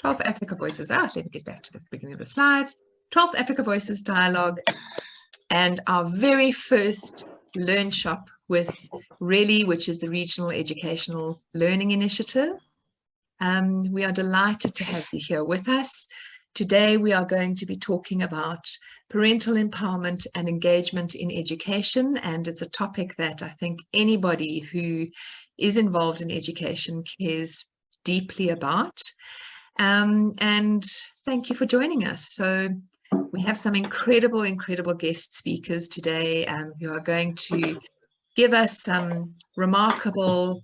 12th Africa Voices out. Let me get back to the beginning of the slides. 12th Africa Voices dialogue and our very first Learnshop with RELI, which is the Regional Educational Learning Initiative. We are delighted to have you here with us. Today we are going to be talking about parental empowerment and engagement in education, and it's a topic that I think anybody who is involved in education cares deeply about. And thank you for joining us. So we have some incredible guest speakers today who are going to give us some remarkable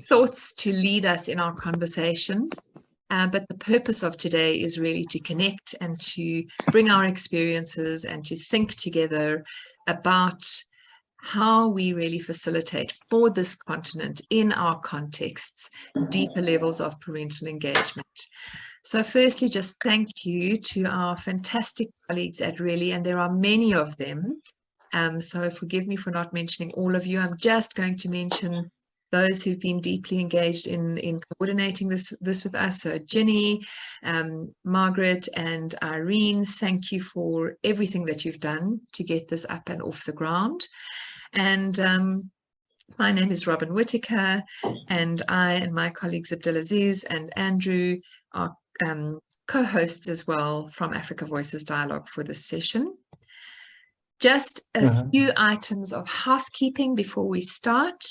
thoughts to lead us in our conversation. But the purpose of today is really to connect and to bring our experiences and to think together about how we really facilitate for this continent in our contexts, deeper levels of parental engagement. So firstly, just thank you to our fantastic colleagues at RELI, and there are many of them. So forgive me for not mentioning all of you. I'm just going to mention those who've been deeply engaged in coordinating this with us. So Ginny, Margaret and Irene, thank you for everything that you've done to get this up and off the ground. And my name is Robin Whittaker, and I and my colleagues Abdulaziz and Andrew are co-hosts as well from Africa Voices Dialogue for this session. Just a few items of housekeeping before we start.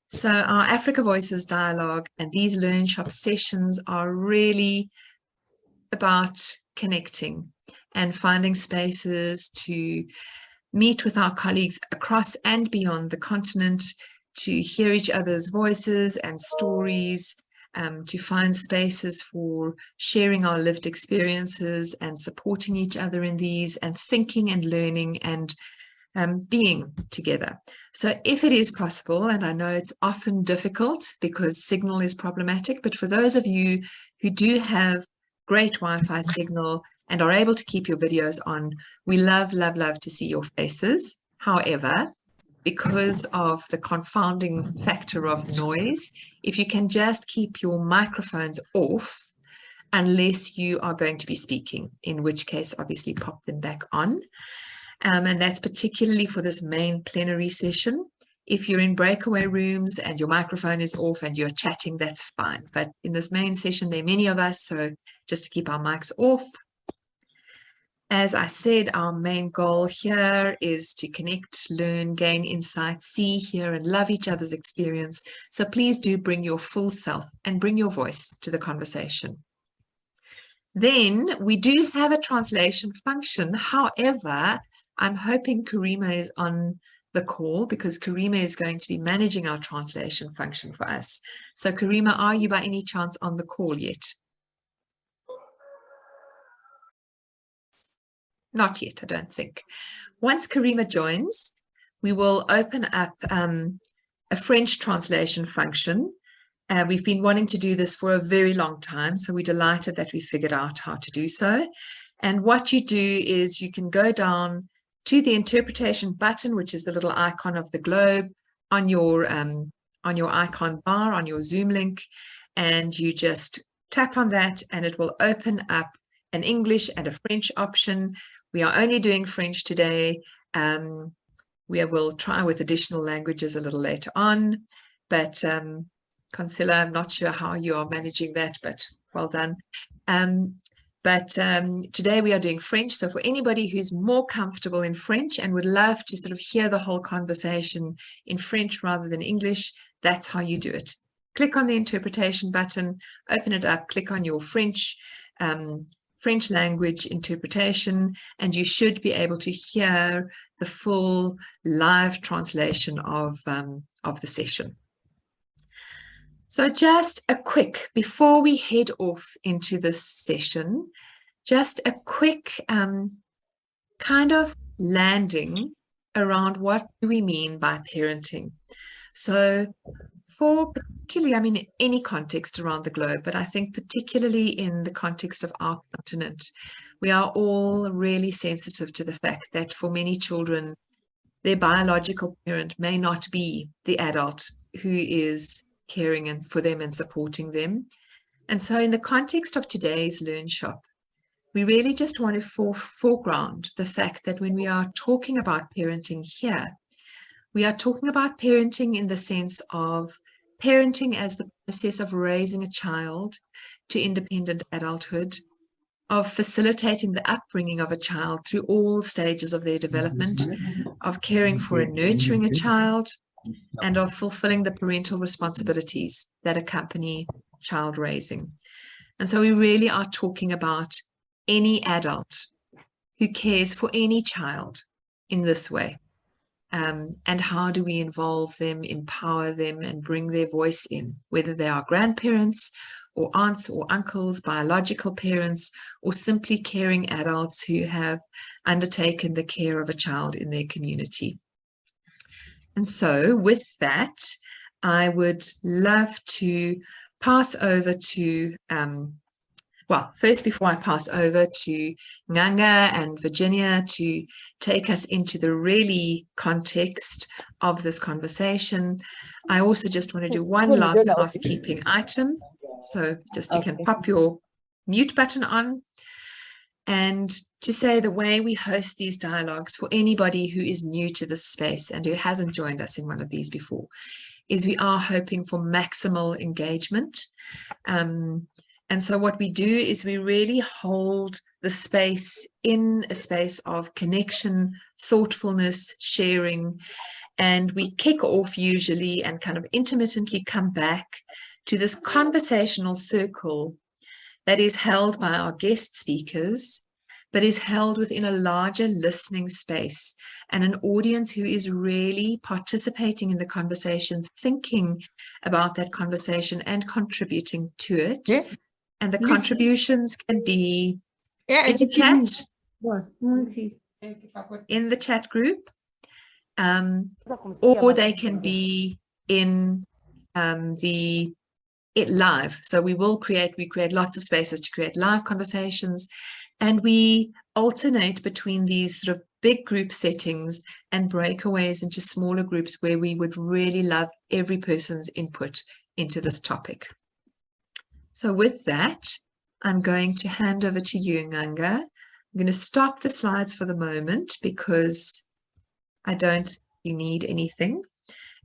So our Africa Voices Dialogue and these Learnshop sessions are really about connecting and finding spaces to meet with our colleagues across and beyond the continent, to hear each other's voices and stories, to find spaces for sharing our lived experiences and supporting each other in these, and thinking and learning and being together. So if it is possible, and I know it's often difficult because signal is problematic, but for those of you who do have great Wi-Fi signal and are able to keep your videos on, we love to see your faces. However, because of the confounding factor of noise, if you can just keep your microphones off, unless you are going to be speaking, in which case obviously pop them back on. And that's particularly for this main plenary session. If you're in breakaway rooms and your microphone is off and you're chatting, that's fine. But in this main session, there are many of us, so just to keep our mics off. As I said, our main goal here is to connect, learn, gain insight, see, hear, and love each other's experience. So please do bring your full self and bring your voice to the conversation. Then we do have a translation function. However, I'm hoping Karima is on the call because Karima is going to be managing our translation function for us. So Karima, are you by any chance on the call yet? Not yet, I don't think. Once Karima joins, we will open up a French translation function. We've been wanting to do this for a very long time, so we're delighted that we figured out how to do so. And what you do is you can go down to the interpretation button, which is the little icon of the globe on your icon bar on your Zoom link, and you just tap on that and it will open up an English and a French option. We are only doing French today. We will try with additional languages a little later on, but Consuela, I'm not sure how you are managing that, but well done. Today we are doing French. So for anybody who's more comfortable in French and would love to sort of hear the whole conversation in French rather than English, that's how you do it. Click on the interpretation button, open it up, click on your French language interpretation, and you should be able to hear the full live translation of the session. So just a quick, before we head off into this session, just a quick kind of landing around what do we mean by parenting. So for particularly, I mean, any context around the globe, but I think particularly in the context of our continent, we are all really sensitive to the fact that for many children, their biological parent may not be the adult who is caring for them and supporting them. And so in the context of today's Learnshop, we really just want to foreground the fact that when we are talking about parenting here, we are talking about parenting in the sense of parenting as the process of raising a child to independent adulthood, of facilitating the upbringing of a child through all stages of their development, of caring for and nurturing a child, and of fulfilling the parental responsibilities that accompany child raising. And so we really are talking about any adult who cares for any child in this way. And how do we involve them, empower them, and bring their voice in, whether they are grandparents or aunts or uncles, biological parents, or simply caring adults who have undertaken the care of a child in their community. And so with that, I would love to pass over to, well, first, before I pass over to Nganga and Virginia to take us into the RELI context of this conversation, I also just want to do one last housekeeping item. So just you can pop your mute button on, and to say the way we host these dialogues for anybody who is new to this space and who hasn't joined us in one of these before is we are hoping for maximal engagement. And so what we do is we really hold the space in a space of connection, thoughtfulness, sharing, and we kick off usually and kind of intermittently come back to this conversational circle that is held by our guest speakers, but is held within a larger listening space and an audience who is really participating in the conversation, thinking about that conversation and contributing to it. Yeah. And the contributions can be in the chat, in the chat group, or they can be in it live. So we create lots of spaces to create live conversations, and we alternate between these sort of big group settings and breakaways into smaller groups where we would really love every person's input into this topic. So with that, I'm going to hand over to you, Nganga. I'm going to stop the slides for the moment because I don't need anything.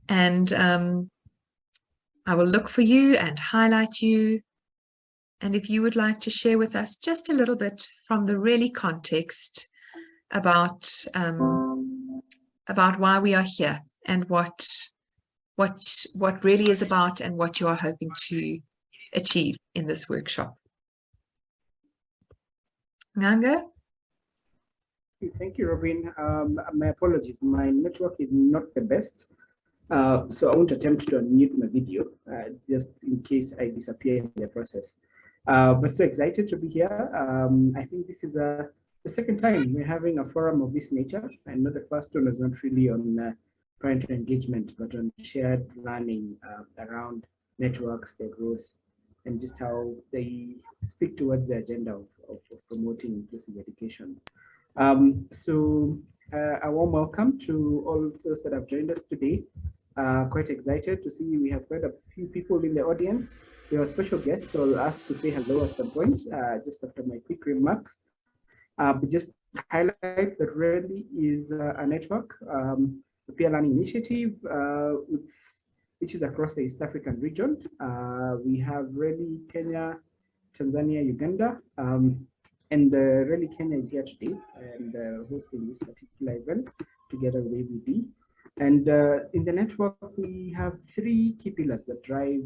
And I will look for you and highlight you. And if you would like to share with us just a little bit from the RELI context about why we are here and what RELI is about and what you are hoping to achieve in this workshop. Nganga? Thank you, Robin. My apologies, my network is not the best. So I won't attempt to unmute my video, just in case I disappear in the process. But so excited to be here. I think this is the second time we're having a forum of this nature. I know the first one was not really on parental engagement, but on shared learning around networks, their growth, and just how they speak towards the agenda of promoting inclusive education. So a warm welcome to all those that have joined us today. Quite excited to see we have quite a few people in the audience. We have a special guest who I'll ask to say hello at some point, just after my quick remarks. But just highlight that RELI is a network, a peer learning initiative, which is across the East African region. We have RELI Kenya, Tanzania, Uganda, and RELI Kenya is here today and hosting this particular event together with AVD. And in the network, we have three key pillars that drive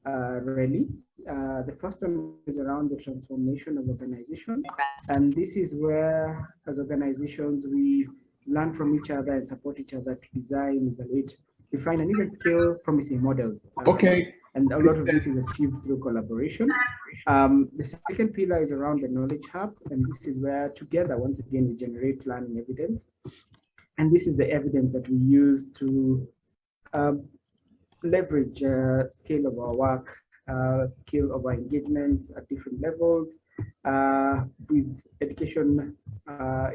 RELI. The first one is around the transformation of organization. And this is where, as organizations, we learn from each other and support each other to design, evaluate, define, and even scale promising models. Okay. And a lot of this is achieved through collaboration. The second pillar is around the knowledge hub. And this is where together, once again, we generate learning evidence. And this is the evidence that we use to leverage scale of our work, scale of our engagements at different levels with education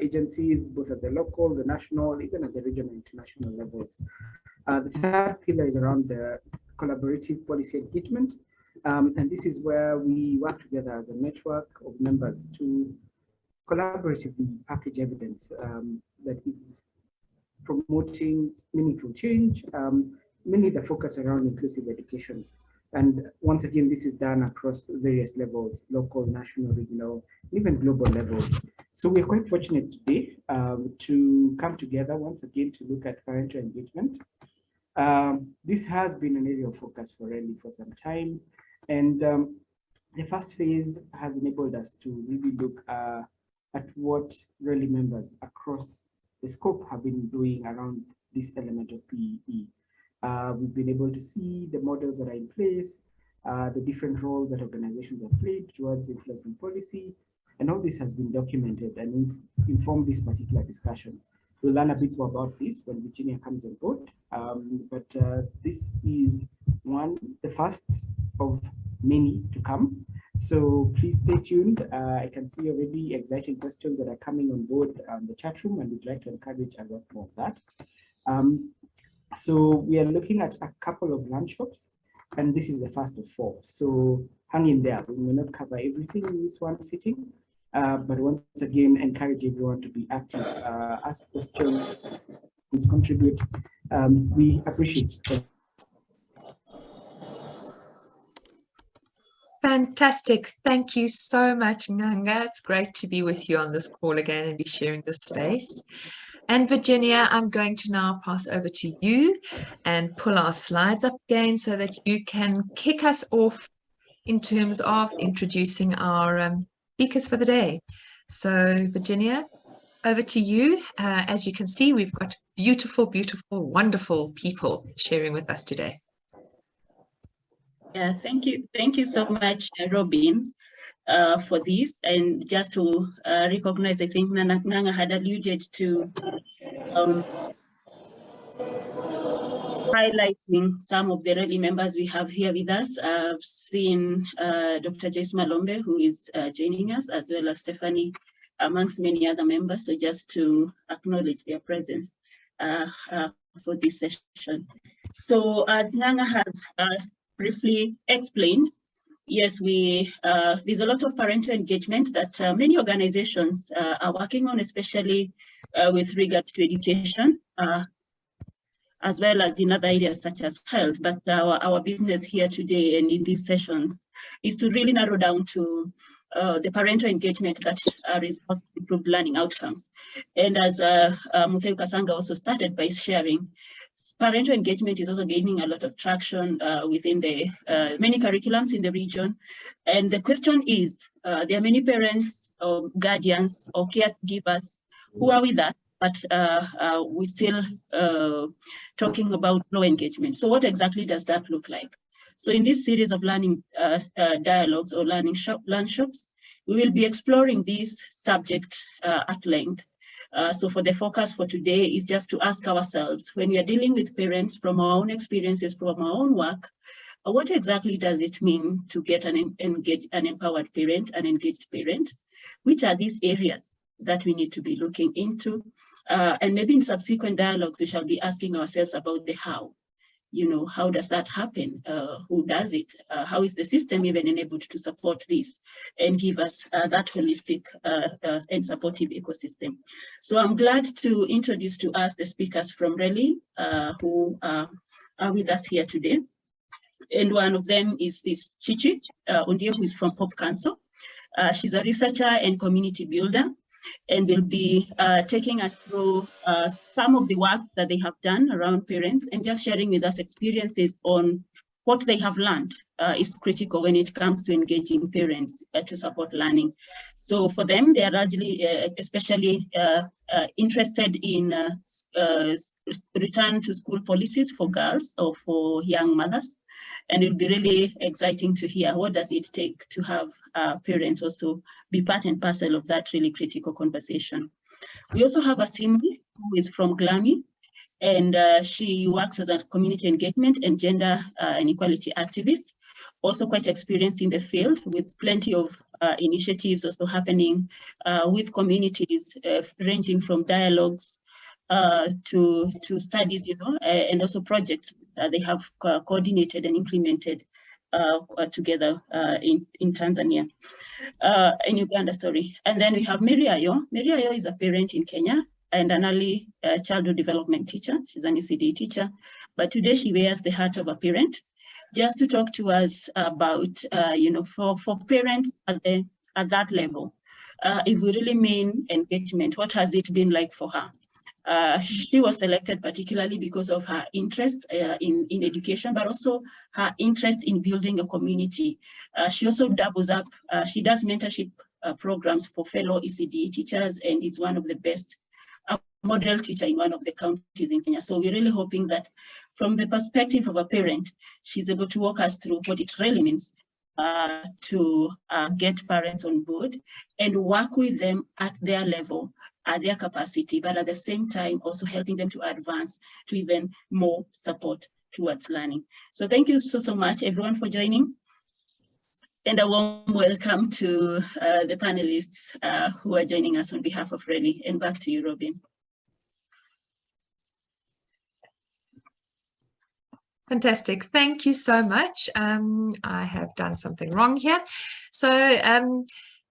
agencies, both at the local, the national, even at the regional and international levels. The third pillar is around the collaborative policy engagement. And this is where we work together as a network of members to collaboratively package evidence that is promoting meaningful change, mainly the focus around inclusive education. And once again, this is done across various levels, local, national, regional, even global levels. So we're quite fortunate today to come together once again to look at parental engagement. This has been an area of focus for RELI for some time. And the first phase has enabled us to really look at what RELI members across the scope have been doing around this element of PEE. We've been able to see the models that are in place, the different roles that organizations have played towards influencing policy, and all this has been documented and informed this particular discussion. We'll learn a bit more about this when Virginia comes on board, but this is the first of many to come. So please stay tuned. I can see already exciting questions that are coming on board on the chat room, and we'd like to encourage a lot more of that. So we are looking at a couple of Learnshops, and this is the first of 4. So hang in there. We may not cover everything in this one sitting, but once again, encourage everyone to be active, ask questions, contribute. We appreciate it. Fantastic. Thank you so much, Nganga. It's great to be with you on this call again and be sharing this space. And Virginia, I'm going to now pass over to you and pull our slides up again so that you can kick us off in terms of introducing our speakers for the day. So Virginia, over to you. As you can see, we've got beautiful, beautiful, wonderful people sharing with us today. Yeah, thank you so much, Robin, for this. And just to recognize, I think Nganga had alluded to highlighting some of the RELI members we have here with us. I've seen Dr. Jace Malombe, who is joining us, as well as Stephanie, amongst many other members. So just to acknowledge their presence for this session. So Nganga has briefly explained, yes, there's a lot of parental engagement that many organizations are working on, especially with regard to education, as well as in other areas such as health. But our business here today and in this session is to really narrow down to the parental engagement that results in improved learning outcomes. And as Mutheu Kasanga also started by sharing, parental engagement is also gaining a lot of traction within the many curriculums in the region. And the question is, there are many parents or guardians or caregivers who are with us, but we're still talking about low engagement. So what exactly does that look like? So in this series of learning dialogues or Learnshops, we will be exploring this subject at length. So for the focus for today is just to ask ourselves, when we are dealing with parents from our own experiences, from our own work, what exactly does it mean to get an empowered parent, an engaged parent? Which are these areas that we need to be looking into? And maybe in subsequent dialogues, we shall be asking ourselves about the how. You know, how does that happen? Who does it? How is the system even enabled to support this and give us that holistic and supportive ecosystem? So I'm glad to introduce to us the speakers from RELI who are with us here today. And one of them is Chichi Ondia, who is from Pop Council. She's a researcher and community builder, and will be taking us through some of the work that they have done around parents and just sharing with us experiences on what they have learned is critical when it comes to engaging parents to support learning. So for them, they are largely, especially interested in return to school policies for girls or for young mothers. And it'll be really exciting to hear what does it take to have parents also be part and parcel of that really critical conversation. We also have Asimbi, who is from GLAMI, and she works as a community engagement and gender and equality activist, also quite experienced in the field with plenty of initiatives also happening with communities ranging from dialogues to studies, you know, and also projects they have coordinated and implemented together in Tanzania, in Uganda, sorry. And then we have Mary Ayo. Mary Ayo is a parent in Kenya and an early childhood development teacher. She's an ECD teacher, but today she wears the hat of a parent, just to talk to us about, for parents at that level, if we really mean engagement, what has it been like for her? She was selected particularly because of her interest in education, but also her interest in building a community. She also doubles up, she does mentorship programs for fellow ECD teachers, and is one of the best model teacher in one of the counties in Kenya. So we're really hoping that from the perspective of a parent, she's able to walk us through what it really means to get parents on board and work with them at their level, at their capacity, but at the same time also helping them to advance to even more support towards learning. So thank you so much everyone for joining, and a warm welcome to the panelists who are joining us on behalf of RELI. And back to you, Robin. Fantastic. Thank you so much. I have done something wrong here. So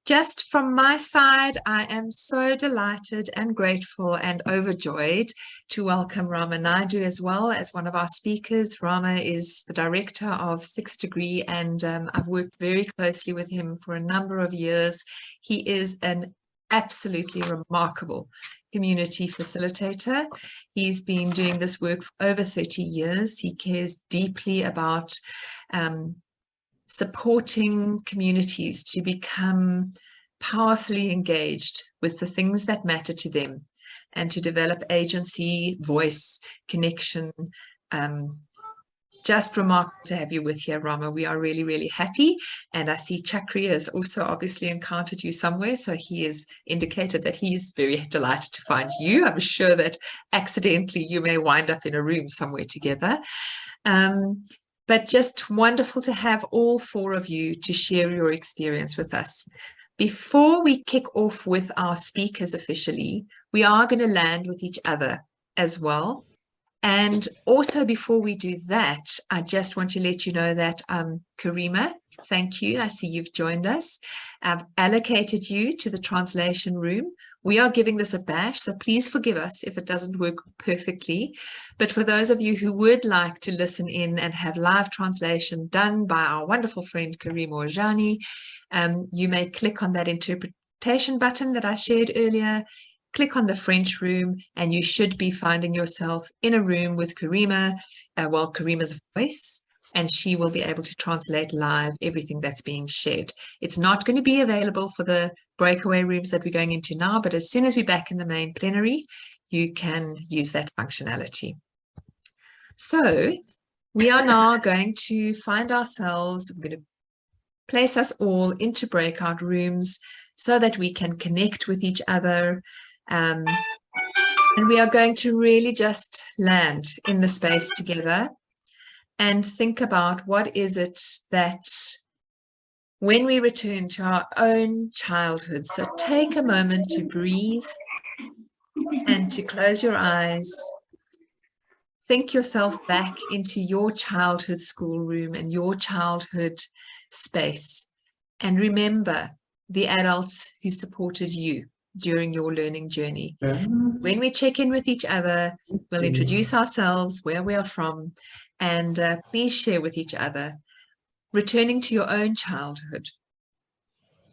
just from my side, I am so delighted and grateful and overjoyed to welcome Rama Naidu as well as one of our speakers. Rama is the director of 6 Degree, and I've worked very closely with him for a number of years. He is an absolutely remarkable community facilitator. He's been doing this work for over 30 years. He cares deeply about supporting communities to become powerfully engaged with the things that matter to them and to develop agency, voice, connection. Just remarkable to have you with here, Rama. We are really, really happy. And I see Chakri has also obviously encountered you somewhere. So he has indicated that he's very delighted to find you. I'm sure that accidentally you may wind up in a room somewhere together. But just wonderful to have all 4 of you to share your experience with us. Before we kick off with our speakers officially, we are going to land with each other as well. And also before we do that, I just want to let you know that Karima, thank you. I see you've joined us. I've allocated you to the translation room. We are giving this a bash, so please forgive us if it doesn't work perfectly. But for those of you who would like to listen in and have live translation done by our wonderful friend Karima Orjani, you may click on that interpretation button that I shared earlier. Click on the French room and you should be finding yourself in a room with Karima, Karima's voice, and she will be able to translate live everything that's being shared. It's not going to be available for the breakaway rooms that we're going into now, but as soon as we're back in the main plenary, you can use that functionality. So we are now going to find ourselves, we're going to place us all into breakout rooms so that we can connect with each other. And we are going to really just land in the space together and think about what is it that when we return to our own childhood. So take a moment to breathe and to close your eyes. Think yourself back into your childhood schoolroom and your childhood space. And remember the adults who supported you during your learning journey. When we check in with each other, we'll introduce ourselves, where we are from, and please share with each other, returning to your own childhood,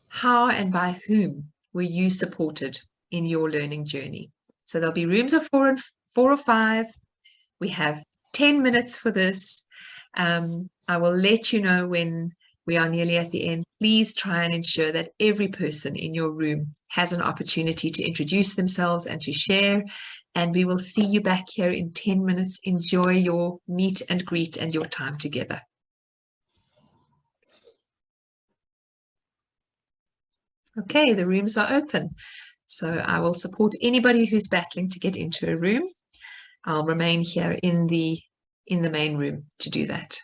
how and by whom were you supported in your learning journey? So there'll be rooms of 4 or 5. We have 10 minutes for this. I will let you know when we are nearly at the end. Please try and ensure that every person in your room has an opportunity to introduce themselves and to share. And we will see you back here in 10 minutes. Enjoy your meet and greet and your time together. Okay, the rooms are open. So I will support anybody who's battling to get into a room. I'll remain here in the main room to do that.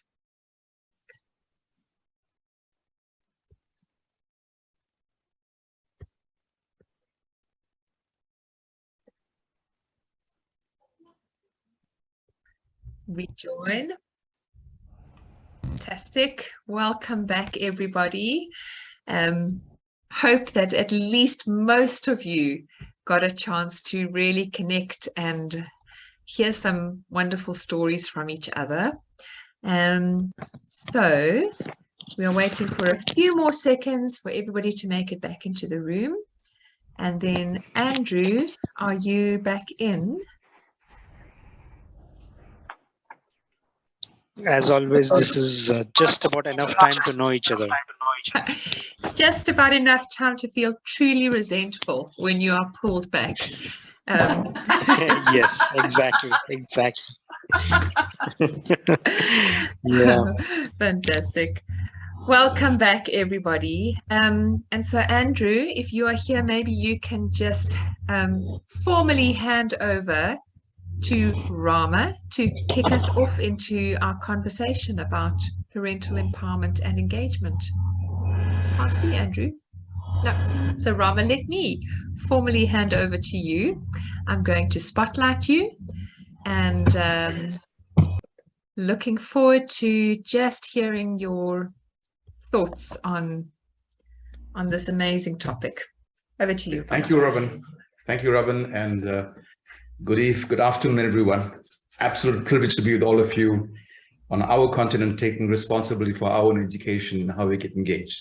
Rejoin. Fantastic. Welcome back, everybody. Hope that at least most of you got a chance to really connect and hear some wonderful stories from each other. So we are waiting for a few more seconds for everybody to make it back into the room. And then, Andrew, are you back in? As always, this is just about enough time to know each other. Just about enough time to feel truly resentful when you are pulled back. Yes, exactly. Yeah. Fantastic. Welcome back, everybody. And so, Andrew, if you are here, maybe you can just formally hand over to Rama to kick us off into our conversation about parental empowerment and engagement. Can't see Andrew. No. So Rama, let me formally hand over to you. I'm going to spotlight you and looking forward to just hearing your thoughts on this amazing topic. Over to you. Thank you, Robin. Thank you, Robin, and good afternoon, everyone. It's an absolute privilege to be with all of you on our continent, taking responsibility for our own education and how we get engaged.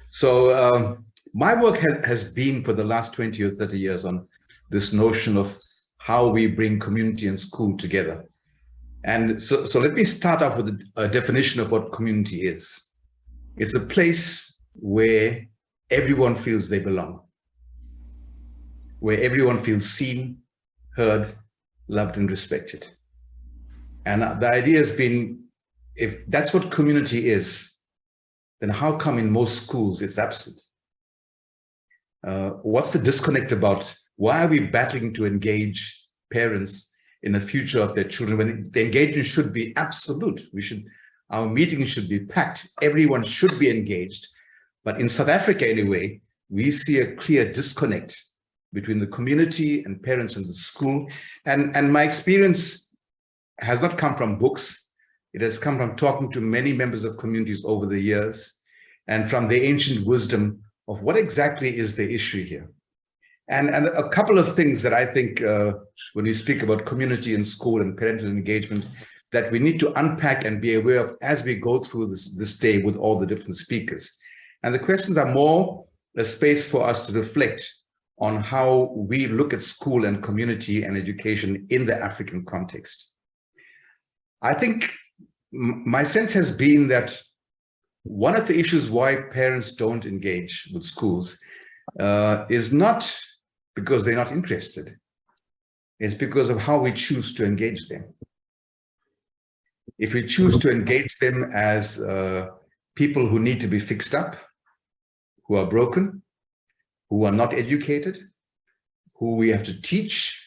So my work has been for the last 20 or 30 years on this notion of how we bring community and school together. And so let me start off with a definition of what community is. It's a place where everyone feels they belong, where everyone feels seen, heard, loved, and respected. And the idea has been, if that's what community is, then how come in most schools it's absent? What's the disconnect about? Why are we battling to engage parents in the future of their children when the engagement should be absolute? Our meetings should be packed. Everyone should be engaged. But in South Africa, anyway, we see a clear disconnect between the community and parents in the school. And my experience has not come from books. It has come from talking to many members of communities over the years and from the ancient wisdom of what exactly is the issue here. And a couple of things that I think when we speak about community in school and parental engagement that we need to unpack and be aware of as we go through this day with all the different speakers. And the questions are more a space for us to reflect on how we look at school and community and education in the African context. I think my sense has been that one of the issues why parents don't engage with schools is not because they're not interested. It's because of how we choose to engage them. If we choose to engage them as people who need to be fixed up, who are broken, who are not educated, who we have to teach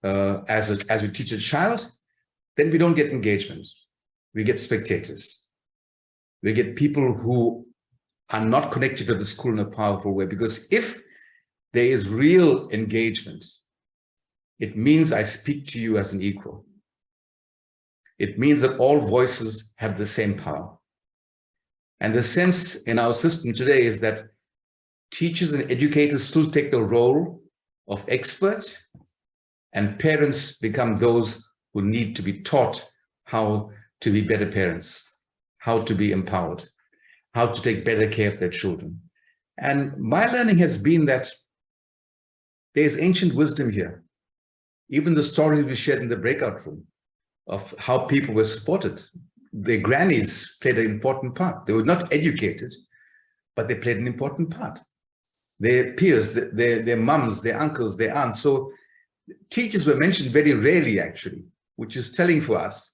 as we teach a child, then we don't get engagement. We get spectators. We get people who are not connected to the school in a powerful way, because if there is real engagement, it means I speak to you as an equal. It means that all voices have the same power. And the sense in our system today is that teachers and educators still take the role of expert, and parents become those who need to be taught how to be better parents, how to be empowered, how to take better care of their children. And my learning has been that there's ancient wisdom here. Even the stories we shared in the breakout room of how people were supported. Their grannies played an important part. They were not educated, but they played an important part. Their peers, their mums, their uncles, their aunts. So teachers were mentioned very rarely, actually, which is telling for us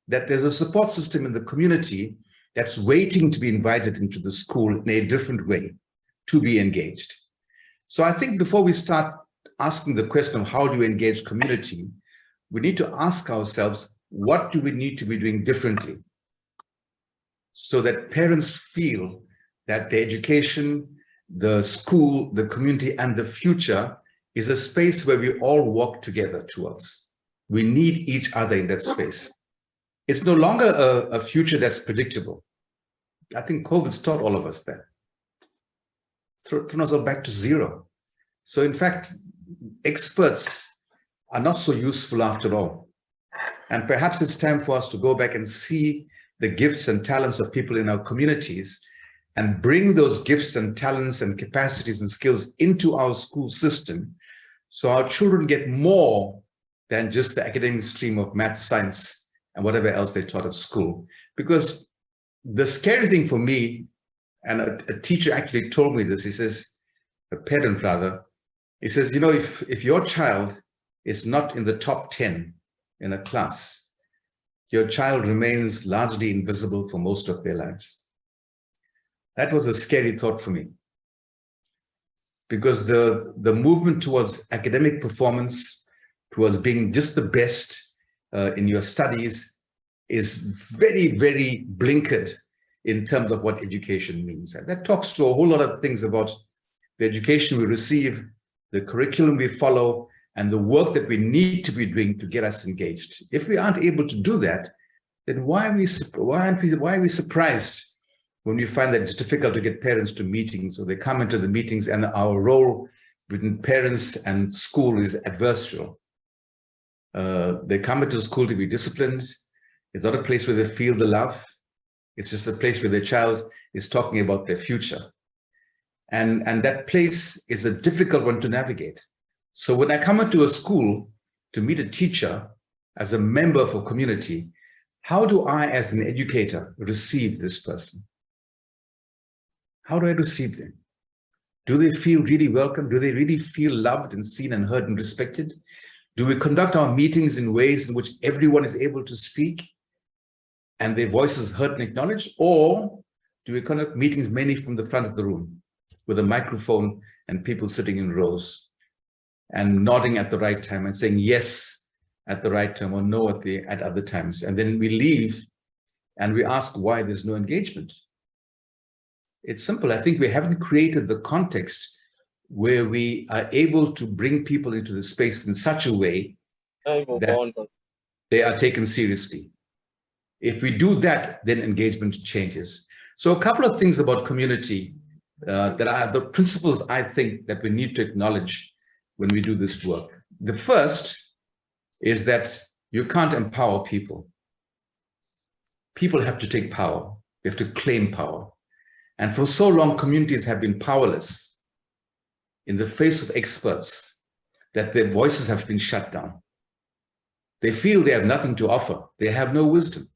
that there's a support system in the community that's waiting to be invited into the school in a different way, to be engaged. So I think before we start asking the question of how do we engage community, we need to ask ourselves, what do we need to be doing differently so that parents feel that the education, the school, the community, and the future is a space where we all walk together towards. We need each other in that space. It's no longer a future that's predictable. I think COVID's taught all of us that. Thrown us all back to zero. So in fact, experts are not so useful after all. And perhaps it's time for us to go back and see the gifts and talents of people in our communities and bring those gifts and talents and capacities and skills into our school system so our children get more than just the academic stream of math, science, and whatever else they taught at school. Because the scary thing for me, and a teacher actually told me this, he says, a parent rather, he says, you know, if your child is not in the top 10 in a class, your child remains largely invisible for most of their lives. That was a scary thought for me, because the movement towards academic performance, towards being just the best in your studies is very, very blinkered in terms of what education means. And that talks to a whole lot of things about the education we receive, the curriculum we follow, and the work that we need to be doing to get us engaged. If we aren't able to do that, then why are we surprised when we find that it's difficult to get parents to meetings, or they come into the meetings and our role between parents and school is adversarial. They come into school to be disciplined. It's not a place where they feel the love. It's just a place where their child is talking about their future. And that place is a difficult one to navigate. So when I come into a school to meet a teacher as a member of a community, how do I, as an educator, receive this person? How do I receive them? Do they feel really welcome? Do they really feel loved and seen and heard and respected? Do we conduct our meetings in ways in which everyone is able to speak and their voices heard and acknowledged? Or do we conduct meetings mainly from the front of the room with a microphone and people sitting in rows and nodding at the right time and saying yes at the right time or no at other times? And then we leave and we ask why there's no engagement. It's simple. I think we haven't created the context where we are able to bring people into the space in such a way that they are taken seriously. If we do that, then engagement changes. So a couple of things about community that are the principles I think that we need to acknowledge when we do this work. The first is that you can't empower people. People have to take power. We have to claim power. And for so long, communities have been powerless in the face of experts that their voices have been shut down. They feel they have nothing to offer. They have no wisdom.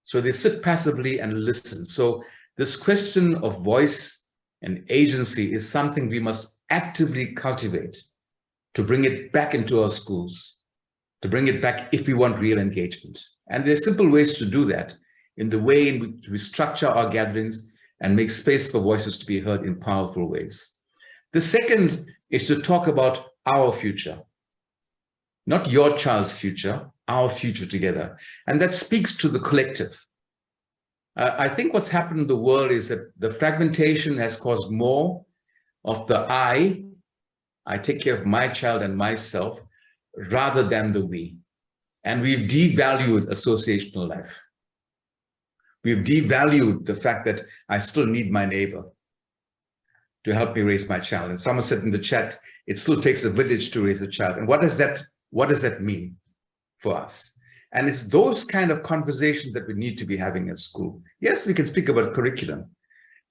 So they sit passively and listen. So this question of voice and agency is something we must actively cultivate to bring it back into our schools, to bring it back if we want real engagement. And there are simple ways to do that in the way in which we structure our gatherings and make space for voices to be heard in powerful ways. The second is to talk about our future, not your child's future, our future together. And that speaks to the collective. I think what's happened in the world is that the fragmentation has caused more of the I take care of my child and myself, rather than the we. And we've devalued associational life. We've devalued the fact that I still need my neighbor to help me raise my child. And someone said in the chat, it still takes a village to raise a child. And what does that mean for us? And it's those kind of conversations that we need to be having at school. Yes, we can speak about curriculum,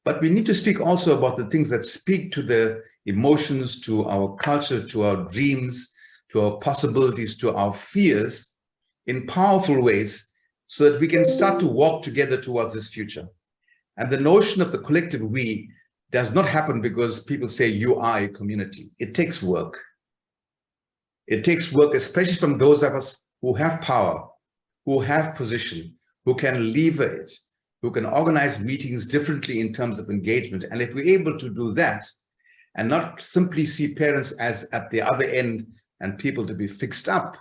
but we need to speak also about the things that speak to the emotions, to our culture, to our dreams, to our possibilities, to our fears in powerful ways, so that we can start to walk together towards this future. And the notion of the collective we does not happen because people say you are a community. It takes work. It takes work, especially from those of us who have power, who have position, who can lever it, who can organize meetings differently in terms of engagement. And if we're able to do that and not simply see parents as at the other end and people to be fixed up,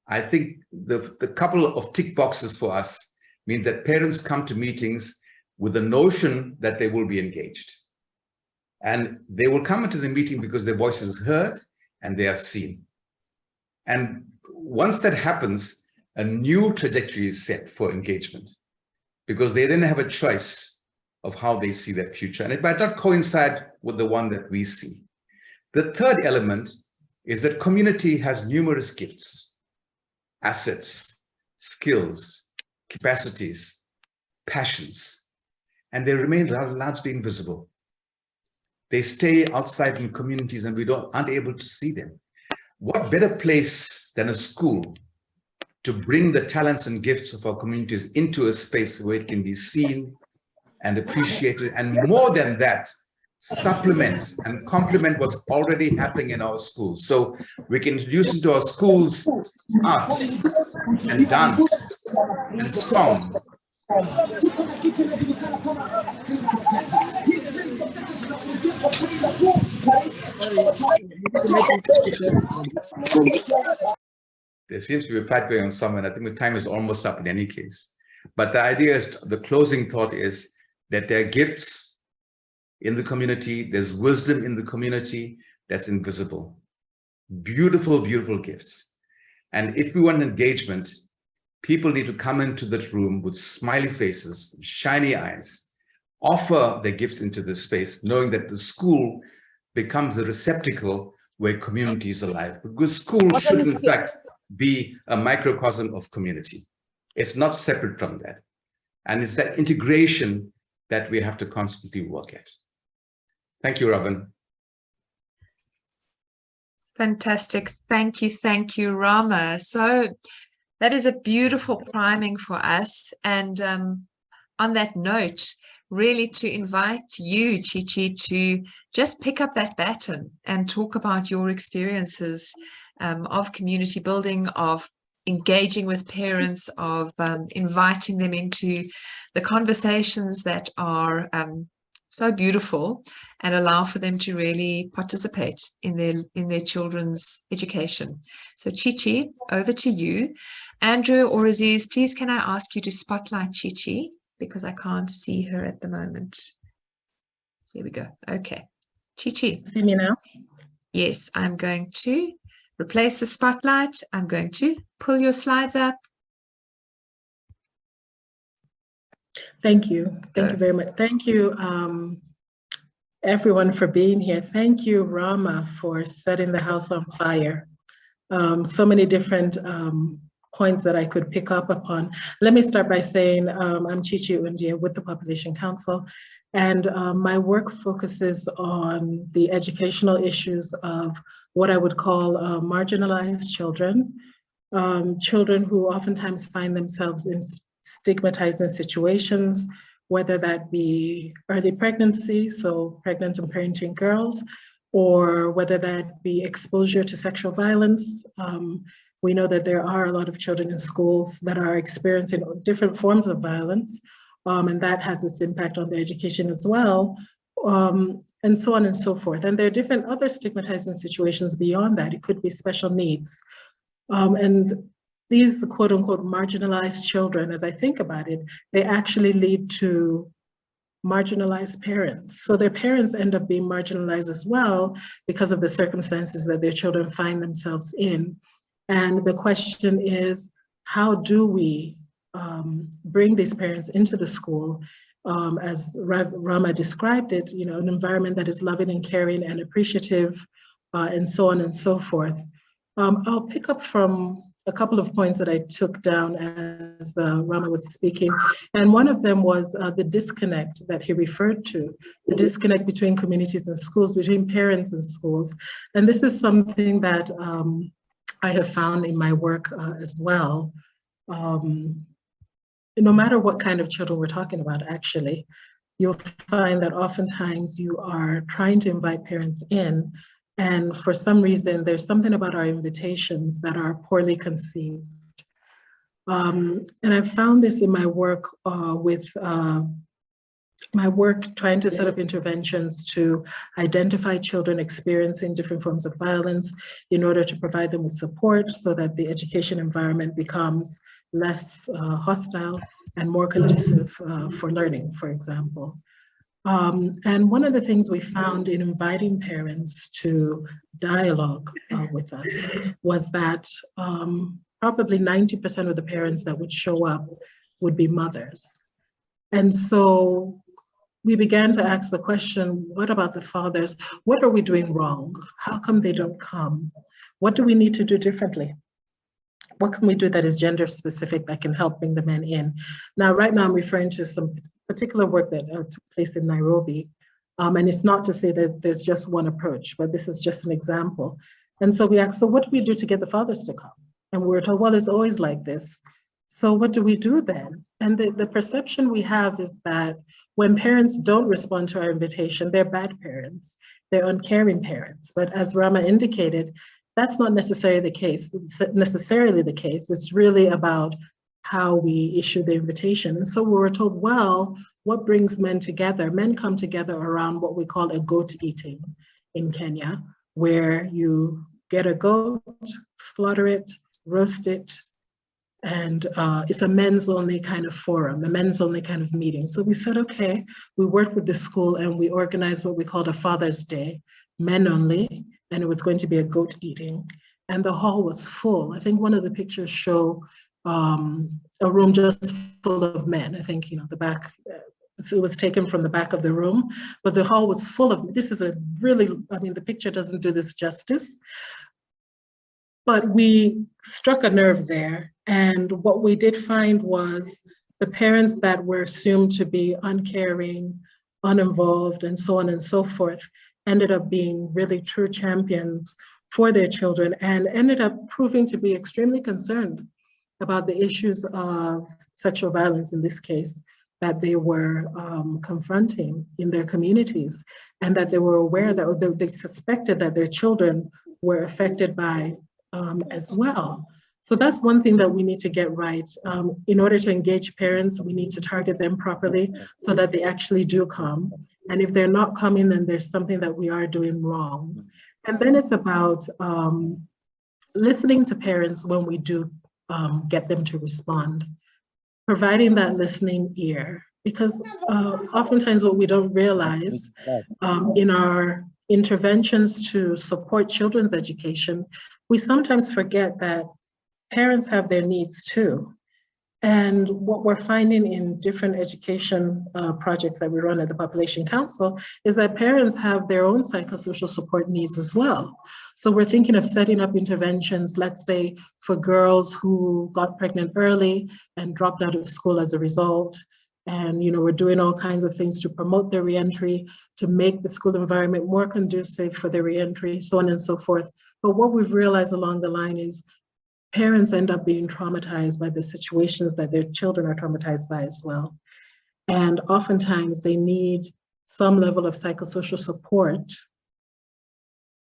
I think the couple of tick boxes for us means that parents come to meetings with the notion that they will be engaged. And they will come into the meeting because their voice is heard and they are seen. And once that happens, a new trajectory is set for engagement, because they then have a choice of how they see that future, and it might not coincide with the one that we see. The third element is that community has numerous gifts, assets, skills, capacities, passions, and they remain largely invisible. They stay outside in communities and we aren't able to see them. What better place than a school to bring the talents and gifts of our communities into a space where it can be seen and appreciated, and more than that, supplement and complement what's already happening in our schools. So we can introduce into our schools art and dance and song. There seems to be a fight going on somewhere, and I think the time is almost up in any case. But the idea is, the closing thought is that there are gifts in the community, there's wisdom in the community that's invisible. Beautiful, beautiful gifts. And if we want engagement, people need to come into that room with smiley faces, shiny eyes, offer their gifts into this space, knowing that the school becomes the receptacle where community is alive. Because school should, in fact, be a microcosm of community. It's not separate from that. And it's that integration that we have to constantly work at. Thank you, Robin. Fantastic. Thank you, Rama. So that is a beautiful priming for us. And on that note, really to invite you, Chichi, to just pick up that baton and talk about your experiences of community building, of engaging with parents, of inviting them into the conversations that are so beautiful and allow for them to really participate in their children's education. So Chichi, over to you. Andrew or Aziz, please can I ask you to spotlight Chichi, because I can't see her at the moment. There we go. Okay. Chichi. See me now? Yes, I'm going to replace the spotlight. I'm going to pull your slides up. Thank you. Thank you very much. Thank you, everyone, for being here. Thank you, Rama, for setting the house on fire. So many different points that I could pick up upon. Let me start by saying I'm Chichi Undia with the Population Council, and my work focuses on the educational issues of what I would call marginalized children, children who oftentimes find themselves in stigmatizing situations, whether that be early pregnancy, so pregnant and parenting girls, or whether that be exposure to sexual violence. We know that there are a lot of children in schools that are experiencing different forms of violence, and that has its impact on their education as well, and so on and so forth. And there are different other stigmatizing situations beyond that. It could be special needs. And these quote unquote marginalized children, as I think about it, they actually lead to marginalized parents. So their parents end up being marginalized as well because of the circumstances that their children find themselves in. And the question is, how do we bring these parents into the school, as Rama described it, you know, an environment that is loving and caring and appreciative, and so on and so forth. I'll pick up from a couple of points that I took down as Rama was speaking. And one of them was the disconnect that he referred to, the disconnect between communities and schools, between parents and schools. And this is something that I have found in my work as well. No matter what kind of children we're talking about, actually, you'll find that oftentimes you are trying to invite parents in, and for some reason, there's something about our invitations that are poorly conceived. And I've found this in my work trying to set up interventions to identify children experiencing different forms of violence in order to provide them with support so that the education environment becomes less hostile and more conducive for learning, for example. And one of the things we found in inviting parents to dialogue with us was that probably 90% of the parents that would show up would be mothers. And so we began to ask the question, what about the fathers? What are we doing wrong? How come they don't come? What do we need to do differently? What can we do that is gender specific that can help bring the men in? Now, right now I'm referring to some particular work that took place in Nairobi. And it's not to say that there's just one approach, but this is just an example. And so we asked, so what do we do to get the fathers to come? And we were told, well, it's always like this. So what do we do then? And the perception we have is that when parents don't respond to our invitation, they're bad parents, they're uncaring parents. But as Rama indicated, that's not necessarily the case. It's really about how we issue the invitation. And so we were told, well, what brings men together? Men come together around what we call a goat eating in Kenya, where you get a goat, slaughter it, roast it, and it's a men's only kind of forum, a men's only kind of meeting. So we said, okay, we worked with the school and we organized what we called a Father's Day, men only, and it was going to be a goat eating. And the hall was full. I think one of the pictures show a room just full of men. I think, the back, so it was taken from the back of the room, but the hall was full of, this is a really, the picture doesn't do this justice, but we struck a nerve there. And what we did find was the parents that were assumed to be uncaring, uninvolved, and so on and so forth, ended up being really true champions for their children and ended up proving to be extremely concerned about the issues of sexual violence, in this case, that they were confronting in their communities, and that they were aware that they suspected that their children were affected by as well. So that's one thing that we need to get right. In order to engage parents, we need to target them properly so that they actually do come. And if they're not coming, then there's something that we are doing wrong. And then it's about listening to parents when we do get them to respond, providing that listening ear. Because oftentimes what we don't realize in our interventions to support children's education, we sometimes forget that parents have their needs too. And what we're finding in different education projects that we run at the Population Council is that parents have their own psychosocial support needs as well. So we're thinking of setting up interventions, let's say for girls who got pregnant early and dropped out of school as a result. And we're doing all kinds of things to promote their reentry, to make the school environment more conducive for their reentry, so on and so forth. But what we've realized along the line is parents end up being traumatized by the situations that their children are traumatized by as well. And oftentimes they need some level of psychosocial support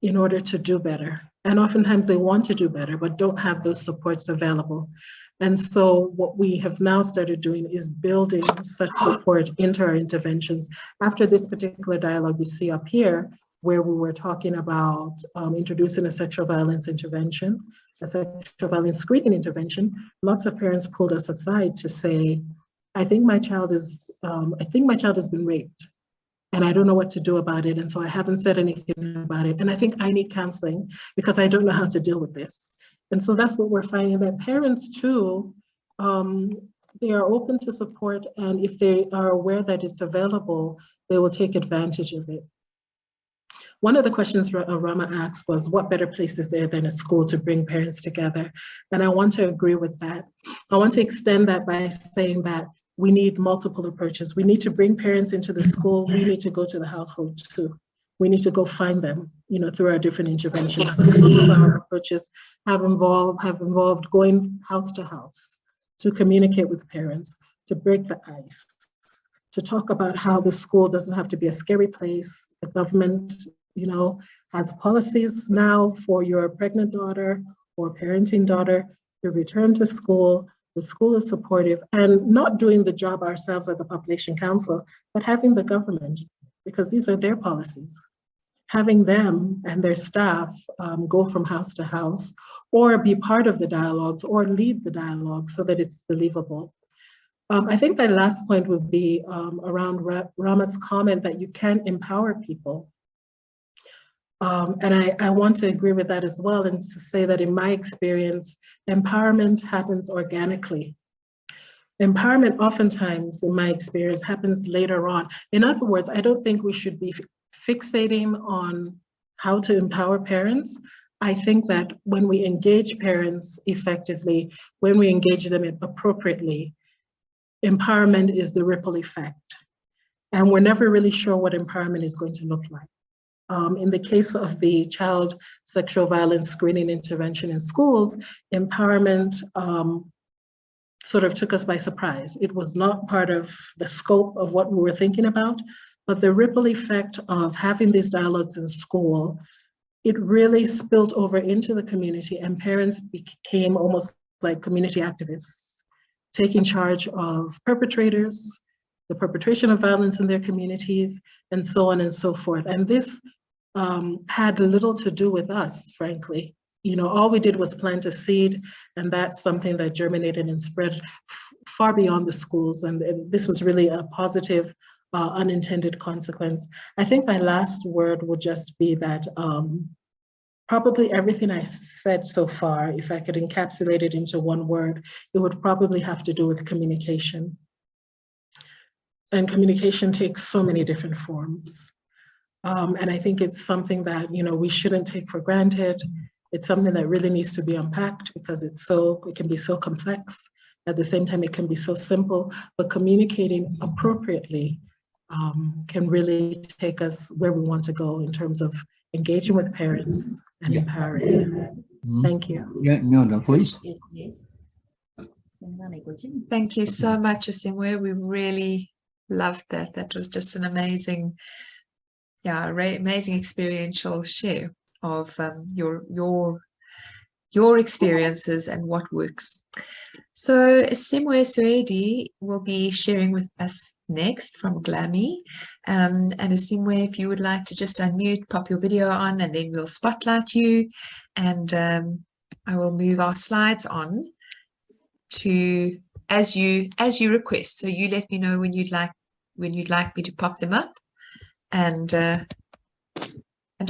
in order to do better. And oftentimes they want to do better, but don't have those supports available. And so what we have now started doing is building such support into our interventions. After this particular dialogue you see up here, where we were talking about introducing a sexual violence intervention, a sexual violence screening intervention, lots of parents pulled us aside to say, I think my child has been raped and I don't know what to do about it. And so I haven't said anything about it. And I think I need counseling because I don't know how to deal with this. And so that's what we're finding, that parents too, they are open to support, and if they are aware that it's available, they will take advantage of it. One of the questions Rama asked was, what better place is there than a school to bring parents together? And I want to agree with that. I want to extend that by saying that we need multiple approaches. We need to bring parents into the school. We need to go to the household too. We need to go find them, through our different interventions. So some of our approaches have involved going house to house to communicate with parents, to break the ice, to talk about how the school doesn't have to be a scary place. The government, has policies now for your pregnant daughter or parenting daughter to return to school. The school is supportive, and not doing the job ourselves at the Population Council, but having the government, because these are their policies. Having them and their staff go from house to house, or be part of the dialogues, or lead the dialogue so that it's believable. I think my last point would be around Rama's comment that you can empower people. And I want to agree with that as well, and to say that in my experience, empowerment happens organically. Empowerment oftentimes, in my experience, happens later on. In other words, I don't think we should be fixating on how to empower parents. I think that when we engage parents effectively, when we engage them appropriately, empowerment is the ripple effect. And we're never really sure what empowerment is going to look like. In the case of the child sexual violence screening intervention in schools, empowerment sort of took us by surprise. It was not part of the scope of what we were thinking about, but the ripple effect of having these dialogues in school, it really spilled over into the community, and parents became almost like community activists, taking charge of perpetrators, the perpetration of violence in their communities, and so on and so forth. And this had little to do with us, frankly. You know, all we did was plant a seed, and that's something that germinated and spread far beyond the schools. And this was really a positive, unintended consequence. I think my last word would just be that probably everything I said so far, if I could encapsulate it into one word, it would probably have to do with communication. And communication takes so many different forms. And I think it's something that, you know, we shouldn't take for granted. It's something that really needs to be unpacked, because it can be so complex. At the same time, it can be so simple, but communicating appropriately can really take us where we want to go in terms of engaging with parents and empowering. Thank you. Yeah, no, please. Thank you so much, Asimwe. We really loved that. That was just an amazing, amazing experiential share of your experiences and what works. So Asimwe Suedi will be sharing with us next from GLAMI. And Asimwe, if you would like to just unmute, pop your video on, and then we'll spotlight you. And I will move our slides on to as you request. So you let me know when you'd like me to pop them up, and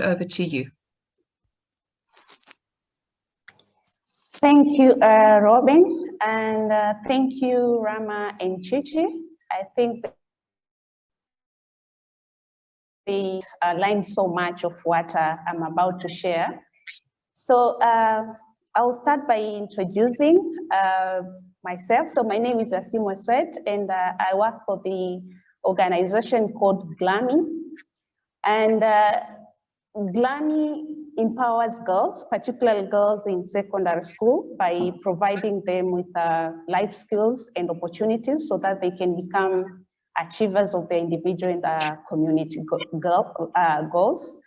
over to you. Thank you, Robin, and thank you, Rama and Chichi. I think they align so much of what I'm about to share. So I'll start by introducing myself. So my name is Asimwe Suedi, and I work for the organization called GLAMI. And GLAMI empowers girls, particularly girls in secondary school, by providing them with life skills and opportunities so that they can become achievers of their individual and community goals.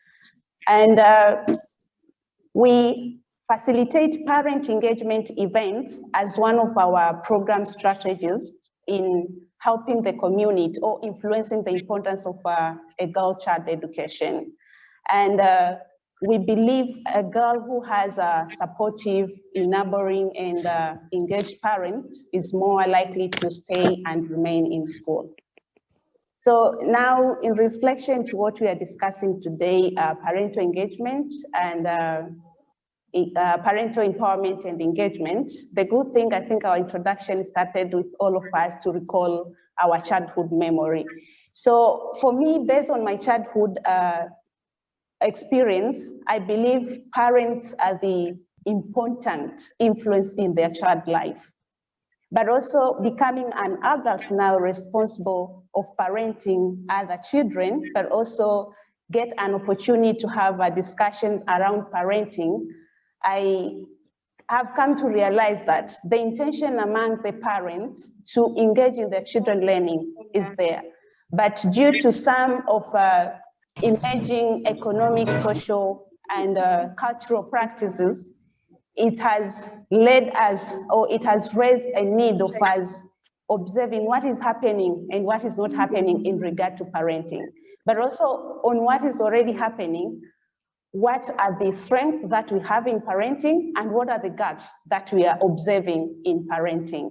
And we facilitate parent engagement events as one of our program strategies in helping the community or influencing the importance of a girl-child education. And we believe a girl who has a supportive, enabling, and engaged parent is more likely to stay and remain in school. So now, in reflection to what we are discussing today, parental engagement and parental empowerment and engagement, the good thing, I think our introduction started with all of us to recall our childhood memory. So for me, based on my childhood experience, I believe parents are the important influence in their child life, but also becoming an adult now responsible of parenting other children, but also get an opportunity to have a discussion around parenting. I have come to realize that the intention among the parents to engage in their children learning is there, but due to some of emerging economic, social, and cultural practices, it has led us, or it has raised a need of us observing what is happening and what is not happening in regard to parenting, but also on what is already happening. What are the strengths that we have in parenting, and what are the gaps that we are observing in parenting?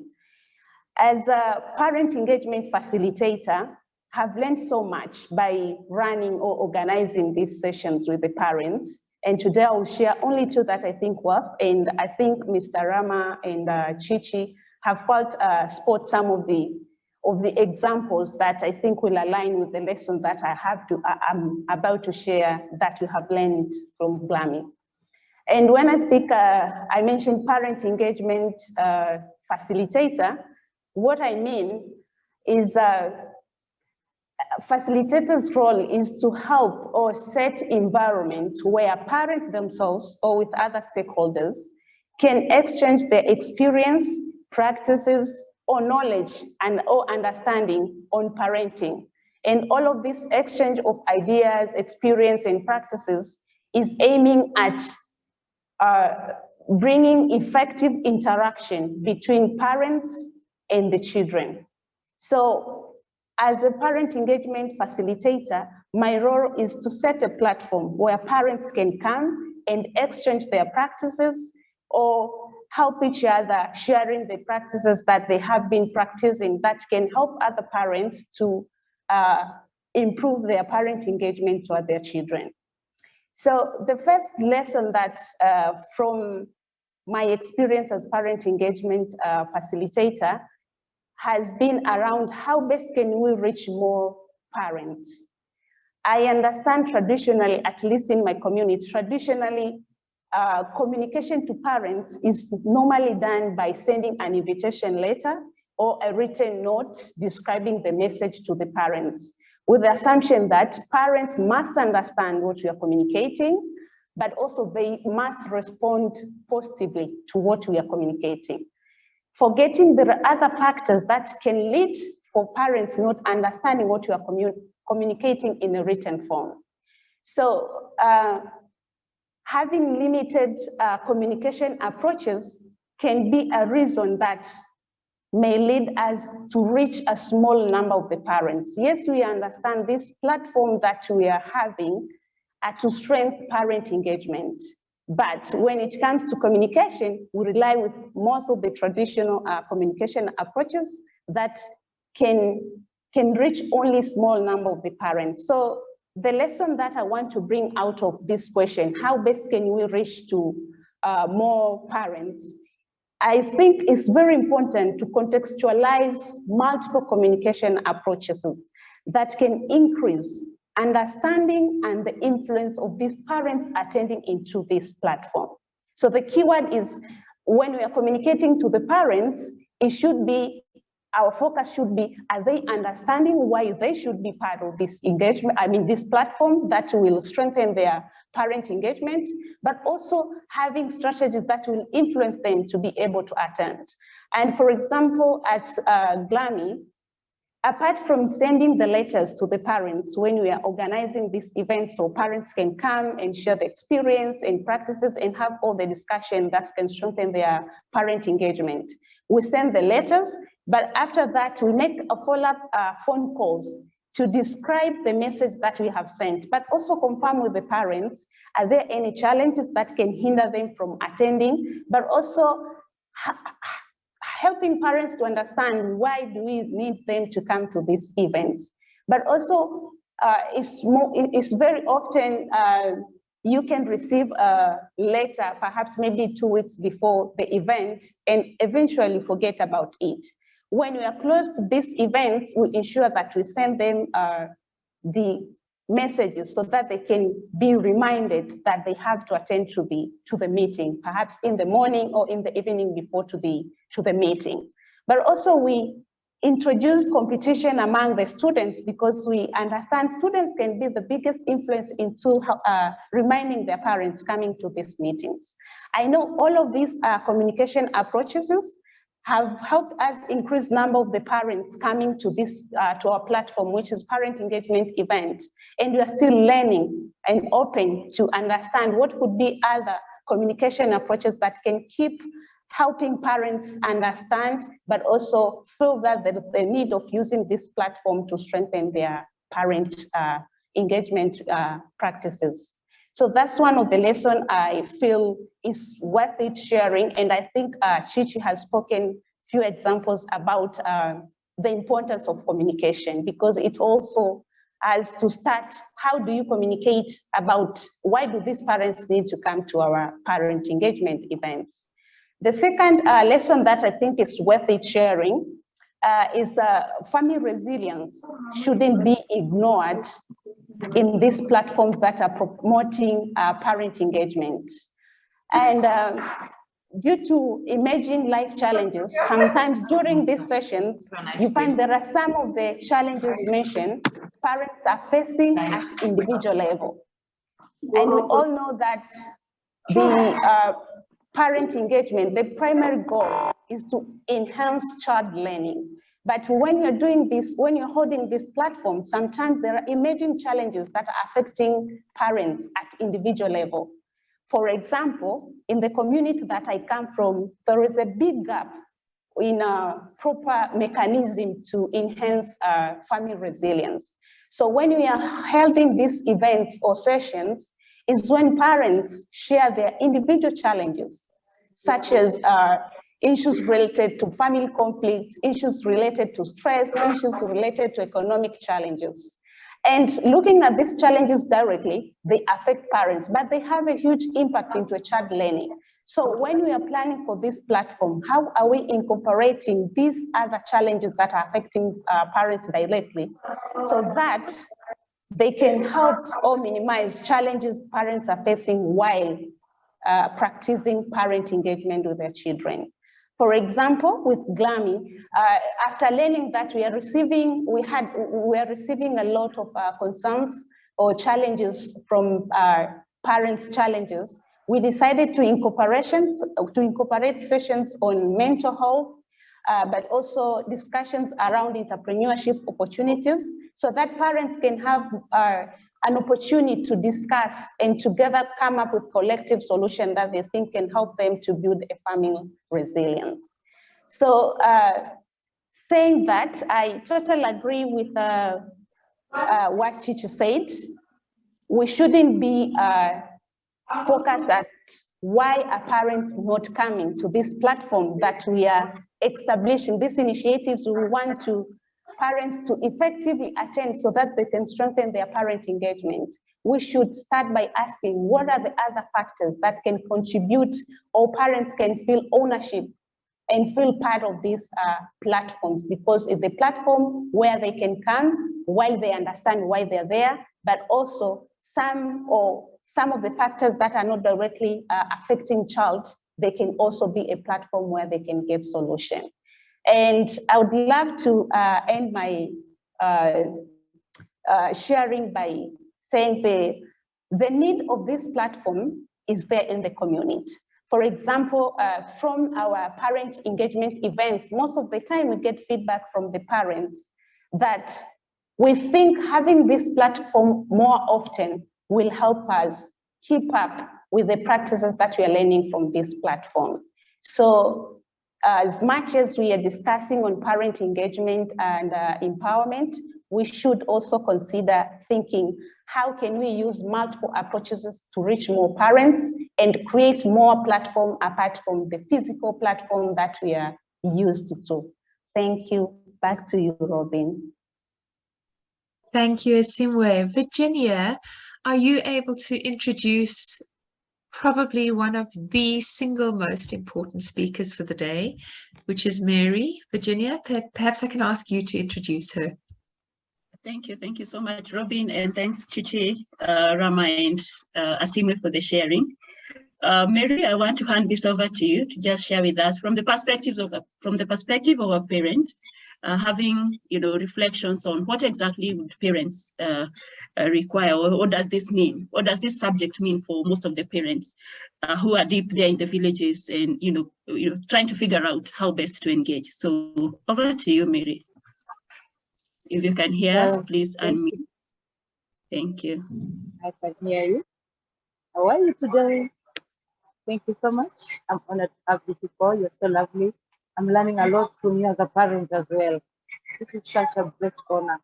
As a parent engagement facilitator, have learned so much by running or organizing these sessions with the parents. And today I will share only two that I think work. And I think Mr. Rama and Chichi have felt spot some of the examples that I think will align with the lesson that I'm about to share that we have learned from GLAMI. And when I speak, I mentioned parent engagement facilitator. What I mean is facilitator's role is to help or set environment where parents themselves or with other stakeholders can exchange their experience, practices, or knowledge and or understanding on parenting. And all of this exchange of ideas, experience, and practices is aiming at bringing effective interaction between parents and the children. So as a parent engagement facilitator, my role is to set a platform where parents can come and exchange their practices or help each other sharing the practices that they have been practicing that can help other parents to improve their parent engagement toward their children. So the first lesson that from my experience as parent engagement facilitator has been around how best can we reach more parents. I understand traditionally, at least in my community, traditionally, communication to parents is normally done by sending an invitation letter or a written note describing the message to the parents, with the assumption that parents must understand what we are communicating, but also they must respond positively to what we are communicating. Forgetting there are other factors that can lead for parents not understanding what you are communicating in a written form. So having limited communication approaches can be a reason that may lead us to reach a small number of the parents. Yes, we understand this platform that we are having to strengthen parent engagement. But when it comes to communication, we rely with most of the traditional communication approaches that can reach only a small number of the parents. So the lesson that I want to bring out of this question, how best can we reach to more parents? I think it's very important to contextualize multiple communication approaches that can increase understanding and the influence of these parents attending into this platform. So the keyword is when we are communicating to the parents, it should be, our focus should be, are they understanding why they should be part of this engagement, this platform that will strengthen their parent engagement, but also having strategies that will influence them to be able to attend. And for example, at GLAMI, apart from sending the letters to the parents when we are organizing this event so parents can come and share the experience and practices and have all the discussion that can strengthen their parent engagement, we send the letters, but after that we make a follow-up phone calls to describe the message that we have sent, but also confirm with the parents, are there any challenges that can hinder them from attending, but also helping parents to understand why do we need them to come to these events. But also, it's very often you can receive a letter, perhaps maybe 2 weeks before the event, and eventually forget about it. When we are close to these events, we ensure that we send them the messages so that they can be reminded that they have to attend to the meeting, perhaps in the morning or in the evening before to the meeting. But also we introduce competition among the students because we understand students can be the biggest influence into reminding their parents coming to these meetings. I know all of these communication approaches have helped us increase number of the parents coming to this to our platform, which is parent engagement event, and we are still learning and open to understand what could be other communication approaches that can keep helping parents understand, but also feel that the need of using this platform to strengthen their parent engagement practices. So that's one of the lessons I feel is worth it sharing. And I think Chichi has spoken few examples about the importance of communication, because it also has to start, how do you communicate about why do these parents need to come to our parent engagement events? The second lesson that I think is worth it sharing is family resilience shouldn't be ignored in these platforms that are promoting parent engagement. And due to emerging life challenges, sometimes during these sessions, you find there are some of the challenges mentioned parents are facing at individual level. And we all know that the parent engagement, the primary goal is to enhance child learning. But when you're doing this, when you're holding this platform, sometimes there are emerging challenges that are affecting parents at individual level. For example, in the community that I come from, there is a big gap in a proper mechanism to enhance family resilience. So when we are holding these events or sessions, is when parents share their individual challenges, such as issues related to family conflicts, issues related to stress, issues related to economic challenges. And looking at these challenges directly, they affect parents, but they have a huge impact into a child learning. So when we are planning for this platform, how are we incorporating these other challenges that are affecting parents directly, so that they can help or minimize challenges parents are facing while practicing parent engagement with their children? For example, with GLAMI, after learning that we are receiving a lot of concerns or challenges from parents' challenges, we decided to incorporate sessions on mental health, but also discussions around entrepreneurship opportunities, so that parents can have an opportunity to discuss and together come up with collective solutions that they think can help them to build a family resilience. So saying that, I totally agree with what Chichi said. We shouldn't be focused at why are parents not coming to this platform that we are establishing. These initiatives we want parents to effectively attend so that they can strengthen their parent engagement. We should start by asking, what are the other factors that can contribute, or parents can feel ownership and feel part of these platforms? Because it's the platform where they can come while they understand why they're there, but also some of the factors that are not directly affecting child, they can also be a platform where they can get solution. And I would love to end my sharing by saying the need of this platform is there in the community. For example, from our parent engagement events, most of the time we get feedback from the parents that we think having this platform more often will help us keep up with the practices that we are learning from this platform. So as much as we are discussing on parent engagement and empowerment, we should also consider thinking, how can we use multiple approaches to reach more parents and create more platform apart from the physical platform that we are used to? Thank you. Back to you, Robin. Thank you, Asimwe. Virginia, are you able to introduce probably one of the single most important speakers for the day, which is Mary? Virginia, perhaps I can ask you to introduce her. Thank you so much, Robin, and thanks Chichi, Rama, and Asimwe for the sharing. Mary, I want to hand this over to you to just share with us from the perspective of a parent, having reflections on what exactly would parents require, or what does this mean? What does this subject mean for most of the parents who are deep there in the villages and trying to figure out how best to engage? So over to you, Mary. If you can hear us, please unmute. Thank you. I can hear you. How are you today? Thank you so much. I'm honored to have you before. You're so lovely. I'm learning a lot from you as a parent as well. This is such a great honor.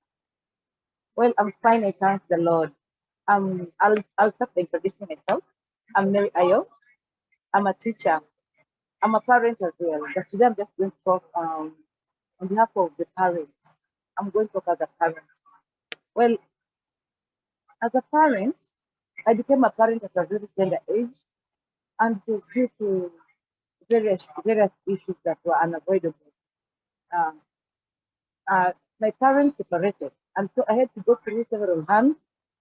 Well, I'm fine. I thank the Lord. I'll start by introducing myself. I'm Mary Ayo. I'm a teacher. I'm a parent as well. But today I'm just going to talk on behalf of the parents. I'm going to talk as a parent. Well, as a parent, I became a parent at a very tender age, and it was due to various issues that were unavoidable. My parents separated, and so I had to go through several hands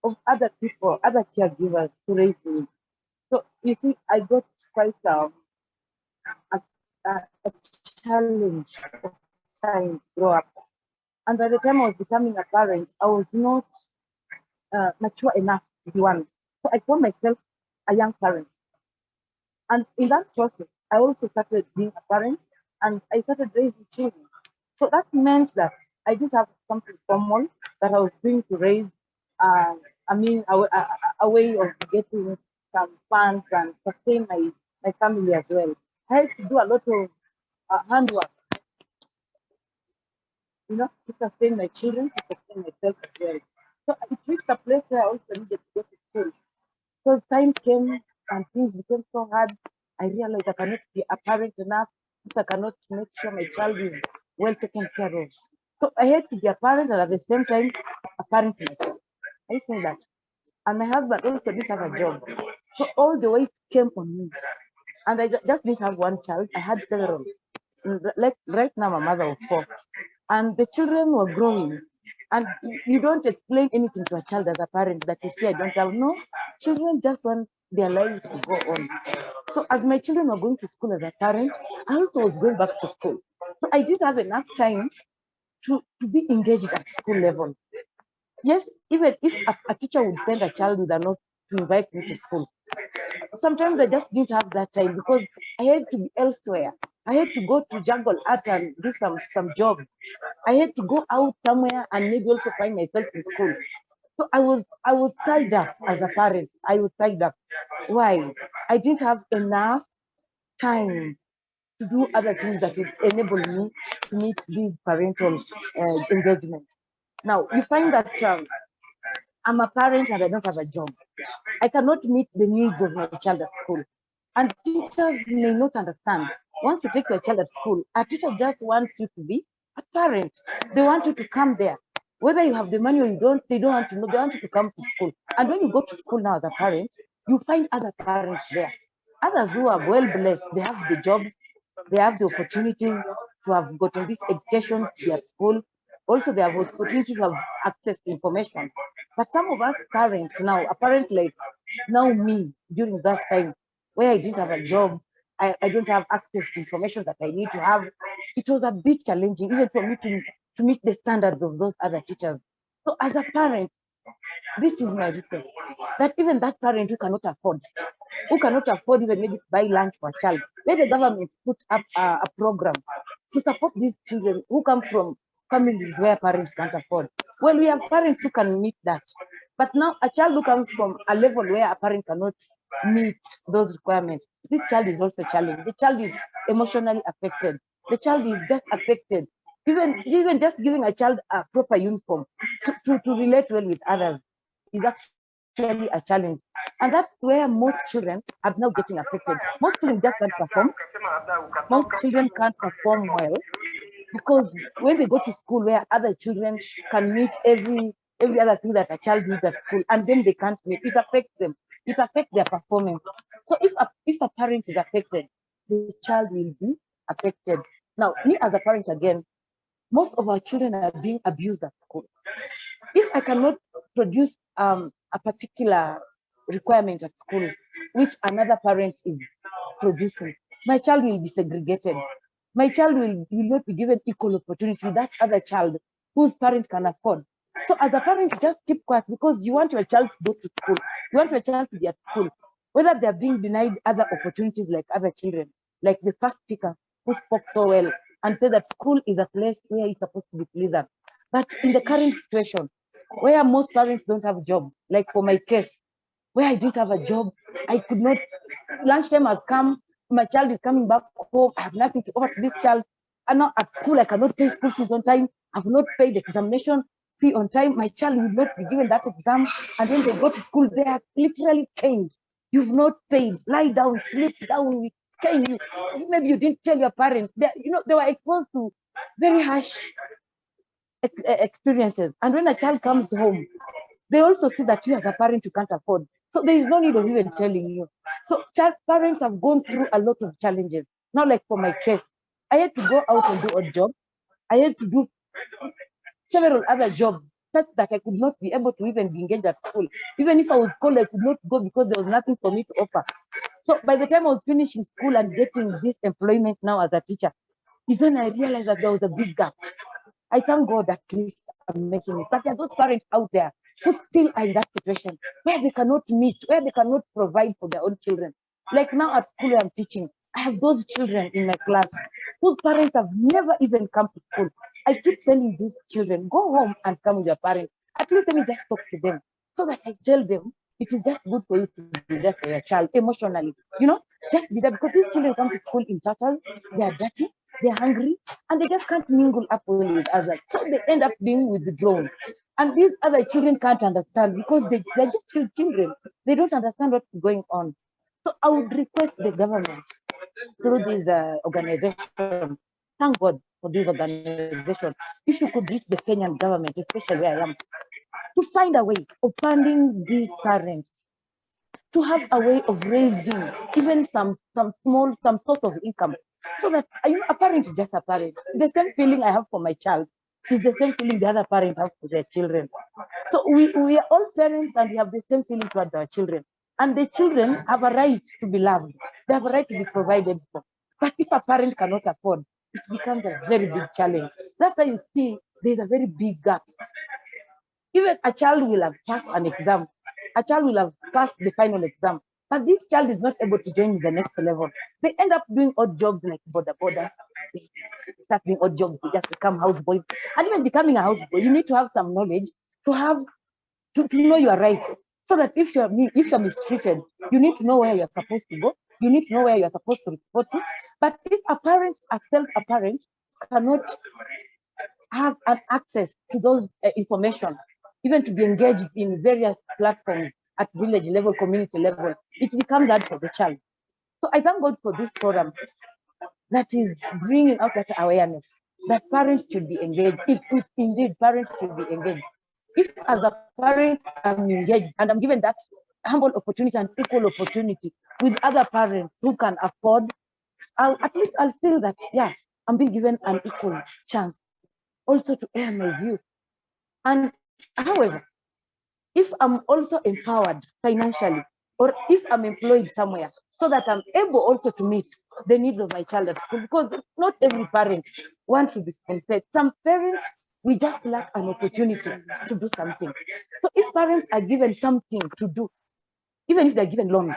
of other people, other caregivers to raise me. So you see, I got quite a challenge of time to grow up. And by the time I was becoming a parent, I was not mature enough to be one. So I called myself a young parent. And in that process, I also started being a parent, and I started raising children. So that meant that I did have something formal that I was doing to raise, a way of getting some funds and sustain my family as well. I had to do a lot of handwork, to sustain my children, to sustain myself as well. So it reached a place where I also needed to go to school. Because time came and things became so hard, I realized I cannot be a parent enough if I cannot make sure my child is well taken care of. So I had to be a parent and at the same time a parent myself. Are you saying that? And my husband also didn't have a job. So all the weight came on me. And I just didn't have one child, I had several. Like right now, I'm a mother of 4. And the children were growing. And you don't explain anything to a child as a parent that you say, I don't have. No, children just want their lives to go on. So as my children were going to school as a parent, I also was going back to school. So I didn't have enough time to be engaged at school level. Yes, even if a teacher would send a child with a note to invite me to school, sometimes I just didn't have that time because I had to be elsewhere. I had to go to jungle art and do some job. I had to go out somewhere and maybe also find myself in school. So I was tied up as a parent. I was tied up. Why? I didn't have enough time to do other things that would enable me to meet these parental engagement. Now, you find that I'm a parent and I don't have a job. I cannot meet the needs of my child at school. And teachers may not understand. Once you take your child at school, a teacher just wants you to be a parent. They want you to come there. Whether you have the money or you don't, they don't want to know. They want you to come to school. And when you go to school now as a parent, you find other parents there. Others who are well blessed, they have the jobs, they have the opportunities to have gotten this education to be at school. Also, they have opportunity to have access to information. But some of us parents now, apparently now me during that time where I didn't have a job, I don't have access to information that I need to have. It was a bit challenging even for me to meet the standards of those other teachers. So as a parent, this is my request, that even that parent who cannot afford even maybe to buy lunch for a child, let the government put up a program to support these children who come from families where parents can't afford. Well, we have parents who can meet that. But now a child who comes from a level where a parent cannot meet those requirements, this child is also challenged. The child is emotionally affected. The child is just affected. Even just giving a child a proper uniform to relate well with others is actually a challenge. And that's where most children are now getting affected. Most children just can't perform. Most children can't perform well because when they go to school where other children can meet every other thing that a child needs at school, and then they can't meet, it affects them. It affects their performance. So if a parent is affected, the child will be affected. Now, me as a parent again, most of our children are being abused at school. If I cannot produce a particular requirement at school, which another parent is producing, my child will be segregated. My child will not be given equal opportunity with that other child whose parent can afford. So as a parent, just keep quiet because you want your child to go to school. You want your child to be at school. Whether they're being denied other opportunities like other children, like the first speaker who spoke so well and said that school is a place where it's supposed to be pleasant. But in the current situation, where most parents don't have a job, like for my case, where I didn't have a job, I could not, lunchtime has come, my child is coming back home, I have nothing to offer to this child. And now at school, I cannot pay school fees on time, I have not paid the examination fee on time, my child will not be given that exam, and when they go to school, they are literally caned. You've not paid, lie down, sleep down, we cane you. Maybe you didn't tell your parents. They were exposed to very harsh experiences. And when a child comes home, they also see that you as a parent, you can't afford. So there is no need of even telling you. So parents have gone through a lot of challenges. Not like for my case, I had to go out and do a job. I had to do several other jobs such that I could not be able to even be engaged at school. Even if I was called, I could not go because there was nothing for me to offer. So by the time I was finishing school and getting this employment now as a teacher, is when I realized that there was a big gap. I thank God at least I'm making it. But there are those parents out there who still are in that situation where they cannot meet, where they cannot provide for their own children. Like now at school where I'm teaching, I have those children in my class whose parents have never even come to school. I keep telling these children, go home and come with your parents. At least let me just talk to them so that I tell them it is just good for you to be there for your child emotionally. You know, just be there because these children come to school in tatters, they are dirty, they're hungry, and they just can't mingle up well with others. So they end up being withdrawn. And these other children can't understand because they're just children. They don't understand what's going on. So I would request the government through this organization, thank God for this organization, if you could reach the Kenyan government, especially where I am, to find a way of funding these parents, to have a way of raising even some source of income, so that a parent is just a parent. The same feeling I have for my child is the same feeling the other parent has for their children. So we are all parents and we have the same feeling towards our children. And the children have a right to be loved. They have a right to be provided for. But if a parent cannot afford, it becomes a very big challenge. That's why you see there's a very big gap. Even a child will have passed an exam. A child will have passed the final exam. But this child is not able to join the next level. They end up doing odd jobs like border. They start doing odd jobs, they just become houseboys. And even becoming a houseboy, you need to have some knowledge to know your rights. So that if you're mistreated, you need to know where you're supposed to go. You need to know where you're supposed to report to. But if a parent, a parent, cannot have an access to those information, even to be engaged in various platforms at village level, community level, it becomes hard for the child. So I thank God for this forum that is bringing out that awareness that parents should be engaged. If indeed parents should be engaged. If as a parent I'm engaged and I'm given that humble opportunity and equal opportunity with other parents who can afford, I'll feel that, yeah, I'm being given an equal chance also to air my view. And however, if I'm also empowered financially, or if I'm employed somewhere, so that I'm able also to meet the needs of my child at school, because not every parent wants to be spoon-fed. Some parents, we just lack an opportunity to do something. So if parents are given something to do, even if they're given loans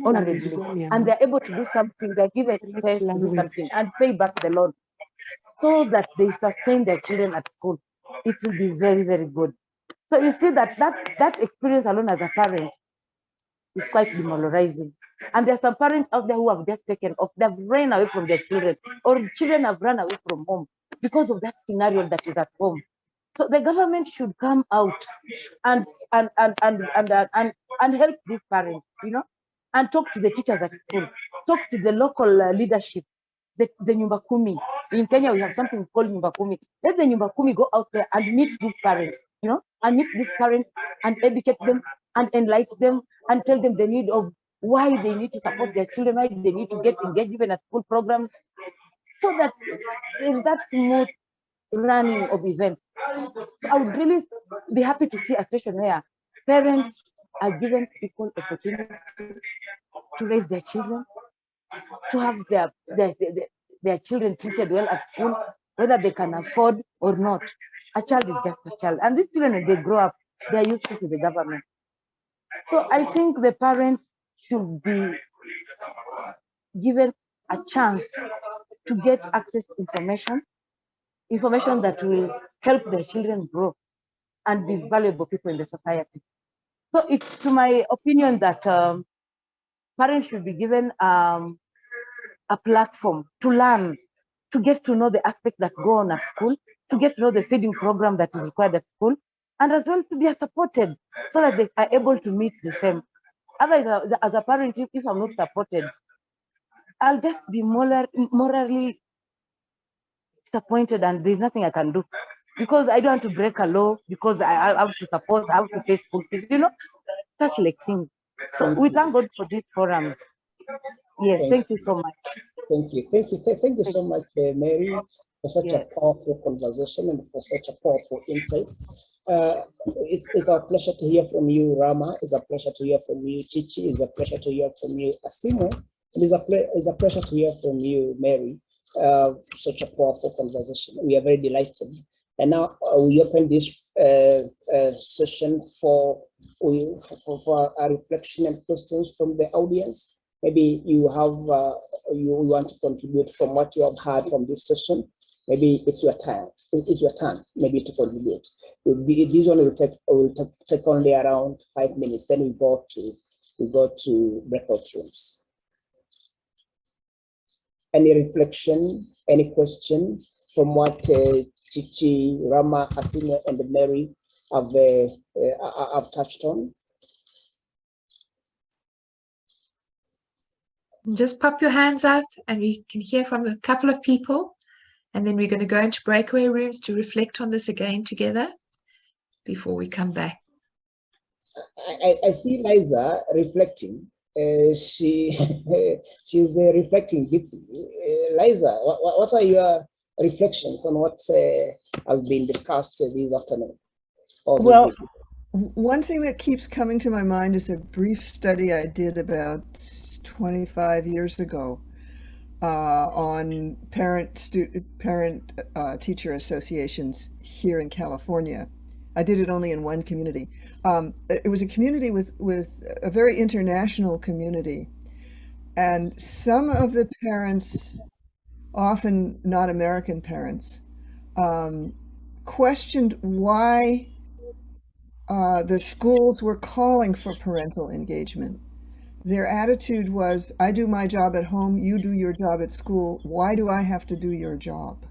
honorably, and they're able to do something, they're given space to do something and pay back the loan, so that they sustain their children at school, it will be very, very good. So you see that experience alone as a parent is quite demoralizing. And there are some parents out there who have just taken off, they've ran away from their children, or children have run away from home because of that scenario that is at home. So the government should come out and help these parents, and talk to the teachers at school, talk to the local leadership, the Nyumba Kumi. In Kenya, we have something called Nyumba Kumi. Let the Nyumba Kumi go out there and meet these parents, and meet these parents and educate them and enlighten them and tell them the need of why they need to support their children, why they need to get engaged even at school programs, so that there's that smooth running of events. So I would really be happy to see a situation where parents are given equal opportunity to raise their children, to have their children treated well at school, whether they can afford or not. A child is just a child. And these children, when they grow up, they are useful to the government. So I think the parents should be given a chance to get access to information that will help their children grow and be valuable people in the society. So it's to my opinion that parents should be given a platform to learn, to get to know the aspects that go on at school, to get to know the feeding program that is required at school, and as well to be supported so that they are able to meet the same. Otherwise, as a parent, if I'm not supported, I'll just be morally disappointed, and there's nothing I can do because I don't want to break a law, because I have to support, I have to pay school fees, such like things. So we thank God for this forum. Yes, thank you so much. Thank you. Thank you so much, Mary, for such a powerful conversation and for such a powerful insights. It's our pleasure to hear from you, Rama. It's a pleasure to hear from you, Chichi. It's a pleasure to hear from you, Asimo. It's a pleasure to hear from you, Mary. Such a powerful conversation. We are very delighted. And now we open this session for a reflection and questions from the audience. Maybe you have you want to contribute from what you have heard from this session. Maybe it's your turn. It's your turn, maybe, to contribute. This one will take only around 5 minutes. Then we go to breakout rooms. Any reflection, any question from what Chichi, Rama, Asino, and Mary have touched on? Just pop your hands up and we can hear from a couple of people. And then we're going to go into breakaway rooms to reflect on this again together before we come back. I see Liza reflecting. She's reflecting deeply. Liza, what are your reflections on what has been discussed this afternoon? Well, one thing that keeps coming to my mind is a brief study I did about 25 years ago on parent-teacher associations here in California. I did it only in one community. It was a community with a very international community. And some of the parents, often not American parents, questioned why the schools were calling for parental engagement. Their attitude was, I do my job at home, you do your job at school. Why do I have to do your job?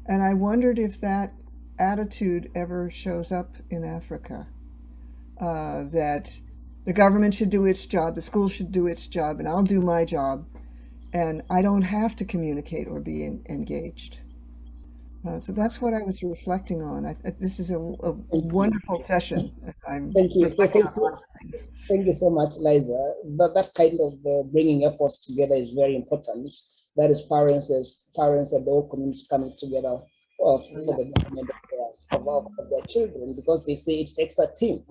And I wondered if that attitude ever shows up in Africa, that the government should do its job, the school should do its job, and I'll do my job, and I don't have to communicate or be engaged. So that's what I was reflecting on. This is a wonderful session. Thank you. Thank you so much, Liza. That kind of bringing efforts together is very important. That is parents and the whole community coming together for the betterment of their children, because they say it takes a team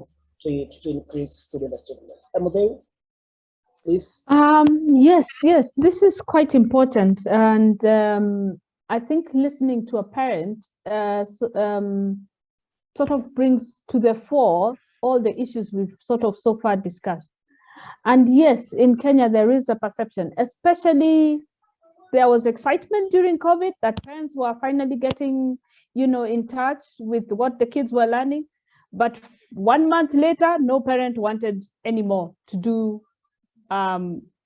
to increase student achievement. Amodeo, please. Yes, this is quite important, and I think listening to a parent sort of brings to the fore all the issues we've sort of so far discussed. And yes, in Kenya, there is a perception, especially there was excitement during COVID that parents were finally getting, in touch with what the kids were learning. But 1 month later, no parent wanted anymore to do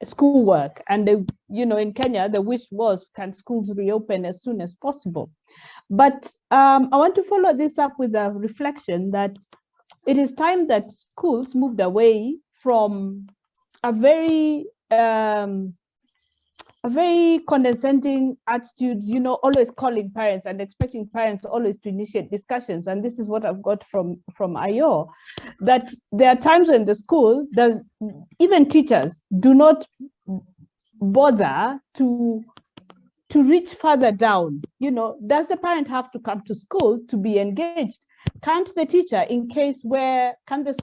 schoolwork. And, in Kenya, the wish was, can schools reopen as soon as possible? But I want to follow this up with a reflection that it is time that schools moved away from a very condescending attitude, always calling parents and expecting parents always to initiate discussions. And this is what I've got from Ayo, that there are times in the school that even teachers do not bother to reach further down. Does the parent have to come to school to be engaged? Can't the teacher, can the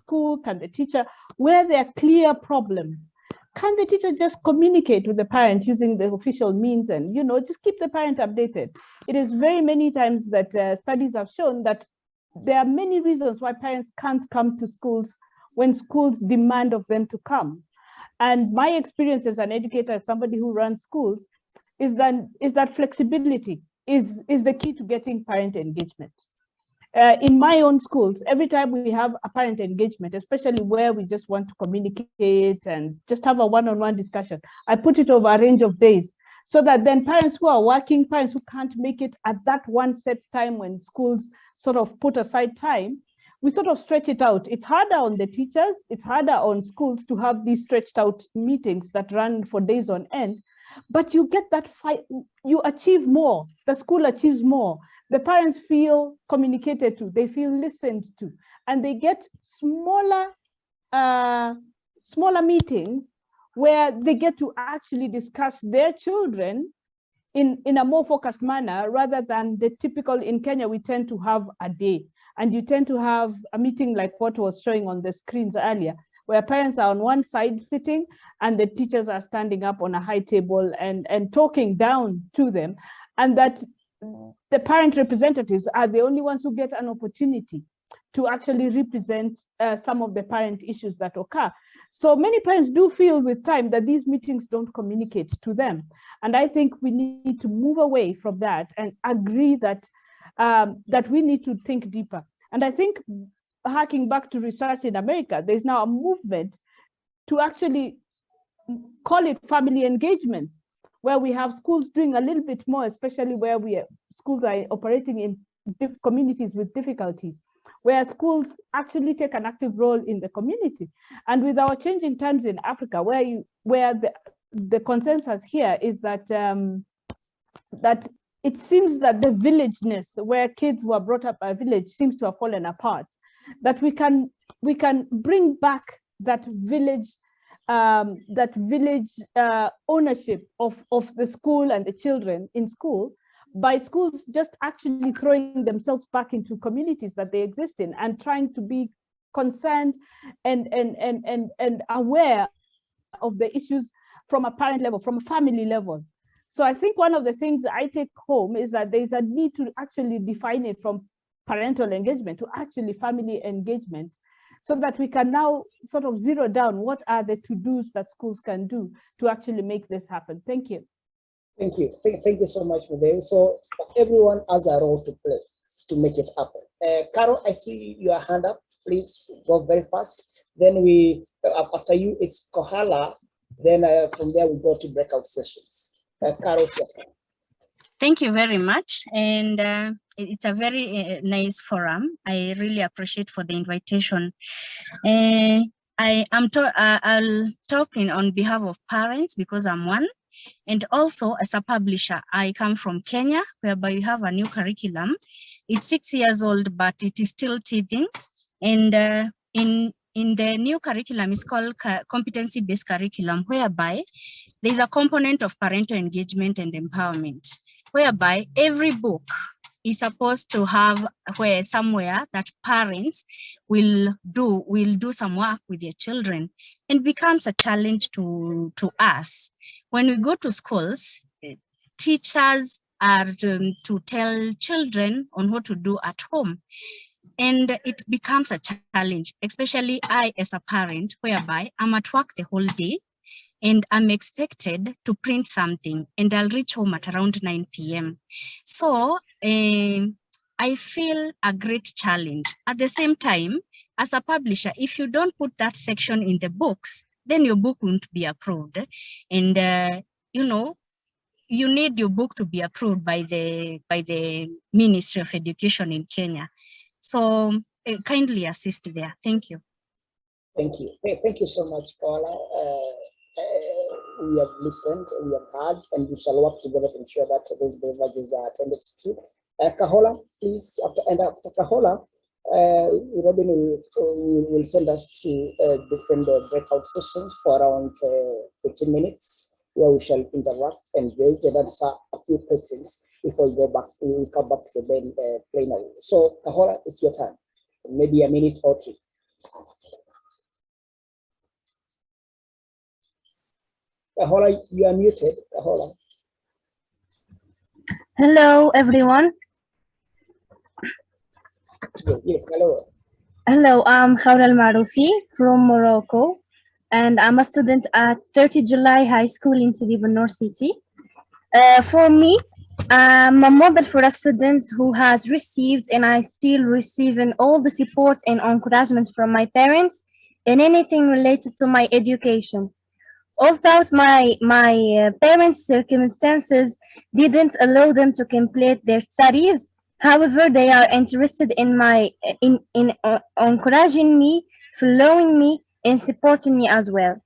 teacher, where there are clear problems, can the teacher just communicate with the parent using the official means and, just keep the parent updated? It is very many times that studies have shown that there are many reasons why parents can't come to schools when schools demand of them to come. And my experience as an educator, as somebody who runs schools, is that flexibility is the key to getting parent engagement. In my own schools, every time we have a parent engagement, especially where we just want to communicate and just have a one-on-one discussion, I put it over a range of days so that then parents who are working, parents who can't make it at that one set time when schools sort of put aside time, we sort of stretch it out. It's harder on the teachers, it's harder on schools to have these stretched out meetings that run for days on end. but you get that fight, you achieve more, the school achieves more, the parents feel communicated to, they feel listened to, and they get smaller meetings where they get to actually discuss their children in a more focused manner, rather than the typical. In Kenya, we tend to have a day, and you tend to have a meeting like what was showing on the screens earlier, where parents are on one side sitting and the teachers are standing up on a high table and talking down to them, and that the parent representatives are the only ones who get an opportunity to actually represent some of the parent issues that occur. So many parents do feel with time that these meetings don't communicate to them. And I think we need to move away from that and agree that that we need to think deeper. And I think, harking back to research in America, there's now a movement to actually call it family engagement, where we have schools doing a little bit more, especially where schools are operating in communities with difficulties, where schools actually take an active role in the community. And with our changing times in Africa, where the consensus here is that that it seems that the villageness, where kids were brought up by a village, seems to have fallen apart. That we can bring back that village ownership of the school and the children in school, by schools just actually throwing themselves back into communities that they exist in and trying to be concerned and aware of the issues from a parent level, from a family level. So I think one of the things I take home is that there's a need to actually define it from parental engagement to actually family engagement, so that we can now sort of zero down what are the to-dos that schools can do to actually make this happen. Thank you. Thank you. Thank you so much, Mudeu. So everyone has a role to play to make it happen. Carol, I see your hand up. Please go very fast. Then after you, it's Kohala. Then from there, we go to breakout sessions. Carol, your turn. Thank you very much. And it's a very nice forum. I really appreciate for the invitation. I'll talking on behalf of parents because I'm one. And also as a publisher, I come from Kenya, whereby we have a new curriculum. It's 6 years old, but it is still teething. And in the new curriculum, it's called competency-based curriculum, whereby there's a component of parental engagement and empowerment, whereby every book is supposed to have somewhere that parents will do some work with their children, and becomes a challenge to us. When we go to schools, teachers are to tell children on what to do at home. And it becomes a challenge, especially I as a parent, whereby I'm at work the whole day and I'm expected to print something, and I'll reach home at around 9 p.m. So I feel a great challenge. At the same time, as a publisher, if you don't put that section in the books, then your book won't be approved. And you need your book to be approved by the Ministry of Education in Kenya. So kindly assist there. Thank you. Thank you. Thank you so much, Paula. We have listened, we have heard, and we shall work together to ensure that those grievances are attended to. Kahola, please, after Kahola, Robin will send us to different breakout sessions for around 15 minutes, where we shall interact, engage, and answer a few questions before we go back. We will come back to the main plenary. So, Kahola, it's your time. Maybe a minute or two. Kahola, you are muted. Kahola. Hello, everyone. Yes, hello. Hello, I'm Khawra Al-Maroufi from Morocco, and I'm a student at 30 July High School in Sidi North City. For me, I'm a model for a student who has received, and I still receiving, all the support and encouragement from my parents in anything related to my education. Although my parents' circumstances didn't allow them to complete their studies, however, they are interested in encouraging me, following me, and supporting me as well.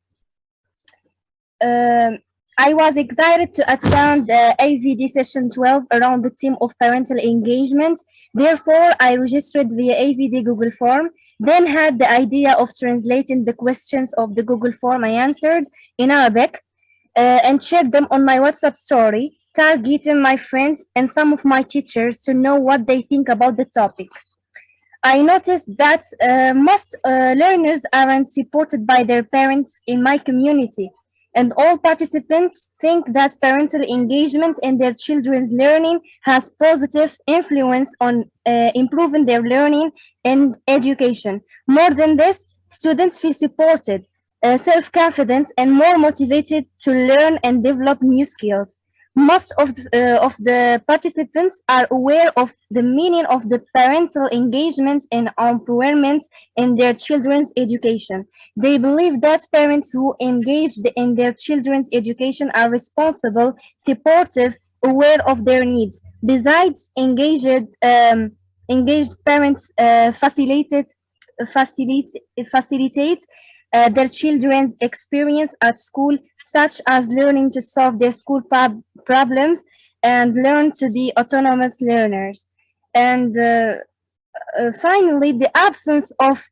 I was excited to attend the AVD session 12 around the theme of parental engagement. Therefore, I registered via AVD Google form, then had the idea of translating the questions of the Google form I answered in Arabic and shared them on my WhatsApp story, targeting my friends and some of my teachers to know what they think about the topic. I noticed that most learners aren't supported by their parents in my community, and all participants think that parental engagement in their children's learning has positive influence on improving their learning and education. More than this, students feel supported, self-confident, and more motivated to learn and develop new skills. Most of the participants are aware of the meaning of the parental engagement and empowerment in their children's education. They believe that parents who engage in their children's education are responsible, supportive, aware of their needs. Besides, engaged parents facilitate their children's experience at school, such as learning to solve their school problems and learn to be autonomous learners. And finally, the absence of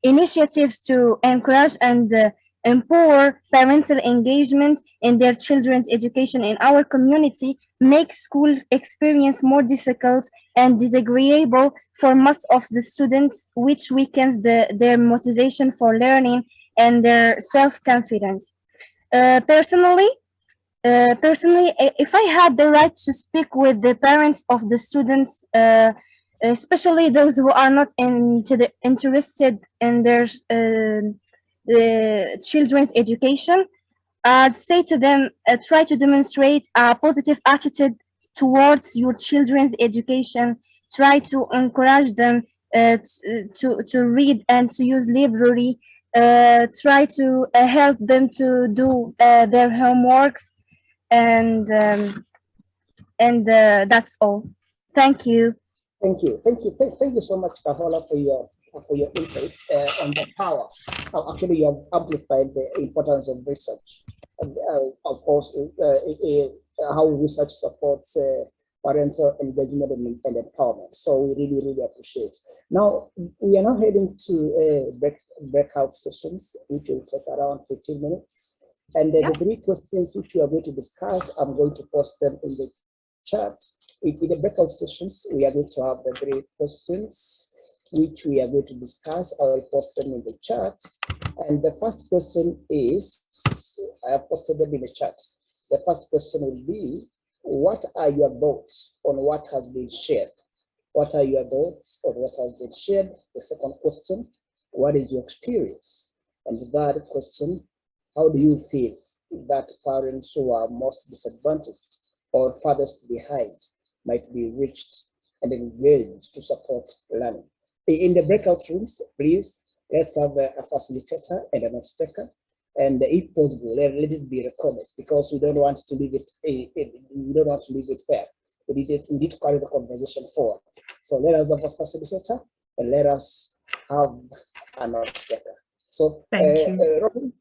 initiatives to encourage and empower parental engagement in their children's education in our community makes school experience more difficult and disagreeable for most of the students, which weakens their motivation for learning and their self-confidence. Personally, if I had the right to speak with the parents of the students, especially those who are not interested in their children's education, I'd say to them, try to demonstrate a positive attitude towards your children's education. Try to encourage them to read and to use library. Try to help them to do their homeworks, and that's all. Thank you. Thank you so much, Kahola, for your insights on the power. Actually, you have amplified the importance of research. Of course, how research supports parental engagement and empowerment. So we really appreciate. Now, we are now heading to breakout sessions, which will take around 15 minutes. And the 3 questions which we are going to discuss, I'm going to post them in the chat. In the breakout sessions, we are going to have the 3 questions which we are going to discuss. I will post them in the chat. And the first question is, I have posted them in the chat. The first question will be, what are your thoughts on what has been shared? What are your thoughts on what has been shared? The second question, what is your experience? And the third question, how do you feel that parents who are most disadvantaged or farthest behind might be reached and engaged to support learning? In the breakout rooms, please, let's have a facilitator and an obstacle. And if possible, let it be recorded, because we don't want to leave it. We don't want to leave it there. We need to carry the conversation forward. So let us have a facilitator and let us have an obstacle. So, thank you. Robin?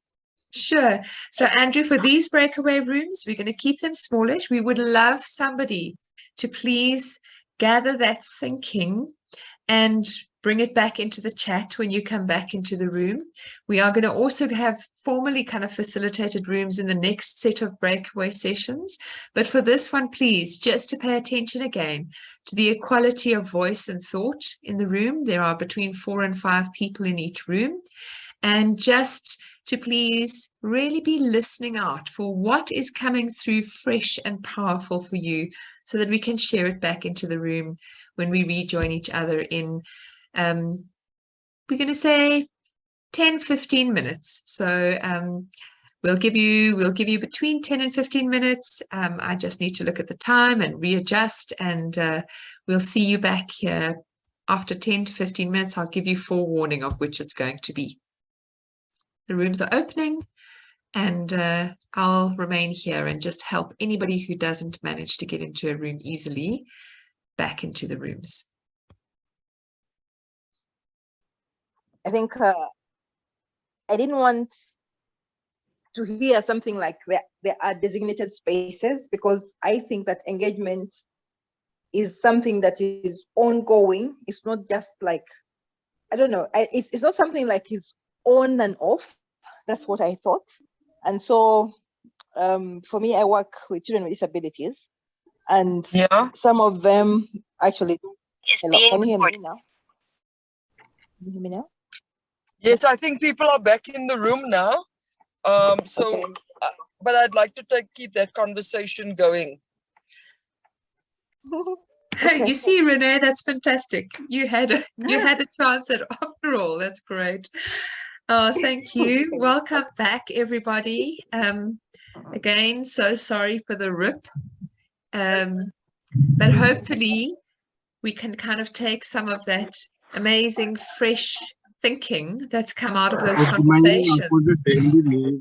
Sure. So, Andrew, for these breakaway rooms, we're going to keep them smallish. We would love somebody to please gather that thinking and bring it back into the chat when you come back into the room. We are going to also have formally kind of facilitated rooms in the next set of breakaway sessions. But for this one, please, just to pay attention again to the equality of voice and thought in the room. There are between 4 and 5 people in each room. And just to please really be listening out for what is coming through fresh and powerful for you, so that we can share it back into the room when we rejoin each other in, we're going to say 10-15 minutes. So we'll give you between 10 and 15 minutes. I just need to look at the time and readjust, and we'll see you back here after 10 to 15 minutes. I'll give you forewarning of which it's going to be. The rooms are opening, and I'll remain here and just help anybody who doesn't manage to get into a room easily back into the rooms. I think I didn't want to hear something like there are designated spaces, because I think that engagement is something that is ongoing. It's not just like, I don't know, it's not something like it's on and off. That's what I thought. And so for me, I work with children with disabilities, and some of them actually, hello, can you hear me now? Can you hear me now? Yes, I think people are back in the room now. So, but I'd like to keep that conversation going. Okay. You see, Renee, that's fantastic. You had a chance after all. That's great. Oh, thank you. Welcome back, everybody. Again, so sorry for the rip. But hopefully we can kind of take some of that amazing, fresh thinking that's come out of those conversations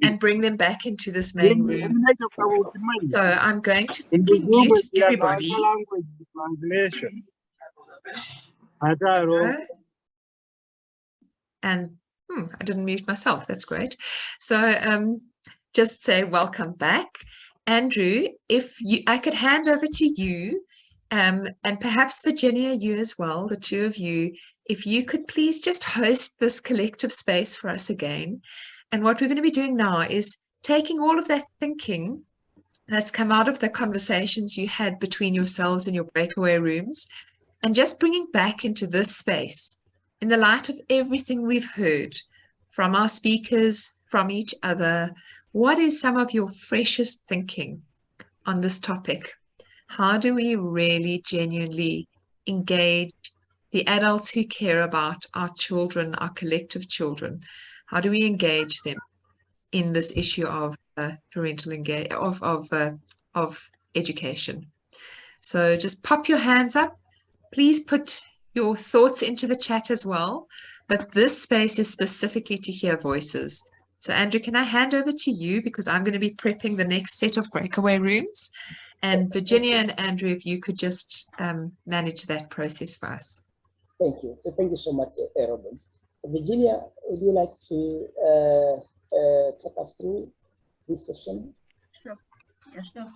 and bring them back into this main room. So I'm going to quickly mute everybody. And I didn't mute myself. That's great. So just say welcome back. Andrew, if I could hand over to you, and perhaps Virginia, you as well, the two of you, if you could please just host this collective space for us again. And what we're going to be doing now is taking all of that thinking that's come out of the conversations you had between yourselves in your breakaway rooms and just bringing back into this space in the light of everything we've heard from our speakers, from each other. What is some of your freshest thinking on this topic? How do we really genuinely engage the adults who care about our children, our collective children? How do we engage them in this issue of parental of education? So just pop your hands up. Please put your thoughts into the chat as well. But this space is specifically to hear voices. So Andrew, can I hand over to you, because I'm going to be prepping the next set of breakaway rooms. And Virginia and Andrew, if you could just manage that process for us. Thank you. Thank you so much, Robin. Virginia, would you like to take us through this session? Sure. Yeah, sure.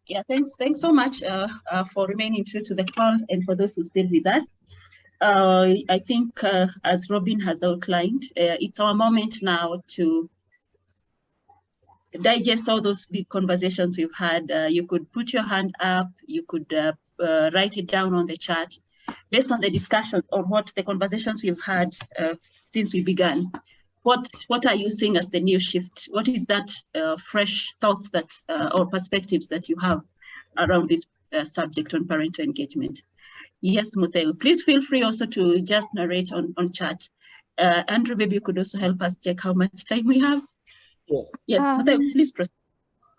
Yeah, thanks so much for remaining true to the call, and for those who still with us. I think, as Robin has outlined, it's our moment now to digest all those big conversations we've had. You could put your hand up, you could write it down on the chat based on the discussion or what the conversations we've had since we began. What are you seeing as the new shift? What is that fresh thoughts that or perspectives that you have around this subject on parental engagement? Yes, Mutheu, please feel free also to just narrate on chat. Andrew, maybe you could also help us check how much time we have. Yes. Yes, Mutheu, please proceed.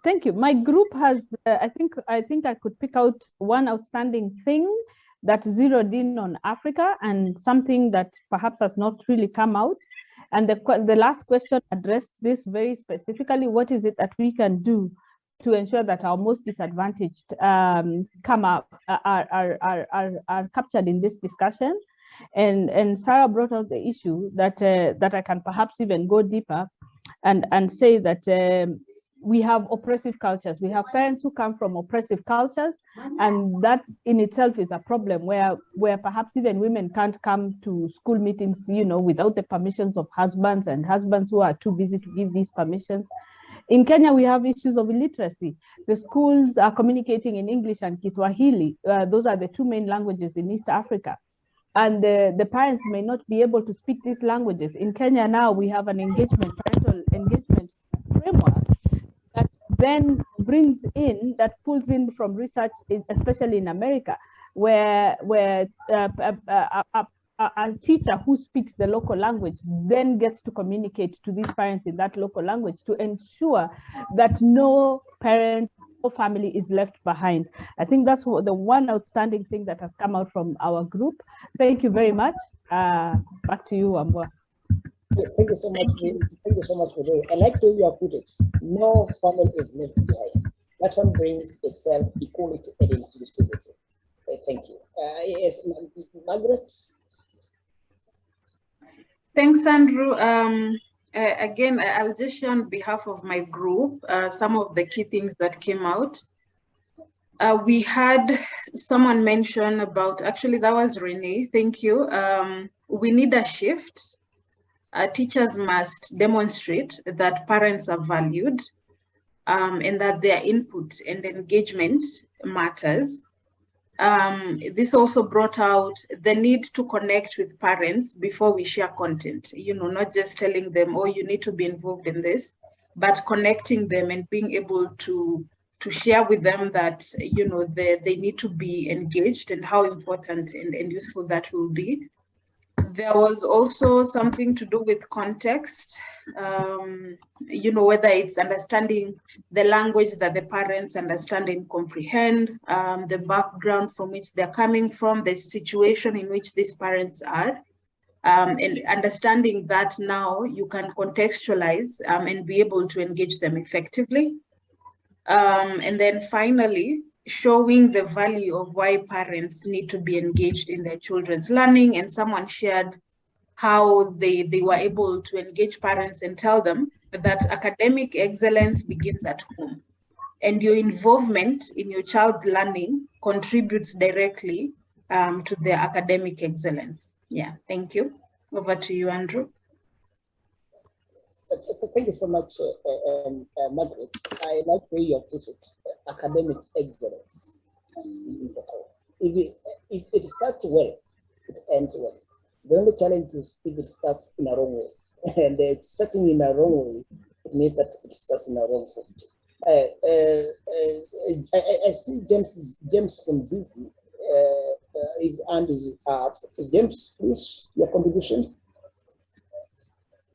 Thank you. My group has, I think I could pick out one outstanding thing that zeroed in on Africa and something that perhaps has not really come out. And the last question addressed this very specifically. What is it that we can do to ensure that our most disadvantaged come up, are captured in this discussion? And Sarah brought out the issue that that I can perhaps even go deeper and say that we have oppressive cultures. We have parents who come from oppressive cultures, and that in itself is a problem where perhaps even women can't come to school meetings, you know, without the permissions of husbands, and husbands who are too busy to give these permissions. In Kenya, we have issues of illiteracy. The schools are communicating in English and Kiswahili. Those are the two main languages in East Africa. And the parents may not be able to speak these languages. In Kenya now, we have an parental engagement framework that then brings in, that pulls in from research, especially in America, where a teacher who speaks the local language then gets to communicate to these parents in that local language to ensure that no parent or family is left behind. I think that's the one outstanding thing that has come out from our group. Thank you very much. Back to you, Ambwa. Thank you so much. Thank you so much for that. I like the way you have put it. No family is left behind. That one brings itself equality and inclusivity. Thank you. Yes, Margaret. Thanks, Andrew. Again, I'll just share on behalf of my group some of the key things that came out. We had someone mention about, actually that was Renee, thank you. We need a shift. Teachers must demonstrate that parents are valued and that their input and engagement matters. This also brought out the need to connect with parents before we share content, not just telling them, oh, you need to be involved in this, but connecting them and being able to share with them that, they need to be engaged and how important and useful that will be. There was also something to do with context, whether it's understanding the language that the parents understand and comprehend, the background from which they're coming from, the situation in which these parents are, and understanding that now you can contextualize and be able to engage them effectively. And then finally, showing the value of why parents need to be engaged in their children's learning. And someone shared how they were able to engage parents and tell them that academic excellence begins at home. And your involvement in your child's learning contributes directly to their academic excellence. Yeah, thank you. Over to you, Andrew. Thank you so much, Margaret. I like the way you have put it, academic excellence. If it starts well, it ends well. The only challenge is if it starts in a wrong way. And starting in a wrong way, it means that it starts in a wrong foot. I see James from Zizi. His hand is up. James, please, your contribution.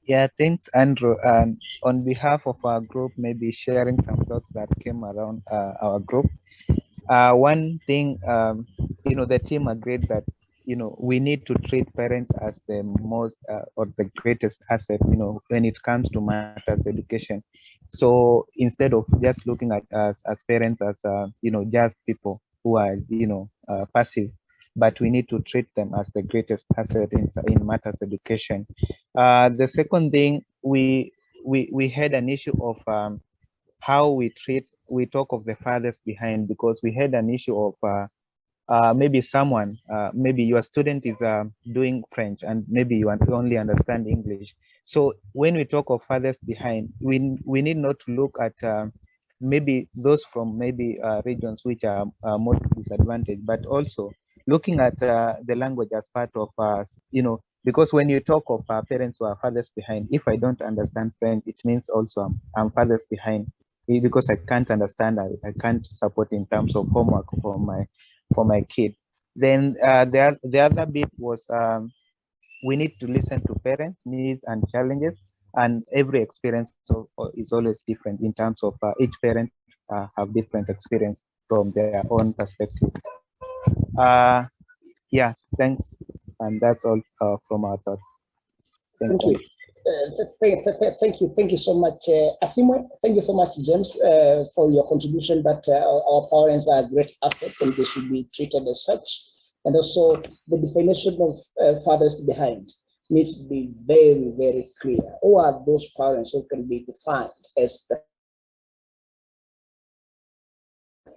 Yeah, thanks, Andrew. And on behalf of our group, maybe sharing some thoughts that came around our group. One thing, the team agreed that, we need to treat parents as the most or the greatest asset, when it comes to matters education. So instead of just looking at us as parents as, just people who are, passive, but we need to treat them as the greatest asset in matters education. The second thing, we had an issue of how we talk of the farthest behind, because we had an issue of maybe someone, maybe your student is doing French and maybe you only understand English. So when we talk of farthest behind, we need not to look at maybe those from maybe regions which are most disadvantaged, but also looking at the language as part of because when you talk of parents who are farthest behind, if I don't understand French, it means also I'm farthest behind because I can't understand, I can't support in terms of homework for my kid. Then the other bit was we need to listen to parents' needs and challenges, and every experience is always different in terms of each parent have different experience from their own perspective. Yeah, thanks, and that's all from our thoughts. Thank you. Thank you so much, Asimwe. Thank you so much, James, for your contribution that our parents are great assets and they should be treated as such. And also the definition of fathers behind needs to be very, very clear. Who are those parents who can be defined as the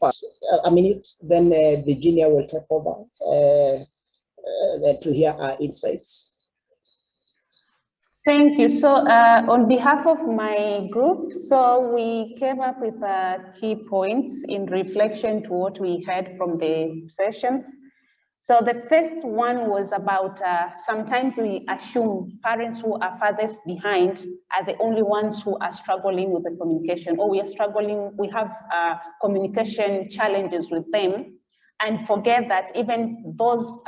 first? A minute, then Virginia will take over to hear our insights. Thank you. So on behalf of my group, so we came up with key points in reflection to what we heard from the sessions. So the first one was about sometimes we assume parents who are farthest behind are the only ones who are struggling with the communication, or we have communication challenges with them, and forget that even those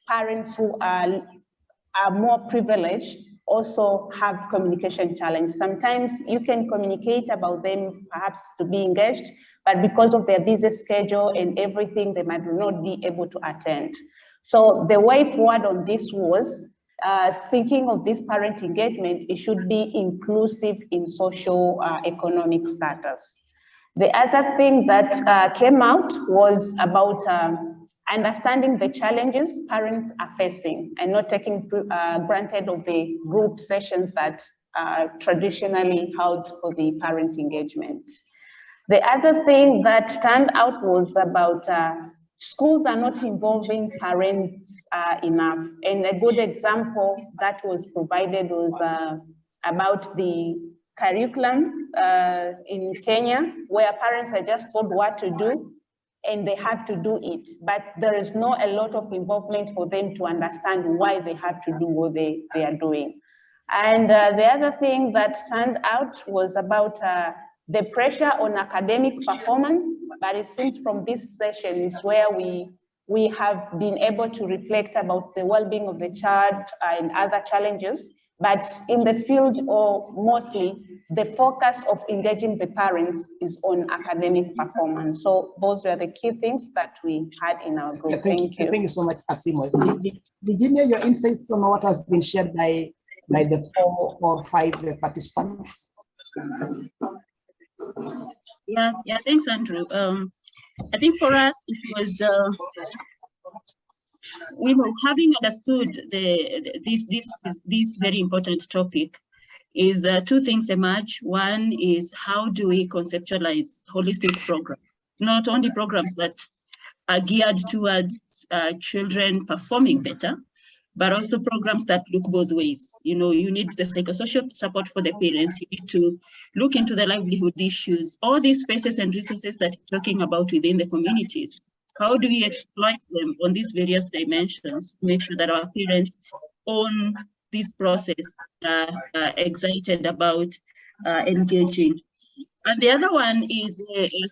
parents who are more privileged also have communication challenge. Sometimes you can communicate about them perhaps to be engaged, but because of their busy schedule and everything, they might not be able to attend. So the way forward on this was thinking of this parent engagement, it should be inclusive in social economic status. The other thing that came out was about understanding the challenges parents are facing and not taking granted of the group sessions that traditionally held for the parent engagement. The other thing that stand out was about schools are not involving parents enough. And a good example that was provided was about the curriculum in Kenya, where parents are just told what to do and they have to do it. But there is not a lot of involvement for them to understand why they have to do what they are doing. And the other thing that stand out was about the pressure on academic performance, but it seems from this session is where we have been able to reflect about the well-being of the child and other challenges, but in the field, or mostly the focus of engaging the parents is on academic performance. So those were the key things that we had in our group. Thank you. Thank you so much, Asimo. Did you know your insights on what has been shared by the 4 or 5 participants? Yeah, thanks, Andrew. I think for us, it was, having understood this very important topic is 2 things emerge. One is, how do we conceptualize holistic programs, not only programs that are geared towards children performing better, but also programs that look both ways. You need the psychosocial support for the parents. You need to look into the livelihood issues, all these spaces and resources that you're talking about within the communities. How do we exploit them on these various dimensions to make sure that our parents own this process, excited about engaging? And the other one is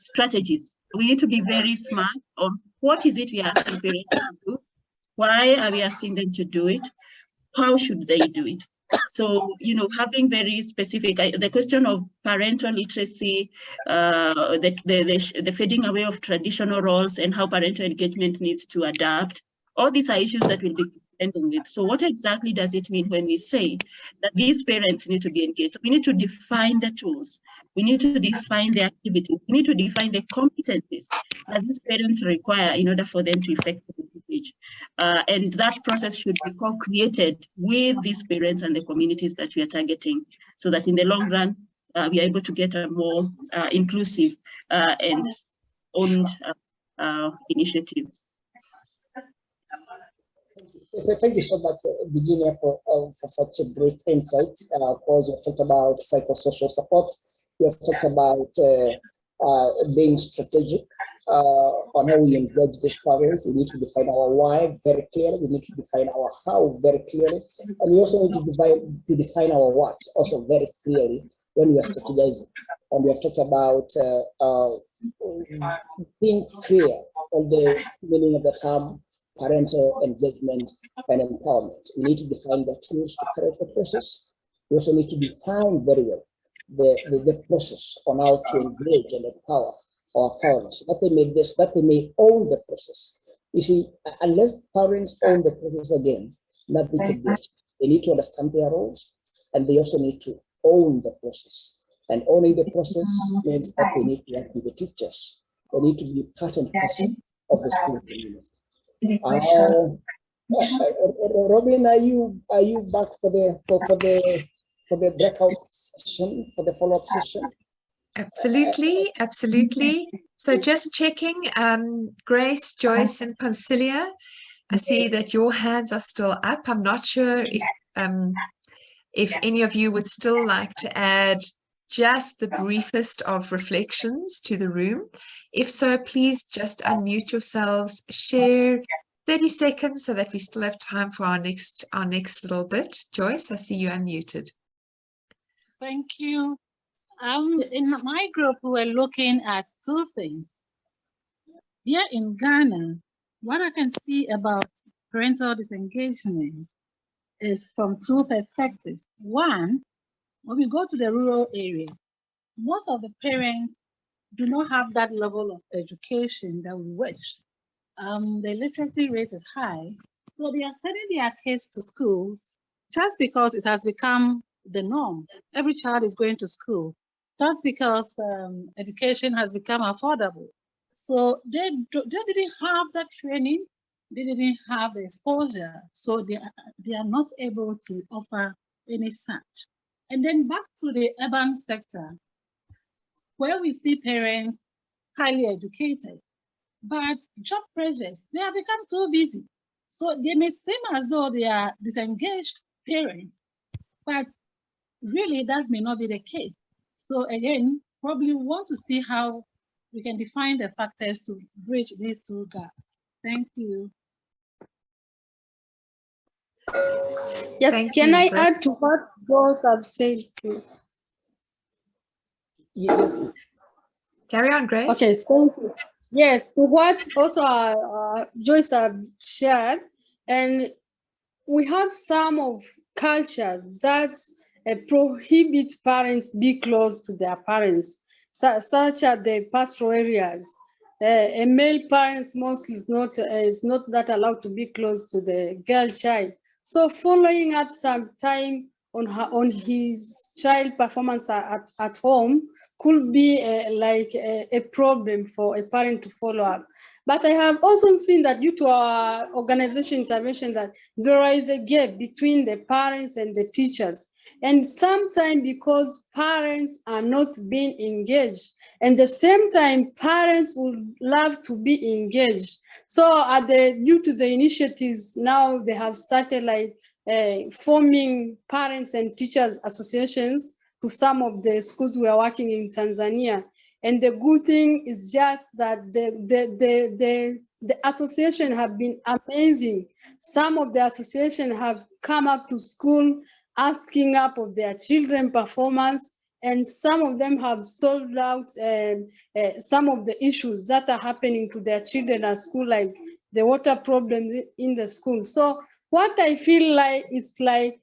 strategies. We need to be very smart on what is it we are asking parents to do. Why are we asking them to do it? How should they do it? So, having very specific, the question of parental literacy, the fading away of traditional roles and how parental engagement needs to adapt, all these are issues that we'll be contending with. So what exactly does it mean when we say that these parents need to be engaged? We need to define the tools. We need to define the activities. We need to define the competencies that these parents require in order for them to effectively engage. And that process should be co-created with these parents and the communities that we are targeting, so that in the long run, we are able to get a more inclusive and owned initiative. Thank you so much, Virginia, for such a great insight. Of course, you've talked about psychosocial support. You have talked about being strategic on how we engage these parents. We need to define our why very clearly. We need to define our how very clearly. And we also need to define our what also very clearly when we are strategizing. And we have talked about being clear on the meaning of the term parental engagement and empowerment. We need to define the tools to correct the process. We also need to define very well the process on how to engage and empower our parents, that they may own the process. You see, unless parents own the process again, nothing can be achieved. They need to understand their roles, and they also need to own the process. And owning the process means that they need to work with the teachers. They need to be part and parcel of the school community. Robin, are you back for the breakout session, for the follow-up session? Absolutely, absolutely. So just checking, Grace, Joyce, and Concilia, I see that your hands are still up. I'm not sure if any of you would still like to add just the briefest of reflections to the room. If so, please just unmute yourselves, share 30 seconds so that we still have time for our next little bit. Joyce, I see you unmuted. Thank you. In my group, we were looking at 2 things. Here in Ghana, what I can see about parental disengagement is from 2 perspectives. One, when we go to the rural area, most of the parents do not have that level of education that we wish. The literacy rate is high, so they are sending their kids to schools just because it has become the norm. Every child is going to school just because education has become affordable. So they didn't have that training, they didn't have the exposure, so they are not able to offer any such. And then back to the urban sector, where we see parents highly educated, but job pressures, they have become too busy. So they may seem as though they are disengaged parents, but really that may not be the case. So again, probably we want to see how we can define the factors to bridge these two gaps. Thank you. Yes, Thank can you, I Grace. add to what both have said, please? Yes. Carry on, Grace. Okay, thank you. Yes, to what also Joyce have shared, and we have some of cultures that prohibit parents be close to their parents, such as the pastoral areas. A male parent mostly is not that allowed to be close to the girl child. So following at some time on his child performance at home could be a problem for a parent to follow up. But I have also seen that due to our organization intervention that there is a gap between the parents and the teachers. And sometimes because parents are not being engaged, and the same time parents would love to be engaged. So due to the initiatives now, they have started like forming parents and teachers associations to some of the schools we are working in Tanzania. And the good thing is just that the association have been amazing. Some of the association have come up to school asking up of their children performance, and some of them have solved out some of the issues that are happening to their children at school, like the water problem in the school. So what I feel like is like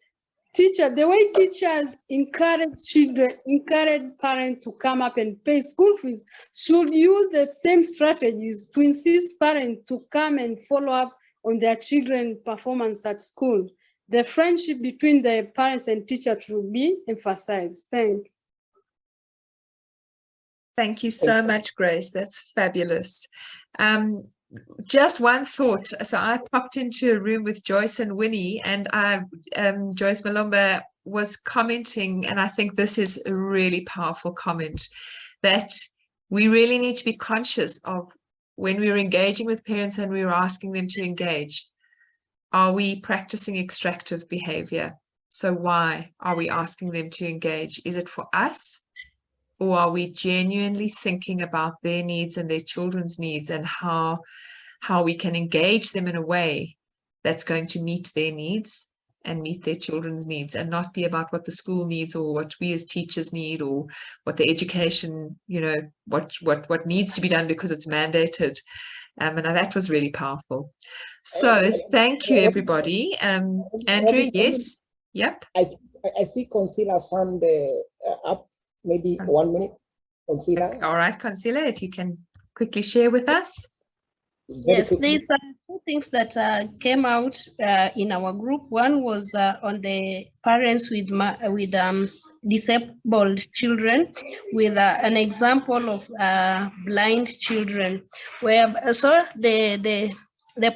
the way teachers encourage children, encourage parents to come up and pay school fees, should use the same strategies to insist parents to come and follow up on their children's performance at school. The friendship between the parents and teachers should be emphasized. Thanks. Thank you so much, Grace. That's fabulous. Just one thought. So I popped into a room with Joyce and Winnie, and Joyce Malomba was commenting, and I think this is a really powerful comment, that we really need to be conscious of when we're engaging with parents and we're asking them to engage. Are we practicing extractive behavior? So why are we asking them to engage? Is it for us? Or are we genuinely thinking about their needs and their children's needs, and how we can engage them in a way that's going to meet their needs and meet their children's needs, and not be about what the school needs or what we as teachers need, or what the education, what needs to be done because it's mandated. And that was really powerful. So thank you, everybody. Andrew, yes? Yep. I see Conceala's hand up. Maybe 1 minute, Conceala. All right, Conceala, if you can quickly share with us. Yes, there's two things that came out in our group. One was on the parents with disabled children, with an example of blind children, where so the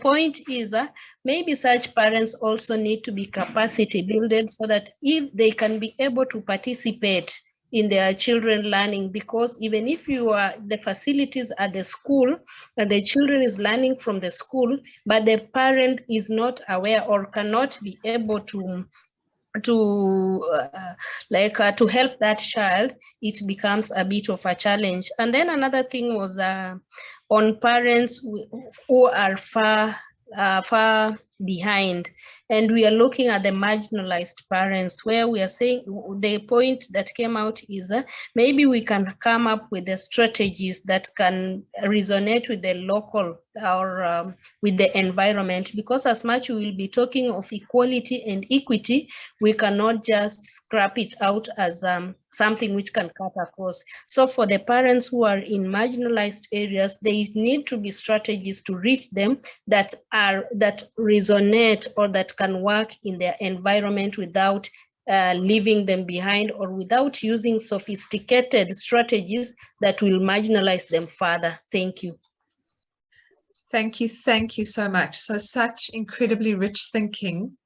point is maybe such parents also need to be capacity builded, so that if they can be able to participate in their children learning, because even if you are the facilities at the school and the children is learning from the school, but the parent is not aware or cannot be able to help that child, it becomes a bit of a challenge. And then another thing was on parents who are far behind, and we are looking at the marginalized parents, where we are saying the point that came out is maybe we can come up with the strategies that can resonate with the local or with the environment, because as much we will be talking of equality and equity, we cannot just scrap it out as something which can cut across. So for the parents who are in marginalized areas, there need to be strategies to reach them that resonate or that can work in their environment without leaving them behind, or without using sophisticated strategies that will marginalize them further. Thank you. Thank you so much. So such incredibly rich thinking.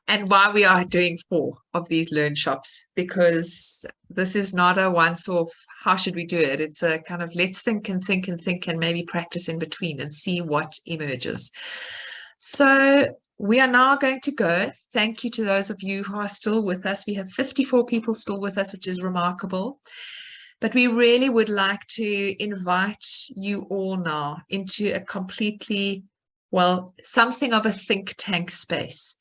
and why we are doing 4 of these Learnshops, because this is not a once-off, how should we do it? It's a kind of let's think and think and think and maybe practice in between and see what emerges. So we are now going to go. Thank you to those of you who are still with us. We have 54 people still with us, which is remarkable. But we really would like to invite you all now into a completely, well, something of a think tank space.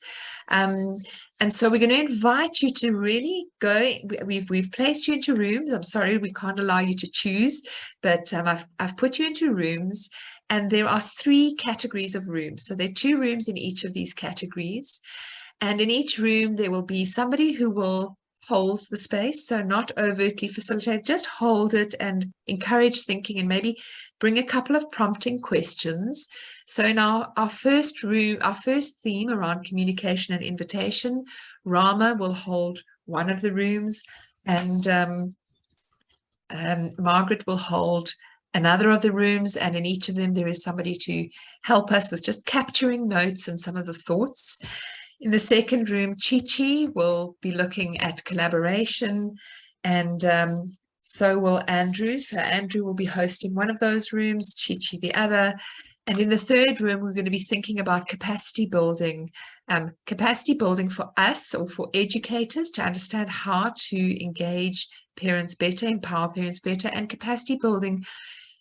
And so we're going to invite you to really go. We've placed you into rooms. I'm sorry, we can't allow you to choose, but I've put you into rooms, and there are 3 categories of rooms. So there are 2 rooms in each of these categories. And in each room, there will be somebody who will hold the space. So not overtly facilitate, just hold it and encourage thinking and maybe bring a couple of prompting questions. So now our first theme around communication and invitation, Rama will hold one of the rooms, and Margaret will hold another of the rooms, and in each of them there is somebody to help us with just capturing notes and some of the thoughts. In the second room, Chi will be looking at collaboration, and so will Andrew. So Andrew will be hosting one of those rooms, Chi the other. And in the third room, we're going to be thinking about capacity building for us or for educators to understand how to engage parents better, empower parents better, and capacity building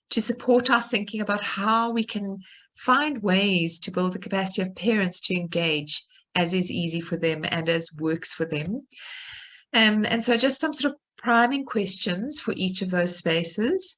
to support our thinking about how we can find ways to build the capacity of parents to engage as is easy for them and as works for them. And so just some sort of priming questions for each of those spaces.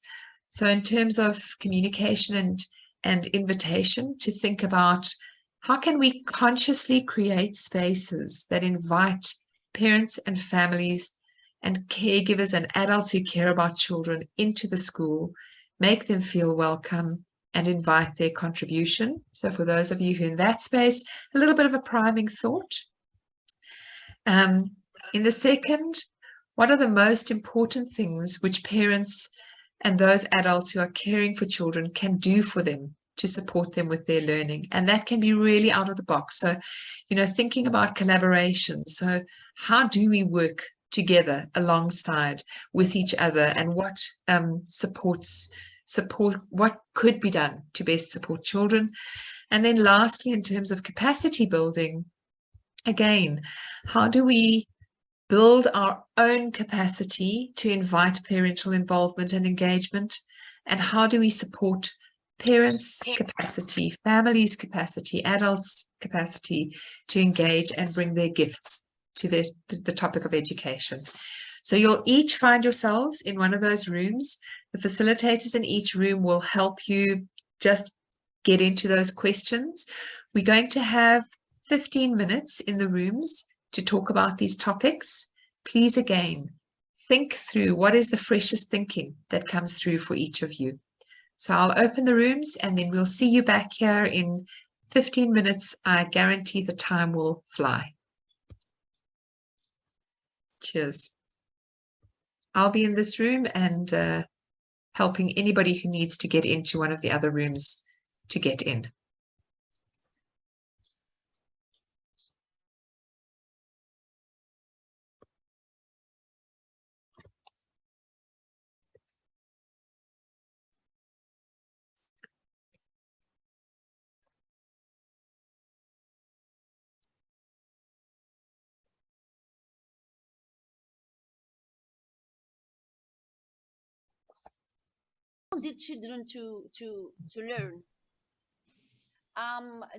So in terms of communication and invitation, to think about how can we consciously create spaces that invite parents and families and caregivers and adults who care about children into the school, make them feel welcome, and invite their contribution. So for those of you who are in that space, a little bit of a priming thought. In the second, what are the most important things which parents and those adults who are caring for children can do for them to support them with their learning? And that can be really out of the box. So, thinking about collaboration. So how do we work together alongside with each other, and what support, what could be done to best support children? And then lastly, in terms of capacity building, again, how do we build our own capacity to invite parental involvement and engagement? And how do we support parents' capacity, families' capacity, adults' capacity to engage and bring their gifts to the topic of education? So you'll each find yourselves in one of those rooms. The facilitators in each room will help you just get into those questions. We're going to have 15 minutes in the rooms to talk about these topics. Please, again, think through what is the freshest thinking that comes through for each of you. So I'll open the rooms, and then we'll see you back here in 15 minutes. I guarantee the time will fly. Cheers. I'll be in this room and helping anybody who needs to get into one of the other rooms to get in. The children to learn.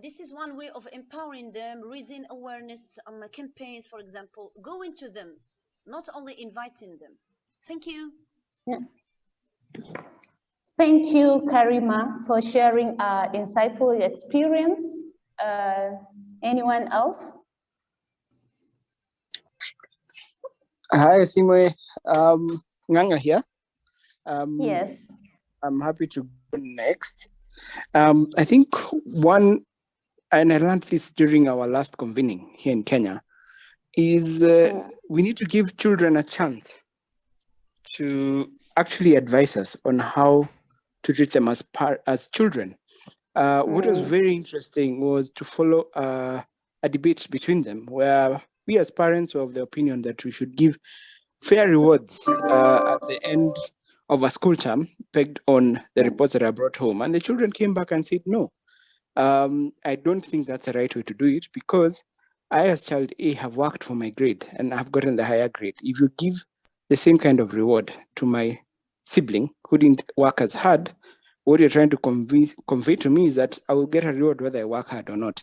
This is one way of empowering them, raising awareness campaigns, for example, going to them, not only inviting them. Thank you. Yeah. Thank you, Karima, for sharing insightful experience. Anyone else? Hi, Simwe. Nganga here. Yes. I'm happy to go next. I think one, and I learned this during our last convening here in Kenya, is we need to give children a chance to actually advise us on how to treat them as children. What was very interesting was to follow a debate between them, where we as parents were of the opinion that we should give fair rewards at the end of a school term, pegged on the reports that are brought home. And the children came back and said, no, I don't think that's the right way to do it, because I, as child A, have worked for my grade and have gotten the higher grade. If you give the same kind of reward to my sibling who didn't work as hard, what you're trying to convey to me is that I will get a reward whether I work hard or not.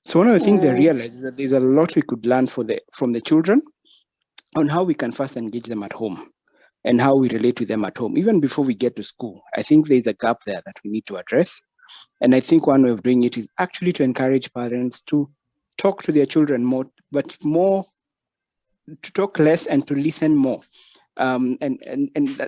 So one of the things I realized is that there's a lot we could learn from the children on how we can first engage them at home and how we relate with them at home, even before we get to school. I think there's a gap there that we need to address. And I think one way of doing it is actually to encourage parents to talk to their children more, but more to talk less and to listen more. And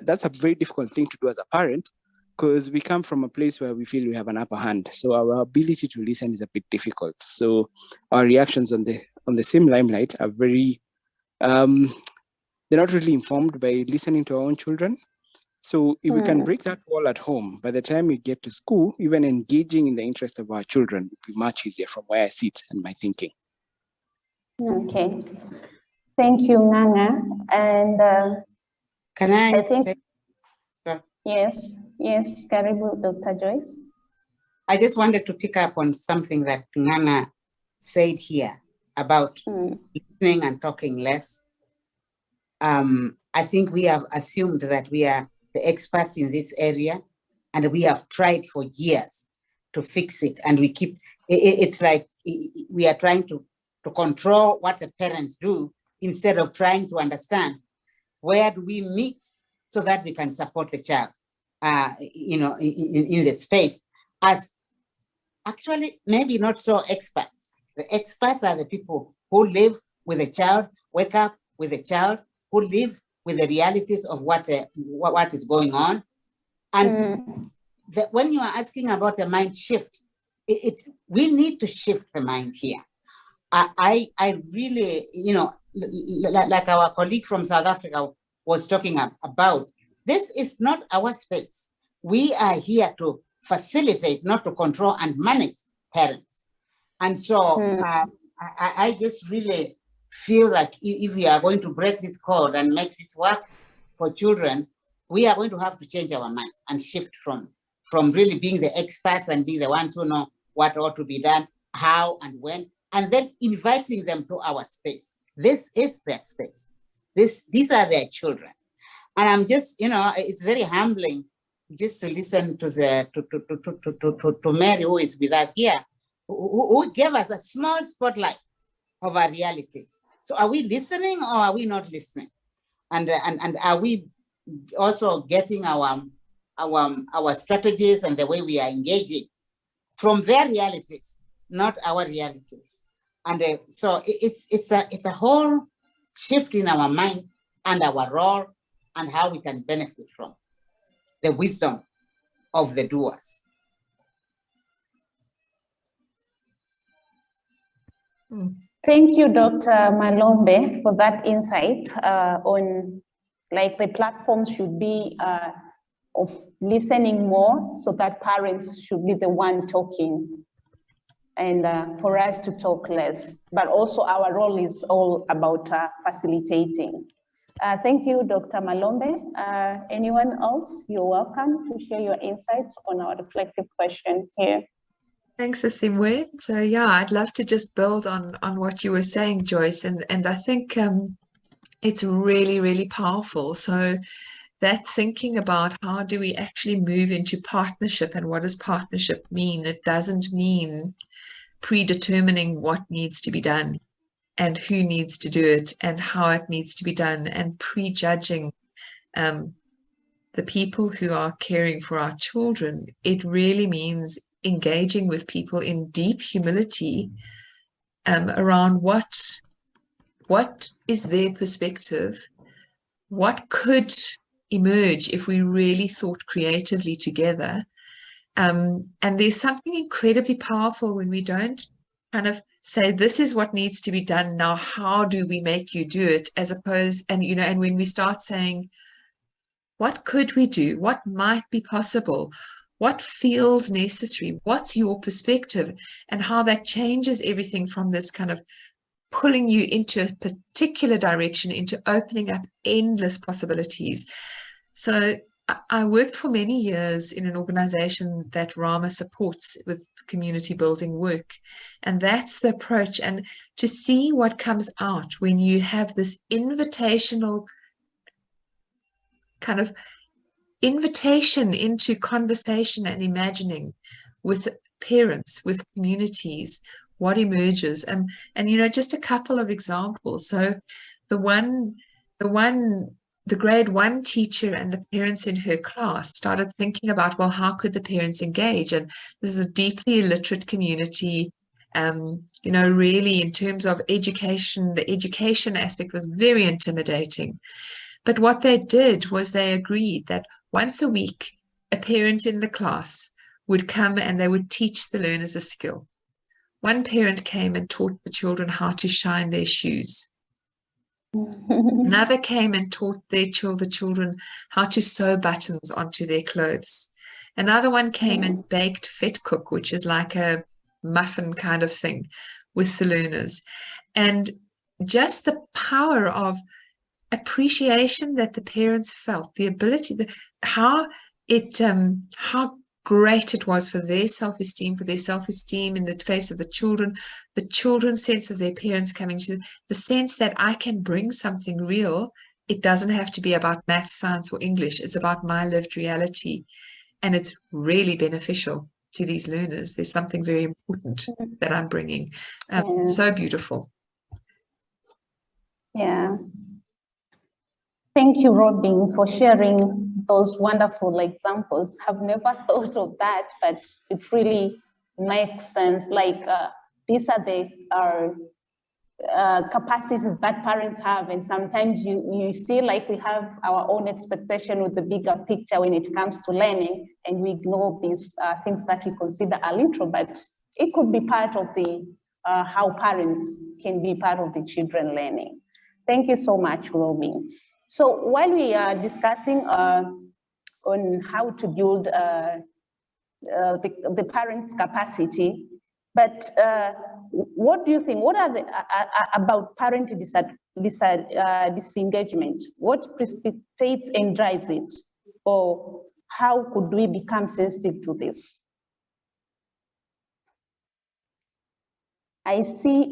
that's a very difficult thing to do as a parent, because we come from a place where we feel we have an upper hand. So our ability to listen is a bit difficult. So our reactions on the same limelight are very, they're not really informed by listening to our own children. So if we can break that wall at home, by the time we get to school, even engaging in the interest of our children will be much easier from where I sit and my thinking. Okay. Thank you, Nganga. And can I think, say? Sure. Yes, Karibu, Dr. Joyce. I just wanted to pick up on something that Nganga said here about listening and talking less. I think we have assumed that we are the experts in this area, and we have tried for years to fix it. And we keep, it's like we are trying to control what the parents do instead of trying to understand where do we meet so that we can support the child, in the space as actually maybe not so experts. The experts are the people who live with a child, wake up with a child, who live with the realities of what is going on. And when you are asking about the mind shift, we need to shift the mind here. I really, like our colleague from South Africa was talking about, this is not our space. We are here to facilitate, not to control and manage parents. And so I just really feel like if we are going to break this code and make this work for children, we are going to have to change our mind and shift from really being the experts and be the ones who know what ought to be done, how and when, and then inviting them to our space. This is their space. These are their children. And I'm just, it's very humbling just to listen to to Mary, who is with us here, who gave us a small spotlight of our realities. So are we listening or are we not listening? And are we also getting our strategies and the way we are engaging from their realities, not our realities? And so it's a whole shift in our mind and our role and how we can benefit from the wisdom of the doers. Thank you, Dr. Malombe, for that insight on like the platform should be of listening more so that parents should be the one talking and for us to talk less, but also our role is all about facilitating. Thank you, Dr. Malombe. Anyone else? You're welcome to share your insights on our reflective question here. Thanks, Asimwe. So yeah, I'd love to just build on what you were saying, Joyce, and I think it's really, really powerful. So that thinking about how do we actually move into partnership and what does partnership mean? It doesn't mean predetermining what needs to be done and who needs to do it and how it needs to be done and prejudging the people who are caring for our children. It really means engaging with people in deep humility around what is their perspective, what could emerge if we really thought creatively together. And there's something incredibly powerful when we don't kind of say, this is what needs to be done now, how do we make you do it, as opposed, and when we start saying, what could we do, what might be possible, what feels necessary, what's your perspective, and how that changes everything from this kind of pulling you into a particular direction into opening up endless possibilities. So I worked for many years in an organization that Rama supports with community building work. And that's the approach. And to see what comes out when you have this invitational kind of invitation into conversation and imagining with parents, with communities, what emerges. And you know, just a couple of examples. So the grade 1 teacher and the parents in her class started thinking about, well, how could the parents engage? And this is a deeply illiterate community. You know, really in terms of education, the education aspect was very intimidating. But what they did was they agreed that once a week, a parent in the class would come and they would teach the learners a skill. One parent came and taught the children how to shine their shoes. Another came and taught the children how to sew buttons onto their clothes. Another one came and baked vet cook, which is like a muffin kind of thing, with the learners. And just the power of appreciation that the parents felt, the ability, how great it was for their self-esteem in the face of the children's sense of their parents coming to the sense that I can bring something real. It doesn't have to be about math, science, or English. It's about my lived reality. And it's really beneficial to these learners. There's something very important that I'm bringing. So beautiful. Yeah. Thank you, Robin, for sharing those wonderful examples. I've never thought of that, but it really makes sense. Like these are the capacities that parents have, and sometimes you see like we have our own expectation with the bigger picture when it comes to learning, and we ignore these things that we consider a little, but it could be part of the how parents can be part of the children learning. Thank you so much, Robin. So while we are discussing on how to build the parents' capacity, but what do you think? What are the about parent disengagement? What precipitates and drives it, or how could we become sensitive to this? I see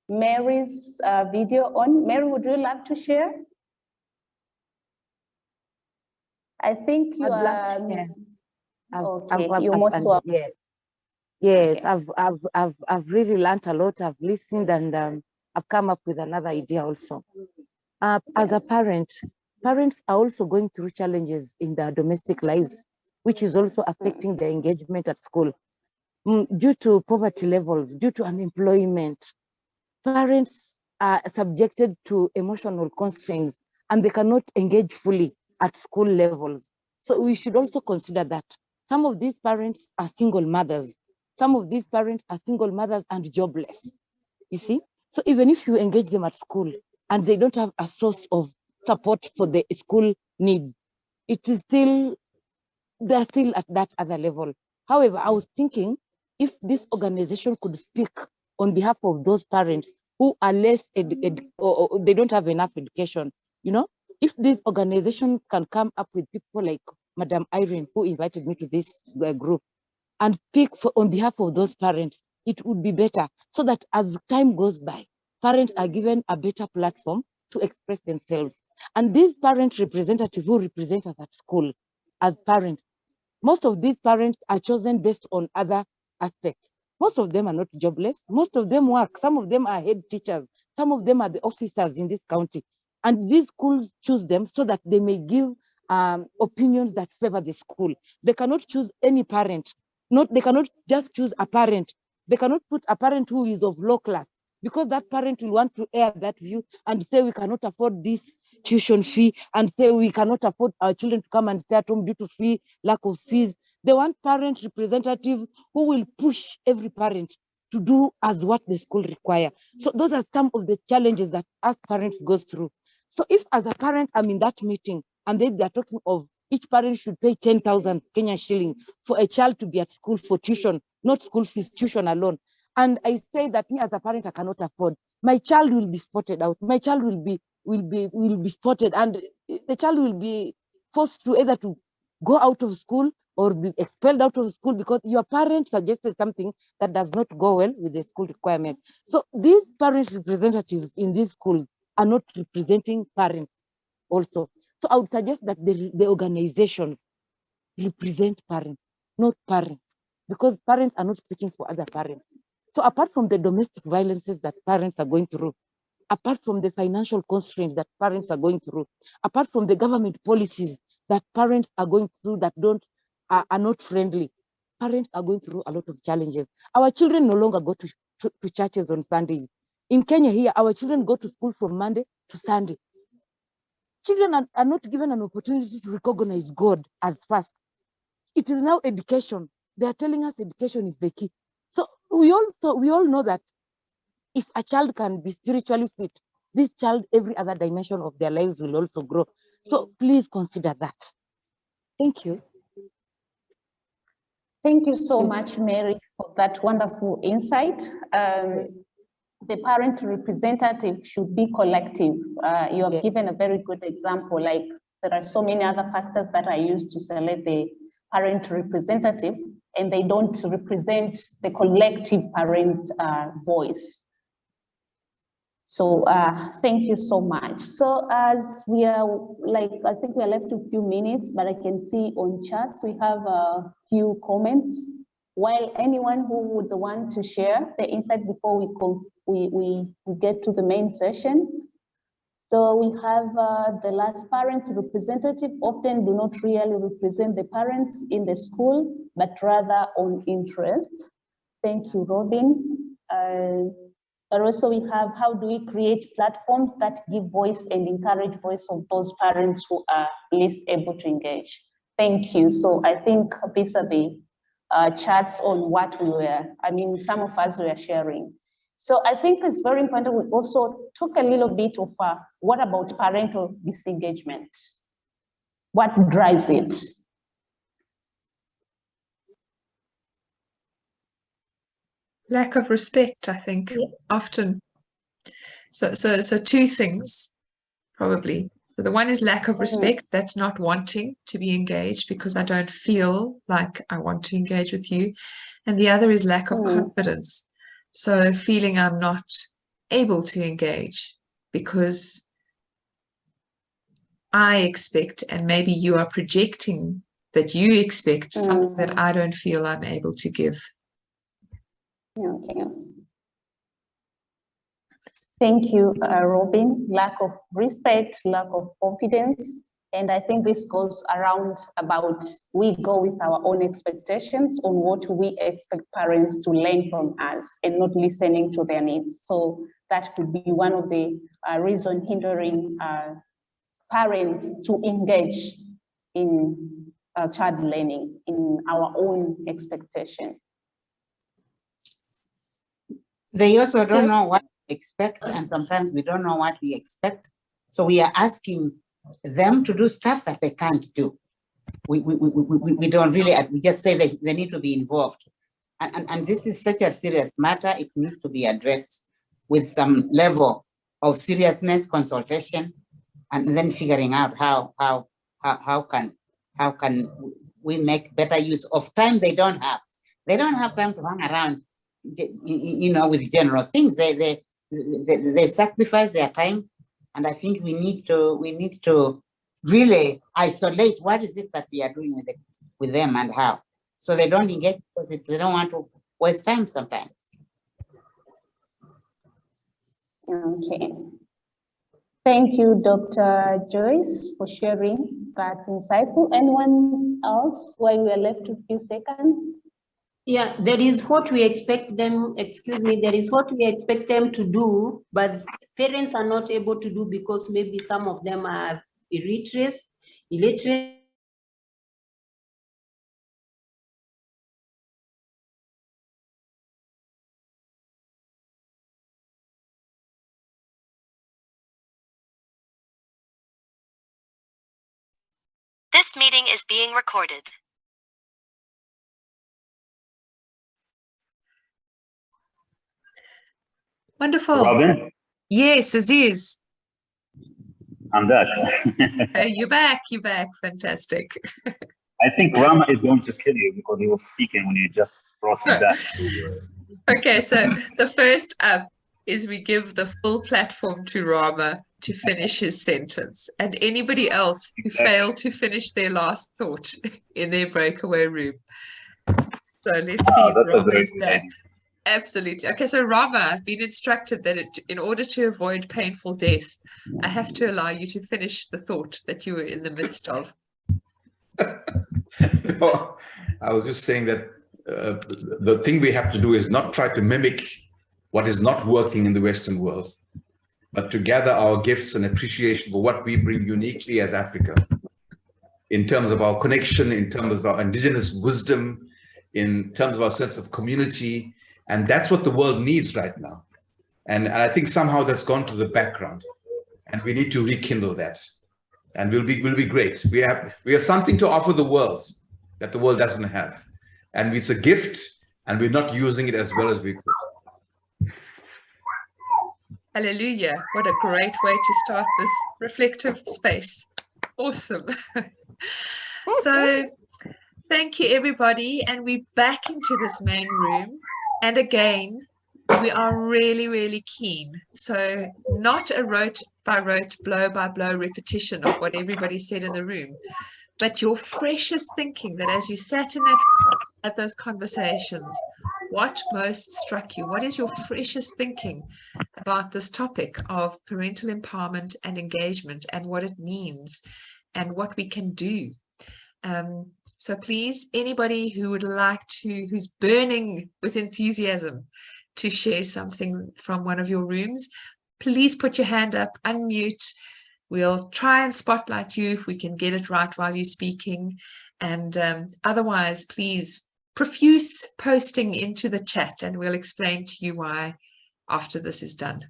Mary's video on. Mary, would you love to share? I think you are. Okay, you're most welcome. Yeah. Yes, Okay. I've really learned a lot. I've listened, and I've come up with another idea also. As a parent, parents are also going through challenges in their domestic lives, which is also affecting their engagement at school. Due to poverty levels, due to unemployment, parents are subjected to emotional constraints and they cannot engage fully at school levels. So we should also consider that some of these parents are single mothers. Some of these parents are single mothers and jobless, you see? So even if you engage them at school and they don't have a source of support for the school needs, it is still, they're still at that other level. However, I was thinking if this organization could speak on behalf of those parents who are less, or they don't have enough education, you know, if these organizations can come up with people like Madam Irene, who invited me to this group, and speak on behalf of those parents, it would be better, so that as time goes by, parents are given a better platform to express themselves. And these parent representatives who represent us at school as parents, most of these parents are chosen based on other aspects. Most of them are not jobless. Most of them work. Some of them are head teachers. Some of them are the officers in this county. And these schools choose them so that they may give opinions that favor the school. They cannot choose any parent. They cannot just choose a parent. They cannot put a parent who is of low class, because that parent will want to air that view and say we cannot afford this tuition fee, and say we cannot afford our children to come and stay at home due to fee, lack of fees. They want parent representatives who will push every parent to do as what the school require. So those are some of the challenges that us parents goes through. So if as a parent I'm in that meeting and they're talking of each parent should pay 10,000 Kenya shilling for a child to be at school for tuition, not school fees, tuition alone. And I say that me as a parent, I cannot afford. My child will be spotted out. My child will be spotted, and the child will be forced to either to go out of school or be expelled out of school because your parent suggested something that does not go well with the school requirement. So these parent representatives in these schools are not representing parents also. So I would suggest that the organizations represent parents, not parents, because parents are not speaking for other parents. So apart from the domestic violences that parents are going through, apart from the financial constraints that parents are going through, apart from the government policies that parents are going through that are not friendly, parents are going through a lot of challenges. Our children no longer go to churches on Sundays. In Kenya here, our children go to school from Monday to Sunday. Children are not given an opportunity to recognize God as first. It is now education. They are telling us education is the key. So we all know that if a child can be spiritually fit, this child, every other dimension of their lives will also grow. So please consider that. Thank you. Thank you so much, Mary, for that wonderful insight. The parent representative should be collective. You have given a very good example. Like there are so many other factors that are used to select the parent representative, and they don't represent the collective parent voice. So thank you so much. So as we are I think we are left a few minutes, but I can see on chats we have a few comments. While anyone who would want to share the insight before we get to the main session. So we have the last parent representative often do not really represent the parents in the school, but rather on interest. Thank you, Robin. But also we have, how do we create platforms that give voice and encourage voice of those parents who are least able to engage? Thank you. So I think these are the charts on what some of us were sharing. So I think it's very important we also talk a little bit of what about parental disengagement? What drives it? Lack of respect, I think, often. So two things, probably. So the one is lack of respect. That's not wanting to be engaged because I don't feel like I want to engage with you. And the other is lack of confidence. So feeling I'm not able to engage because I expect, and maybe you are projecting that you expect something that I don't feel I'm able to give. Okay. Thank you, Robin. Lack of respect, lack of confidence. And I think this goes around about we go with our own expectations on what we expect parents to learn from us and not listening to their needs. So that could be one of the reasons hindering parents to engage in child learning in our own expectation. They also don't know what we expect, and sometimes we don't know what we expect. So we are asking them to do stuff that they can't do. We don't really, we just say they need to be involved. And this is such a serious matter. It needs to be addressed with some level of seriousness, consultation, and then figuring out how can we make better use of time they don't have. They don't have time to run around, with general things. They sacrifice their time, and I think we need to really isolate what is it that we are doing with them and how, so they don't engage because they don't want to waste time sometimes. Okay. Thank you, Dr. Joyce, for sharing that insightful. Anyone else while we are left with a few seconds? Yeah, there is what we expect them, there is what we expect them to do, but parents are not able to do because maybe some of them are illiterate. This meeting is being recorded. Wonderful. Robin, Yes, Aziz. I'm back. You're back. You're back. Fantastic. I think Rama is going to kill you because he was speaking when you just brought him back. Okay, so the first up is we give the full platform to Rama to finish his sentence, and anybody else who failed to finish their last thought in their breakaway room. So let's see if Rama is back. Absolutely. Okay, so Rama, I've been instructed that in order to avoid painful death, I have to allow you to finish the thought that you were in the midst of. No, I was just saying that the thing we have to do is not try to mimic what is not working in the Western world, but to gather our gifts and appreciation for what we bring uniquely as Africa, in terms of our connection, in terms of our indigenous wisdom, in terms of our sense of community. And that's what the world needs right now. And I think somehow that's gone to the background, and we need to rekindle that. And we'll be great. We have something to offer the world that the world doesn't have. And it's a gift, and we're not using it as well as we could. Hallelujah. What a great way to start this reflective space. Awesome. So thank you, everybody. And we're back into this main room. And again, we are really, really keen. So not a rote by rote, blow by blow repetition of what everybody said in the room, but your freshest thinking that as you sat in at those conversations, what most struck you? What is your freshest thinking about this topic of parental empowerment and engagement and what it means and what we can do? So please, anybody who would like to, who's burning with enthusiasm to share something from one of your rooms, please put your hand up, unmute. We'll try and spotlight you if we can get it right while you're speaking. And otherwise, please, profuse posting into the chat and we'll explain to you why after this is done.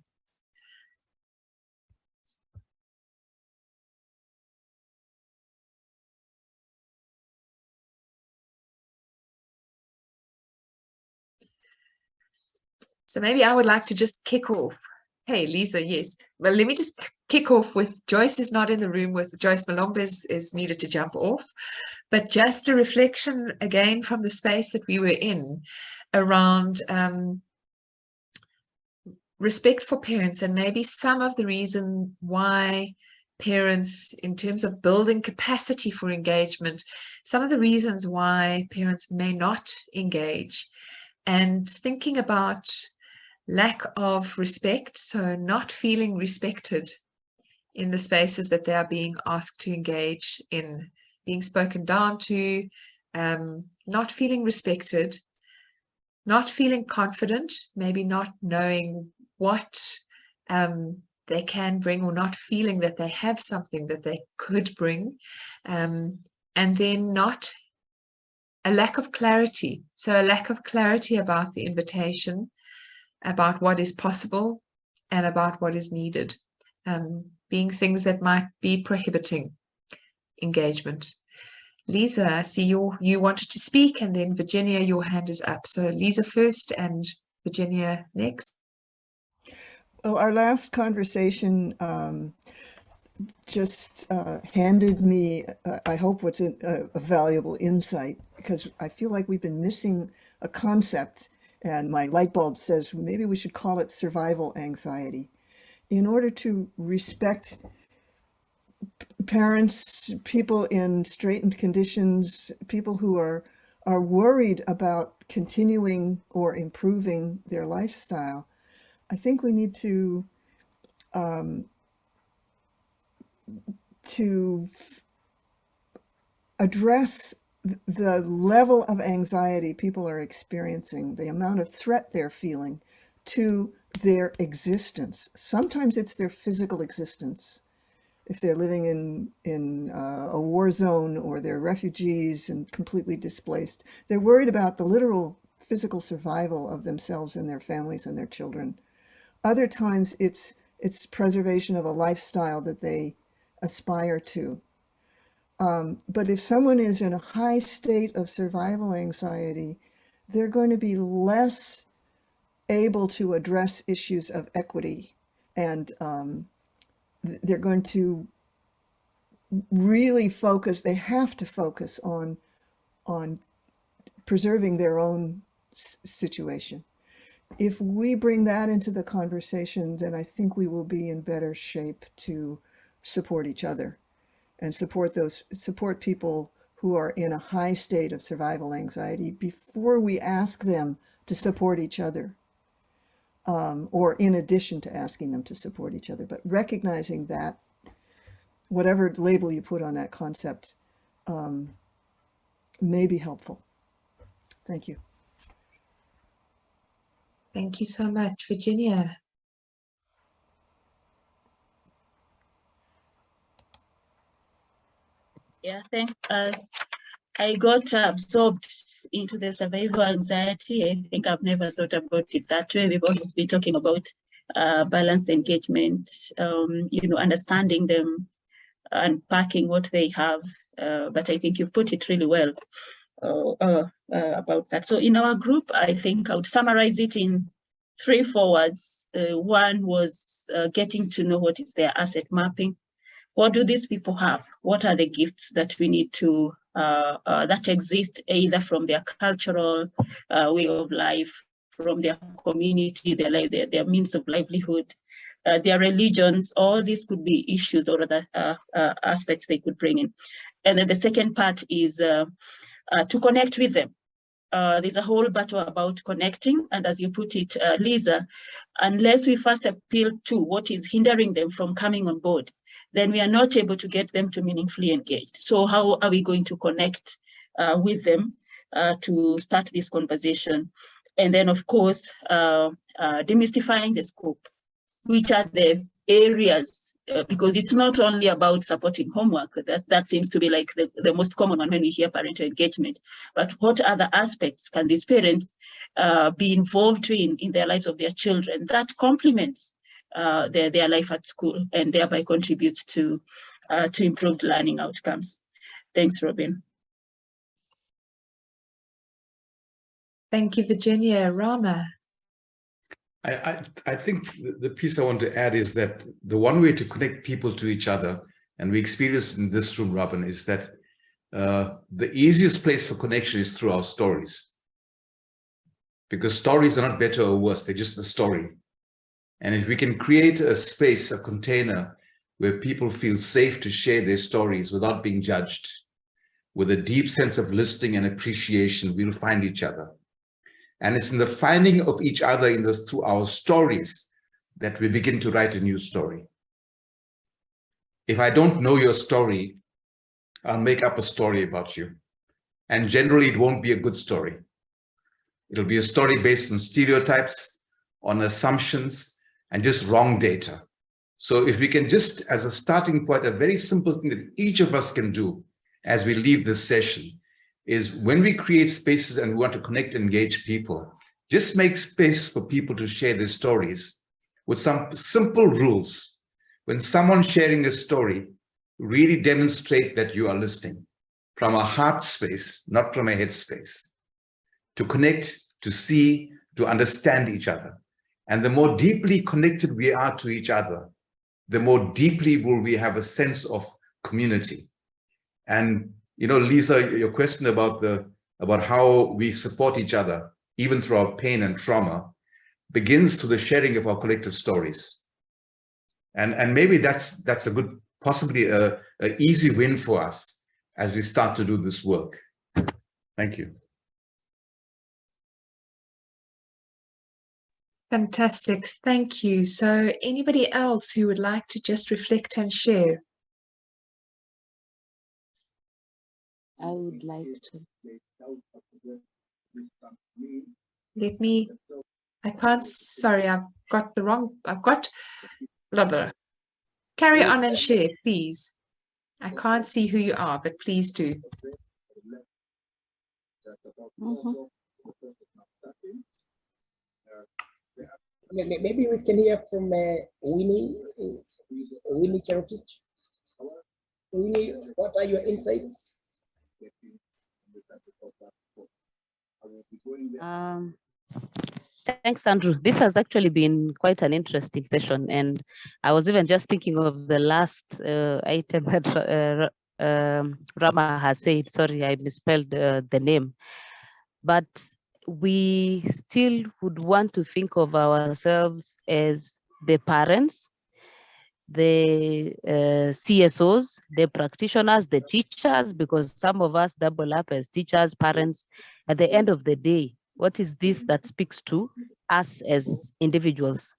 So maybe I would like to just kick off. Hey, Lisa, yes. Well, let me just kick off with Joyce is not in the room with Joyce Malombe is needed to jump off. But just a reflection again from the space that we were in around respect for parents and maybe some of the reason why parents, in terms of building capacity for engagement, some of the reasons why parents may not engage, and thinking about lack of respect, so not feeling respected in the spaces that they are being asked to engage in, being spoken down to, not feeling respected, not feeling confident, maybe not knowing what they can bring or not feeling that they have something that they could bring, and then not a lack of clarity. So a lack of clarity about the invitation, about what is possible and about what is needed, being things that might be prohibiting engagement. Lisa, I see you wanted to speak, and then Virginia, your hand is up. So Lisa first and Virginia next. Well, our last conversation just handed me, I hope, what's a valuable insight, because I feel like we've been missing a concept, and my light bulb says maybe we should call it survival anxiety. In order to respect parents, people in straitened conditions, people who are worried about continuing or improving their lifestyle, I think we need to address the level of anxiety people are experiencing, the amount of threat they're feeling to their existence. Sometimes it's their physical existence. If they're living in a war zone or they're refugees and completely displaced, they're worried about the literal physical survival of themselves and their families and their children. Other times it's preservation of a lifestyle that they aspire to. But if someone is in a high state of survival anxiety, they're going to be less able to address issues of equity, and they're going to really focus. They have to focus on preserving their own situation. If we bring that into the conversation, then I think we will be in better shape to support each other and support people who are in a high state of survival anxiety before we ask them to support each other, or in addition to asking them to support each other. But recognizing that whatever label you put on that concept may be helpful. Thank you. Thank you so much, Virginia. Yeah, thanks. I got absorbed into the survival anxiety. I think I've never thought about it that way. We've always been talking about balanced engagement, understanding them, unpacking what they have. But I think you put it really well about that. So in our group, I think I would summarize it in 3 words. One was getting to know what is their asset mapping. What do these people have? What are the gifts that we need to, that exist either from their cultural way of life, from their community, their means of livelihood, their religions? All these could be issues or other aspects they could bring in. And then the second part is to connect with them. There's a whole battle about connecting, and as you put it, Lisa, unless we first appeal to what is hindering them from coming on board, then we are not able to get them to meaningfully engage. So how are we going to connect with them to start this conversation? And then, of course, demystifying the scope, which are the areas, because it's not only about supporting homework. That seems to be like the most common one when we hear parental engagement. But what other aspects can these parents be involved in their lives of their children that complements their life at school and thereby contributes to improved learning outcomes? Thanks, Robin. Thank you, Virginia. Rama. I think the piece I want to add is that the one way to connect people to each other, and we experience in this room, Robin, is that the easiest place for connection is through our stories. Because stories are not better or worse, they're just the story. And if we can create a space, a container, where people feel safe to share their stories without being judged, with a deep sense of listening and appreciation, we'll find each other. And it's in the finding of each other through our stories that we begin to write a new story. If I don't know your story, I'll make up a story about you. And generally, it won't be a good story. It'll be a story based on stereotypes, on assumptions, and just wrong data. So if we can just, as a starting point, a very simple thing that each of us can do as we leave this session is when we create spaces and we want to connect and engage people, just make space for people to share their stories with some simple rules. When someone's sharing a story, really demonstrate that you are listening from a heart space, not from a head space, to connect, to see, to understand each other. And the more deeply connected we are to each other, the more deeply will we have a sense of community. And Lisa, your question about how we support each other, even through our pain and trauma, begins to the sharing of our collective stories. And maybe that's a good, possibly a easy win for us as we start to do this work. Thank you. Fantastic, thank you. So anybody else who would like to just reflect and share? I would like to. I can't, sorry, I've got, blah, blah. Carry on and share, please. I can't see who you are, but please do. Maybe we can hear from Winnie Cherotich. Really, what are your insights? Thanks, Andrew. This has actually been quite an interesting session, and I was even just thinking of the last item that Rama has said. Sorry, I misspelled the name, but we still would want to think of ourselves as the parents, the CSOs, the practitioners, the teachers, because some of us double up as teachers, parents. At the end of the day, what is this that speaks to us as individuals?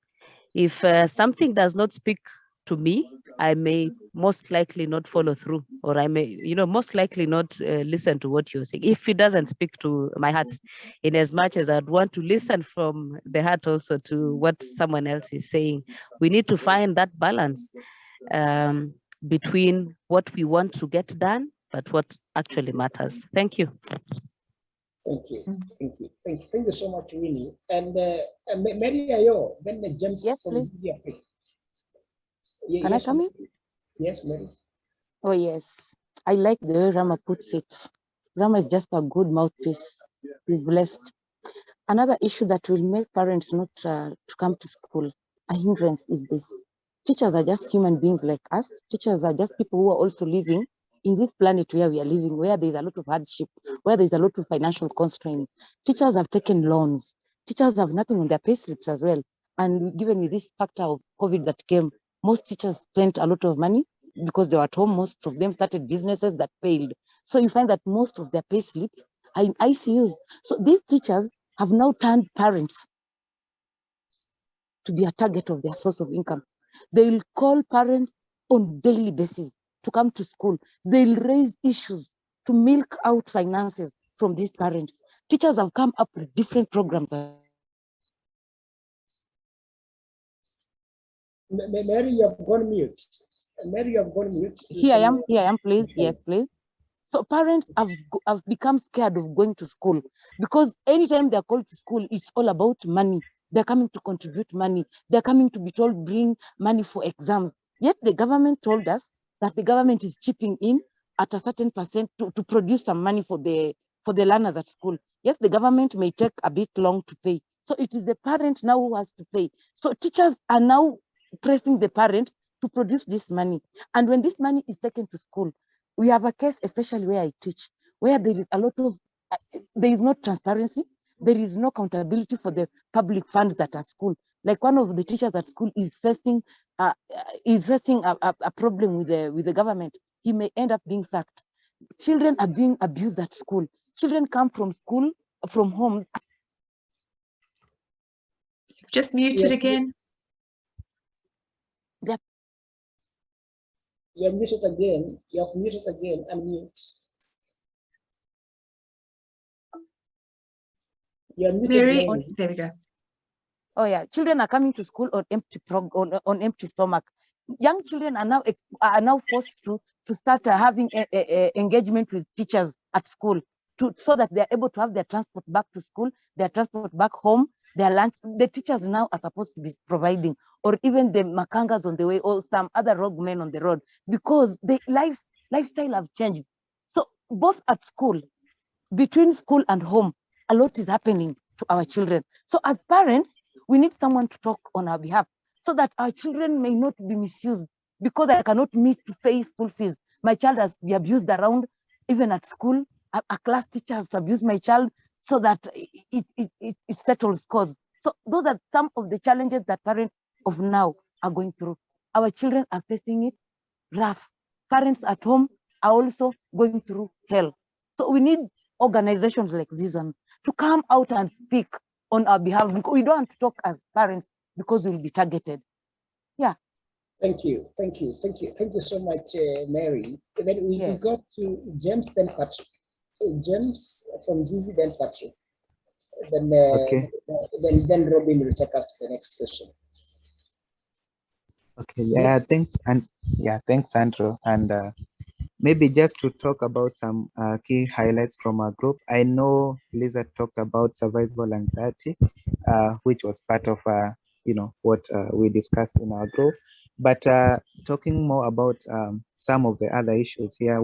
If something does not speak to me, I may most likely not follow through, or I may, most likely not listen to what you're saying. If it doesn't speak to my heart, in as much as I'd want to listen from the heart also to what someone else is saying, we need to find that balance between what we want to get done, but what actually matters. Thank you. Thank you. Thank you. Thank you so much, Winnie. And Mary Ayo, then the James from Zambia. Can I come in? Yes, Mary. Oh, yes. I like the way Rama puts it. Rama is just a good mouthpiece. He's blessed. Another issue that will make parents not to come to school, a hindrance, is this. Teachers are just human beings like us. Teachers are just people who are also living in this planet where we are living, where there's a lot of hardship, where there's a lot of financial constraints. Teachers have taken loans. Teachers have nothing on their pay slips as well. And given with this factor of COVID that came, most teachers spent a lot of money because they were at home. Most of them started businesses that failed. So you find that most of their pay slips are in ICUs. So these teachers have now turned parents to be a target of their source of income. They will call parents on daily basis to come to school. They'll raise issues to milk out finances from these parents. Teachers have come up with different programs. Mary, you have gone mute. Mary, you have gone mute. Here I am, please. Yes, please. So parents have become scared of going to school because anytime they're called to school, it's all about money. They're coming to contribute money. They're coming to be told, bring money for exams. Yet the government told us that the government is chipping in at a certain percent to produce some money for the learners at school. Yes, the government may take a bit long to pay. So it is the parent now who has to pay. So teachers are now pressing the parents to produce this money. And when this money is taken to school, we have a case, especially where I teach, where there is a lot of, there is no transparency, there is no accountability for the public funds that are at school. Like one of the teachers at school is facing a problem with the government. He may end up being sacked. Children are being abused at school. Children come from school, from homes. You've just muted again. You're muted again. You have muted again. Unmute. You're muted. Mary, there we go. Oh yeah, children are coming to school on empty stomach. Young children are now forced to start having engagement with teachers at school so that they're able to have their transport back to school, their transport back home, their lunch. The teachers now are supposed to be providing, or even the makangas on the way, or some other rogue men on the road, because the lifestyle have changed. So both at school, between school and home, a lot is happening to our children. So as parents, we need someone to talk on our behalf so that our children may not be misused, because I cannot meet to pay school fees. My child has been abused around, even at school. A class teacher has abused my child, so that it settles scores. So those are some of the challenges that parents of now are going through. Our children are facing it rough. Parents at home are also going through hell. So we need organizations like these ones to come out and speak on our behalf. We don't want to talk as parents because we'll be targeted. Yeah. Thank you. Thank you. Thank you. Thank you so much, Mary. And then we go to James, then Patrick. James from Zizi, then Patrick. Then, then Robin will take us to the next session. Okay. Yeah. Thanks, Andrew. And maybe just to talk about some key highlights from our group. I know Lisa talked about survival anxiety, which was part of what we discussed in our group. But talking more about some of the other issues here,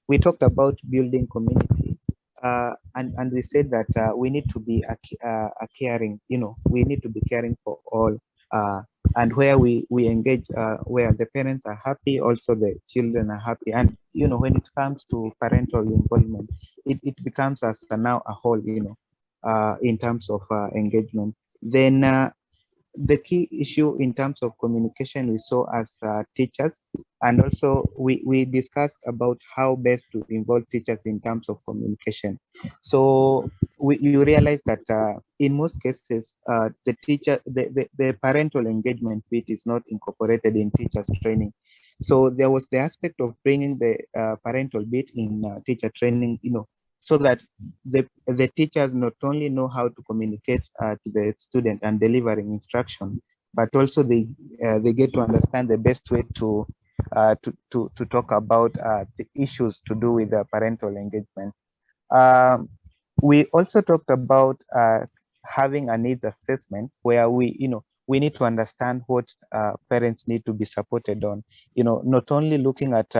we talked about building community, and we said that we need to be a caring, we need to be caring for all, and where we engage, where the parents are happy, also the children are happy. And when it comes to parental involvement, it becomes as now a whole, in terms of engagement. Then the key issue in terms of communication we saw as teachers, and also we discussed about how best to involve teachers in terms of communication. So you realize that in most cases, the parental engagement bit is not incorporated in teachers training. So there was the aspect of bringing the parental bit in teacher training, so that the teachers not only know how to communicate to the student and delivering instruction, but also they get to understand the best way to talk about the issues to do with the parental engagement. We also talked about having a needs assessment where we need to understand what parents need to be supported on. Not only looking at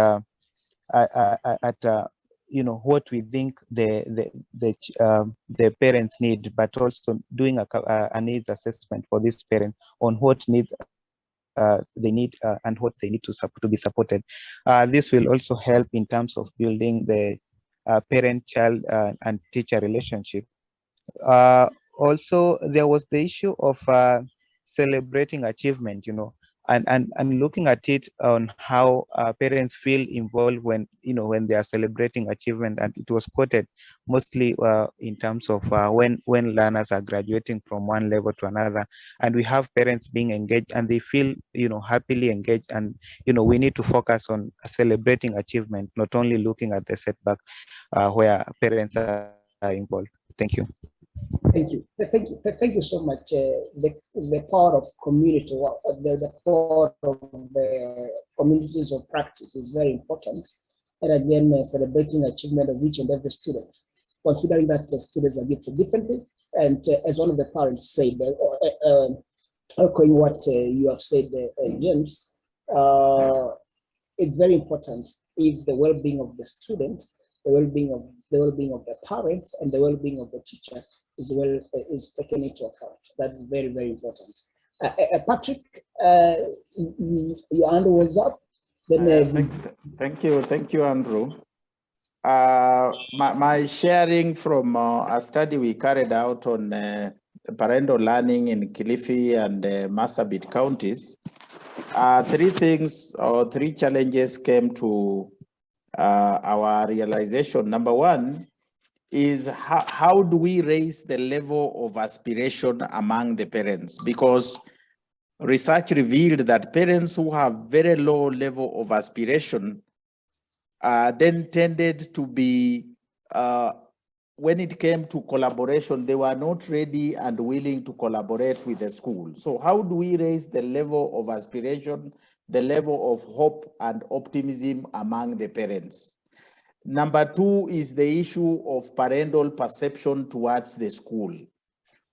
what we think the parents need, but also doing a needs assessment for this parent on what needs they need and what they need to be supported. This will also help in terms of building the parent-child and teacher relationship. Also, there was the issue of celebrating achievement, and looking at it on how parents feel involved when when they are celebrating achievement. And it was quoted mostly in terms of when learners are graduating from one level to another, and we have parents being engaged and they feel happily engaged. And we need to focus on celebrating achievement, not only looking at the setback where parents are involved. Thank you. Thank you. Thank you so much. The power of community, the power of the communities of practice is very important. And again, celebrating achievement of each and every student, considering that students are gifted differently. And as one of the parents said, echoing what you have said, James, it's very important if the well-being of the student, the well-being of the parent, and the well-being of the teacher is taken into account. That's very, very important. Patrick, your hand was up. Then, thank you, Andrew. My sharing from a study we carried out on parental learning in Kilifi and Marsabit counties. Three challenges came to our realization. Number one is how do we raise the level of aspiration among the parents? Because research revealed that parents who have very low level of aspiration then tended to be, when it came to collaboration, they were not ready and willing to collaborate with the school. So how do we raise the level of aspiration, the level of hope and optimism among the parents? Number two is the issue of parental perception towards the school.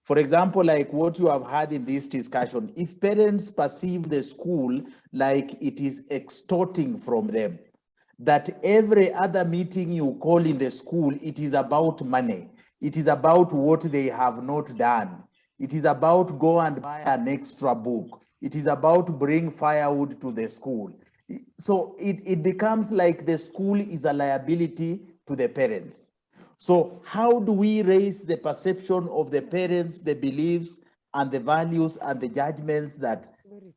For example, like what you have had in this discussion, if parents perceive the school like it is extorting from them, that every other meeting you call in the school, it is about money. It is about what they have not done. It is about go and buy an extra book. It is about bring firewood to the school. So it becomes like the school is a liability to the parents. So how do we raise the perception of the parents, the beliefs and the values and the judgments that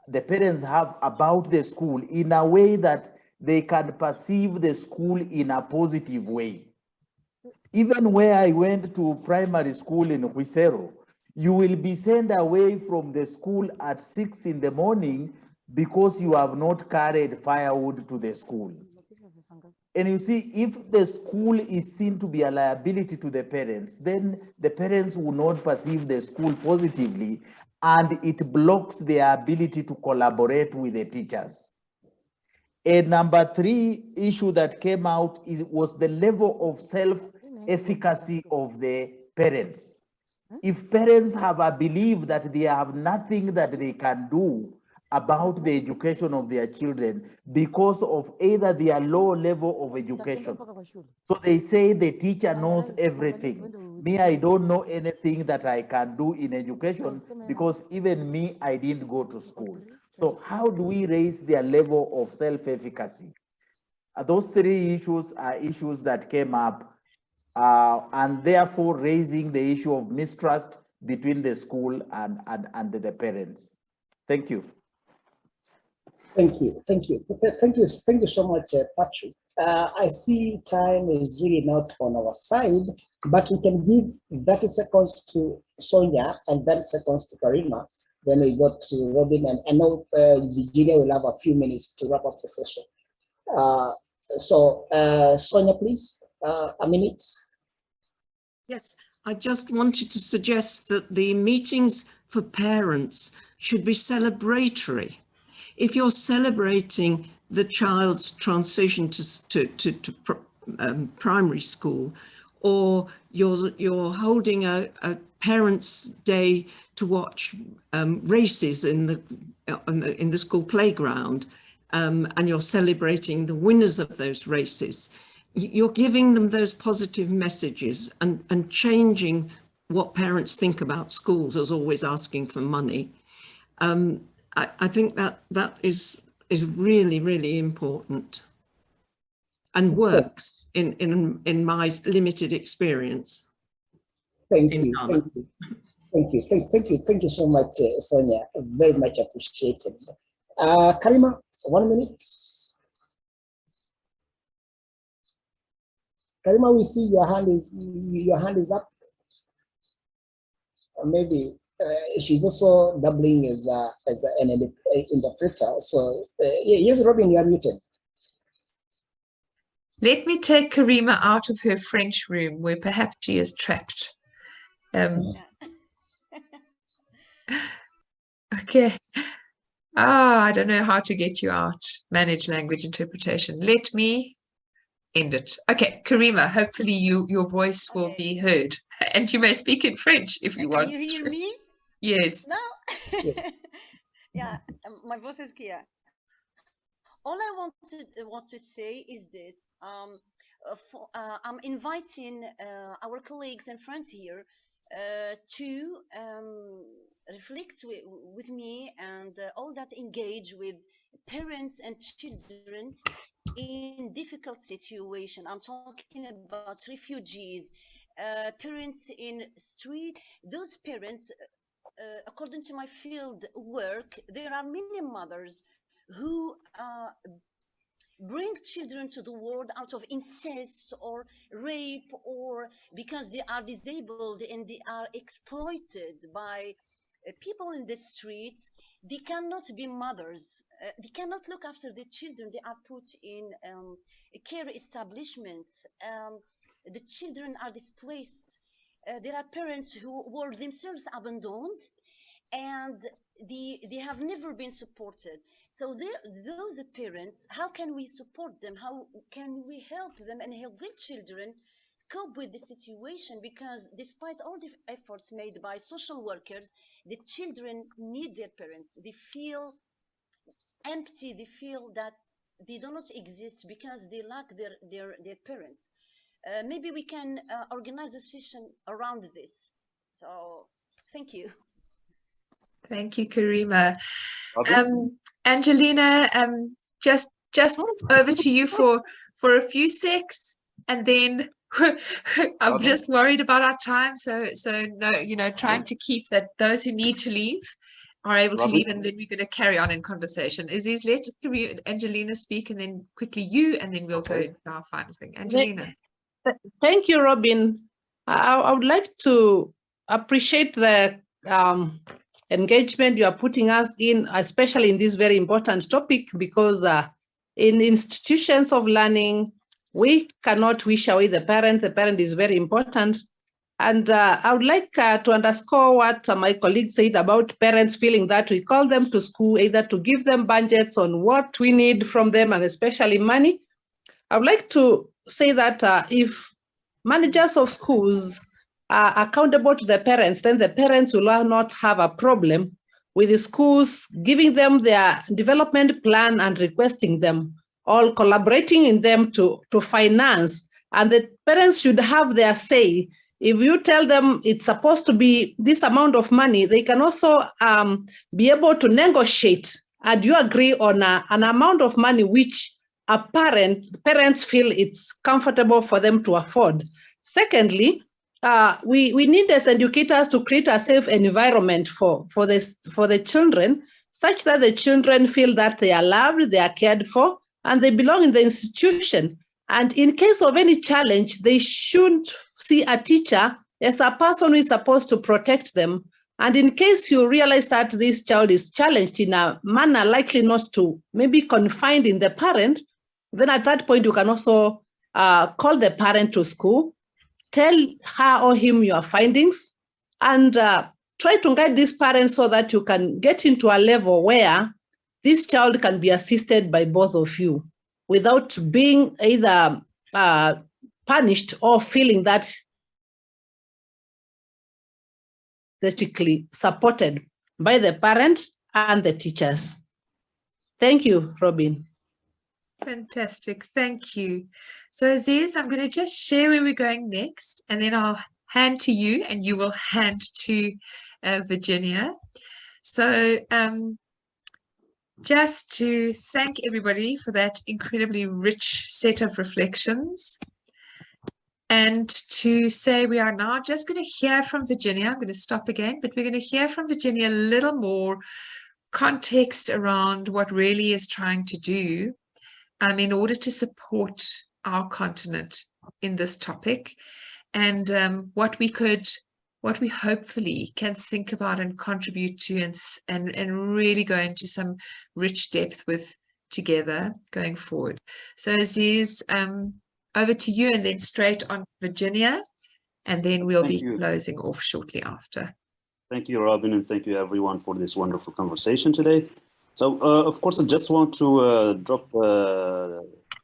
the parents have about the school in a way that they can perceive the school in a positive way? Even where I went to primary school in Huisero, you will be sent away from the school at 6 in the morning because you have not carried firewood to the school. And you see, if the school is seen to be a liability to the parents, then the parents will not perceive the school positively, and it blocks their ability to collaborate with the teachers. And number three issue that came out was the level of self-efficacy of the parents. If parents have a belief that they have nothing that they can do, about the education of their children because of either their low level of education. So they say the teacher knows everything. Me, I don't know anything that I can do in education because even me, I didn't go to school. So how do we raise their level of self-efficacy? Those three issues are issues that came up, and therefore raising the issue of mistrust between the school and the parents. Thank you. Thank you. Thank you so much, Patrick. I see time is really not on our side, but we can give 30 seconds to Sonia and 30 seconds to Karima. Then we go to Robin, and I know Virginia will have a few minutes to wrap up the session. Sonia, please, a minute. Yes, I just wanted to suggest that the meetings for parents should be celebratory. If you're celebrating the child's transition to primary school, or you're holding a parents' day to watch races in the school playground, and you're celebrating the winners of those races, you're giving them those positive messages and changing what parents think about schools as always asking for money. I think that is really, really important and works in my limited experience. Thank you so much, Sonia. Very much appreciated. Karima, 1 minute. Karima, we see your hand is up. Or maybe she's also doubling as an interpreter. So yes, Robin, you are muted. Let me take Karima out of her French room where perhaps she is trapped. Okay. I don't know how to get you out. Manage language interpretation. Let me end it. Okay, Karima, hopefully your voice will be heard. And you may speak in French if you want. Can you hear me? Yes. No? Yeah, my voice is clear. All I want to say is this. I'm inviting our colleagues and friends here to reflect with me and all that engage with parents and children in difficult situation. I'm talking about refugees, parents in street. Those parents, according to my field work, there are many mothers who bring children to the world out of incest or rape, or because they are disabled and they are exploited by people in the streets. They cannot be mothers. They cannot look after the children. They are put in care establishments. The children are displaced. There are parents who were themselves abandoned, and they have never been supported. So those parents, how can we support them? How can we help them and help their children cope with the situation? Because despite all the efforts made by social workers, the children need their parents. They feel empty. They feel that they do not exist because they lack their parents. Maybe we can organize a session around this. So thank you. Thank you, Karima. Angelina, just over to you for a few secs, and then I'm just worried about our time. So no, trying to keep that those who need to leave are able to leave, and then we're going to carry on in conversation. Let Angelina speak, and then quickly you, and then we'll go to our final thing. Angelina. Thank you, Robin. I would like to appreciate the engagement you are putting us in, especially in this very important topic, because in institutions of learning, we cannot wish away the parent. The parent is very important. And I would like to underscore what my colleague said about parents feeling that we call them to school, either to give them budgets on what we need from them, and especially money. I would like to say that if managers of schools are accountable to the parents, then the parents will not have a problem with the schools, giving them their development plan and requesting them, all collaborating in them to finance. And the parents should have their say. If you tell them it's supposed to be this amount of money, they can also be able to negotiate. And you agree on an amount of money which parents feel it's comfortable for them to afford. Secondly, we need as educators to create a safe environment for the children, such that the children feel that they are loved, they are cared for, and they belong in the institution. And in case of any challenge, they should see a teacher as a person who is supposed to protect them. And in case you realize that this child is challenged in a manner likely not to maybe confined in the parent, then at that point you can also call the parent to school, tell her or him your findings, and try to guide this parent so that you can get into a level where this child can be assisted by both of you without being either punished or feeling that basically supported by the parents and the teachers. Thank you, Robin. Fantastic, thank you. So Aziz, I'm going to just share where we're going next, and then I'll hand to you and you will hand to Virginia. So just to thank everybody for that incredibly rich set of reflections, and to say we are now just going to hear from Virginia. I'm going to stop again, but we're going to hear from Virginia a little more context around what RELI is trying to do in order to support our continent in this topic, and what we hopefully can think about and contribute to, and really go into some rich depth with together going forward. So Aziz, over to you, and then straight on Virginia, and then we'll be closing off shortly after. Thank you, Robin, and thank you everyone for this wonderful conversation today. So, of course, I just want to drop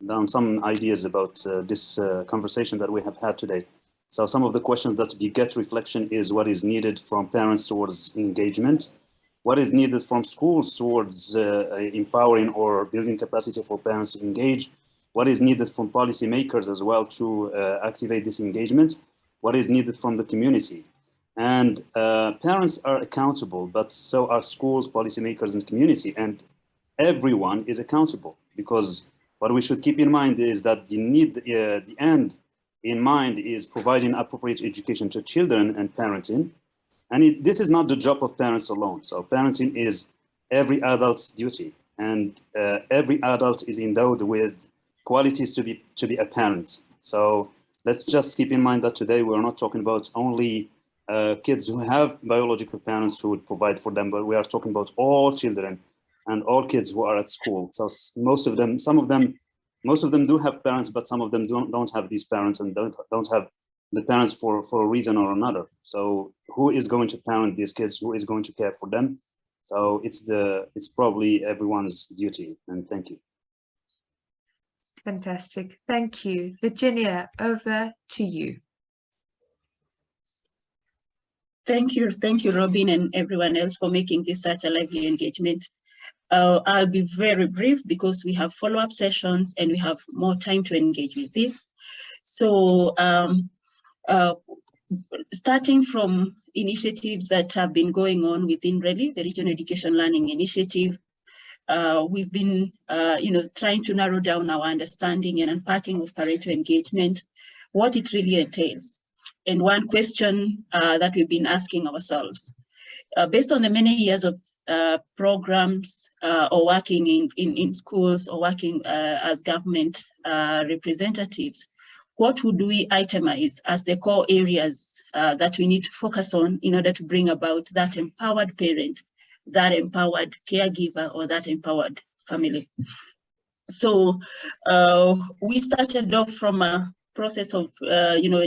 down some ideas about this conversation that we have had today. So some of the questions that beget reflection is what is needed from parents towards engagement, what is needed from schools towards empowering or building capacity for parents to engage, what is needed from policymakers as well to activate this engagement, what is needed from the community. And parents are accountable, but so are schools, policymakers, and community. And everyone is accountable, because what we should keep in mind is that the end in mind is providing appropriate education to children and parenting. And this is not the job of parents alone. So parenting is every adult's duty, and every adult is endowed with qualities to be a parent. So let's just keep in mind that today we're not talking about only kids who have biological parents who would provide for them, but we are talking about all children and all kids who are at school. So most of them do have parents, but some of them don't have these parents and don't have the parents for a reason or another. So who is going to parent these kids? Who is going to care for them? So it's probably everyone's duty. And thank you. Fantastic. Thank you. Virginia, over to you. Thank you, Robin, and everyone else for making this such a lively engagement. I'll be very brief because we have follow-up sessions and we have more time to engage with this. So starting from initiatives that have been going on within RELI, the Regional Education Learning Initiative, we've been trying to narrow down our understanding and unpacking of parental engagement, what it really entails. And one question that we've been asking ourselves, based on the many years of programs or working in schools or working as government representatives, what would we itemize as the core areas that we need to focus on in order to bring about that empowered parent, that empowered caregiver, or that empowered family? So we started off from a process of,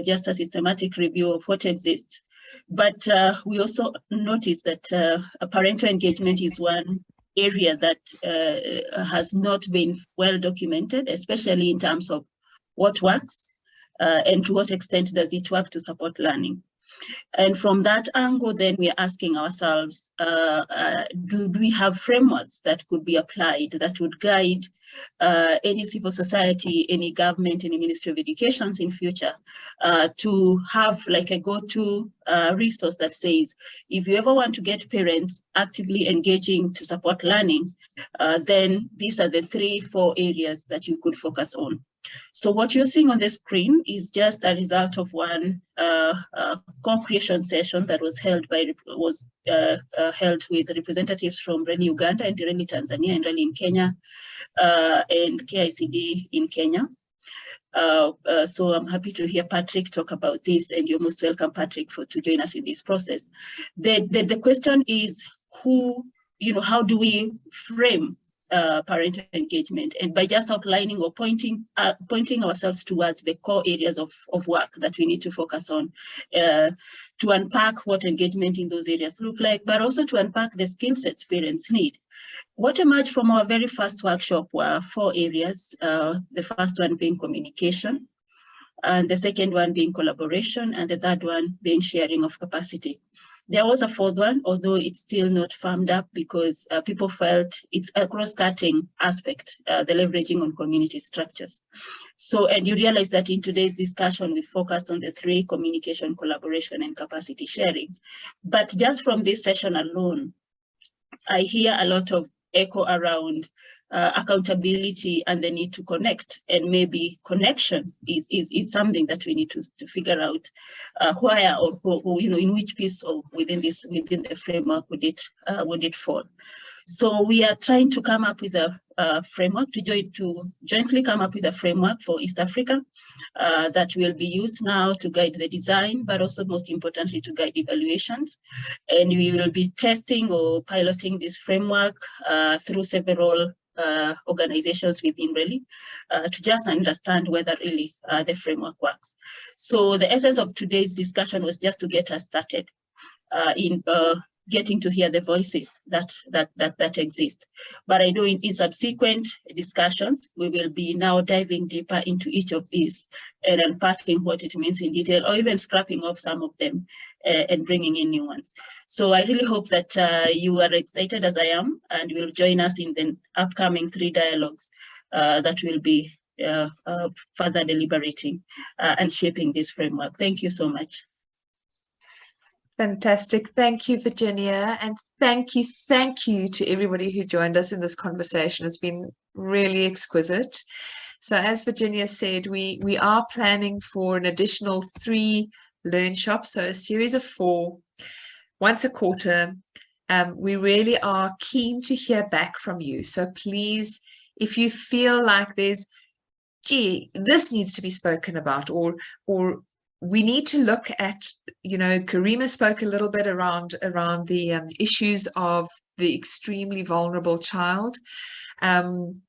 just a systematic review of what exists. But we also noticed that parental engagement is one area that has not been well documented, especially in terms of what works and to what extent does it work to support learning. And from that angle, then we're asking ourselves, do we have frameworks that could be applied that would guide any civil society, any government, any Ministry of Education in future to have like a go-to resource that says, if you ever want to get parents actively engaging to support learning, then these are the 3-4 areas that you could focus on. So what you're seeing on the screen is just a result of one co-creation session that was held with representatives from RELI Uganda and RELI Tanzania and RELI in Kenya and KICD in Kenya. So I'm happy to hear Patrick talk about this, and you're most welcome, Patrick, to join us in this process. The question is, how do we frame parental engagement? And by just outlining or pointing ourselves towards the core areas of work that we need to focus on, to unpack what engagement in those areas look like, but also to unpack the skill sets parents need. What emerged from our very first workshop were 4 areas, the first one being communication, and the second one being collaboration, and the third one being sharing of capacity. There was a 4th one, although it's still not firmed up because people felt it's a cross-cutting aspect, the leveraging on community structures. So, and you realize that in today's discussion, we focused on the 3: communication, collaboration, and capacity sharing. But just from this session alone, I hear a lot of echo around accountability and the need to connect, and maybe connection is something that we need to figure out where or in which piece of within the framework would it fall. So we are trying to come up with a framework to jointly come up with a framework for East Africa that will be used now to guide the design, but also most importantly to guide evaluations. And we will be testing or piloting this framework through several organizations within RELI to just understand whether really the framework works. So the essence of today's discussion was just to get us started in getting to hear the voices that exist. But I know in subsequent discussions, we will be now diving deeper into each of these and unpacking what it means in detail, or even scrapping off some of them and bringing in new ones. So I really hope that you are excited as I am, and will join us in the upcoming 3 dialogues that will be further deliberating and shaping this framework. Thank you so much. Fantastic. Thank you, Virginia. And thank you to everybody who joined us in this conversation. It's been really exquisite. So as Virginia said, we are planning for an additional 3 Learnshops, so a series of 4, once a quarter. We really are keen to hear back from you. So please, if you feel like there's, this needs to be spoken about, or we need to look at, Karima spoke a little bit around the issues of the extremely vulnerable child. And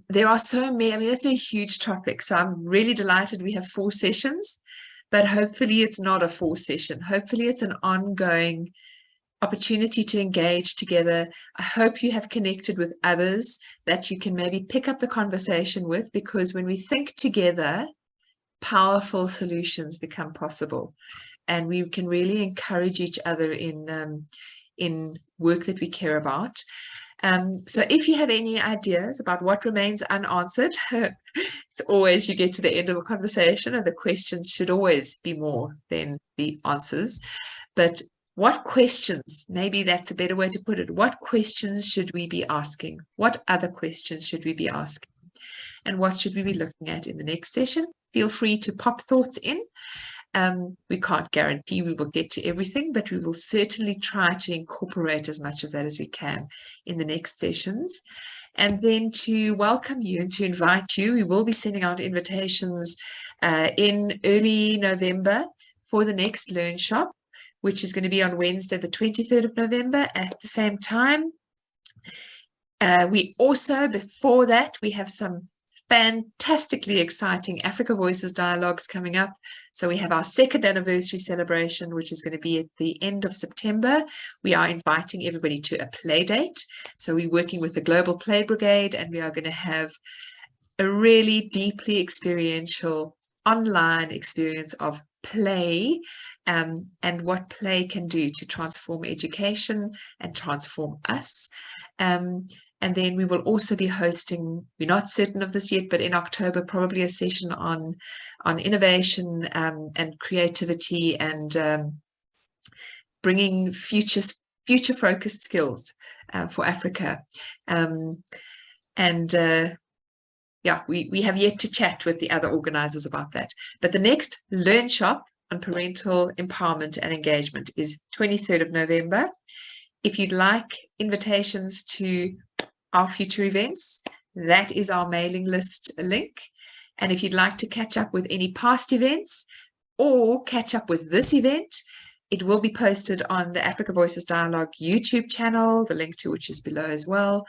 there are so many, it's a huge topic. So I'm really delighted we have 4 sessions, but hopefully it's not a 4 session. Hopefully it's an ongoing opportunity to engage together. I hope you have connected with others that you can maybe pick up the conversation with, because when we think together, powerful solutions become possible, and we can really encourage each other in work that we care about. So if you have any ideas about what remains unanswered, it's always, you get to the end of a conversation and the questions should always be more than the answers. But what questions, maybe that's a better way to put it, what questions should we be asking? What other questions should we be asking? And what should we be looking at in the next session? Feel free to pop thoughts in. We can't guarantee we will get to everything, but we will certainly try to incorporate as much of that as we can in the next sessions. And then to welcome you and to invite you, we will be sending out invitations in early November for the next Learnshop, which is going to be on Wednesday, the 23rd of November at the same time. We also, before that, we have some fantastically exciting Africa Voices dialogues coming up. So we have our 2nd anniversary celebration, which is going to be at the end of September. We are inviting everybody to a play date. So we're working with the Global Play Brigade, and we are going to have a really deeply experiential online experience of play and what play can do to transform education and transform us. And then we will also be hosting, we're not certain of this yet, but in October, probably a session on innovation and creativity and bringing future-focused skills for Africa. Yeah, we have yet to chat with the other organizers about that. But the next Learnshop on Parental Empowerment and Engagement is 23rd of November. If you'd like invitations to our future events, that is our mailing list link. And if you'd like to catch up with any past events or catch up with this event, it will be posted on the Africa Voices Dialogue YouTube channel, the link to which is below as well.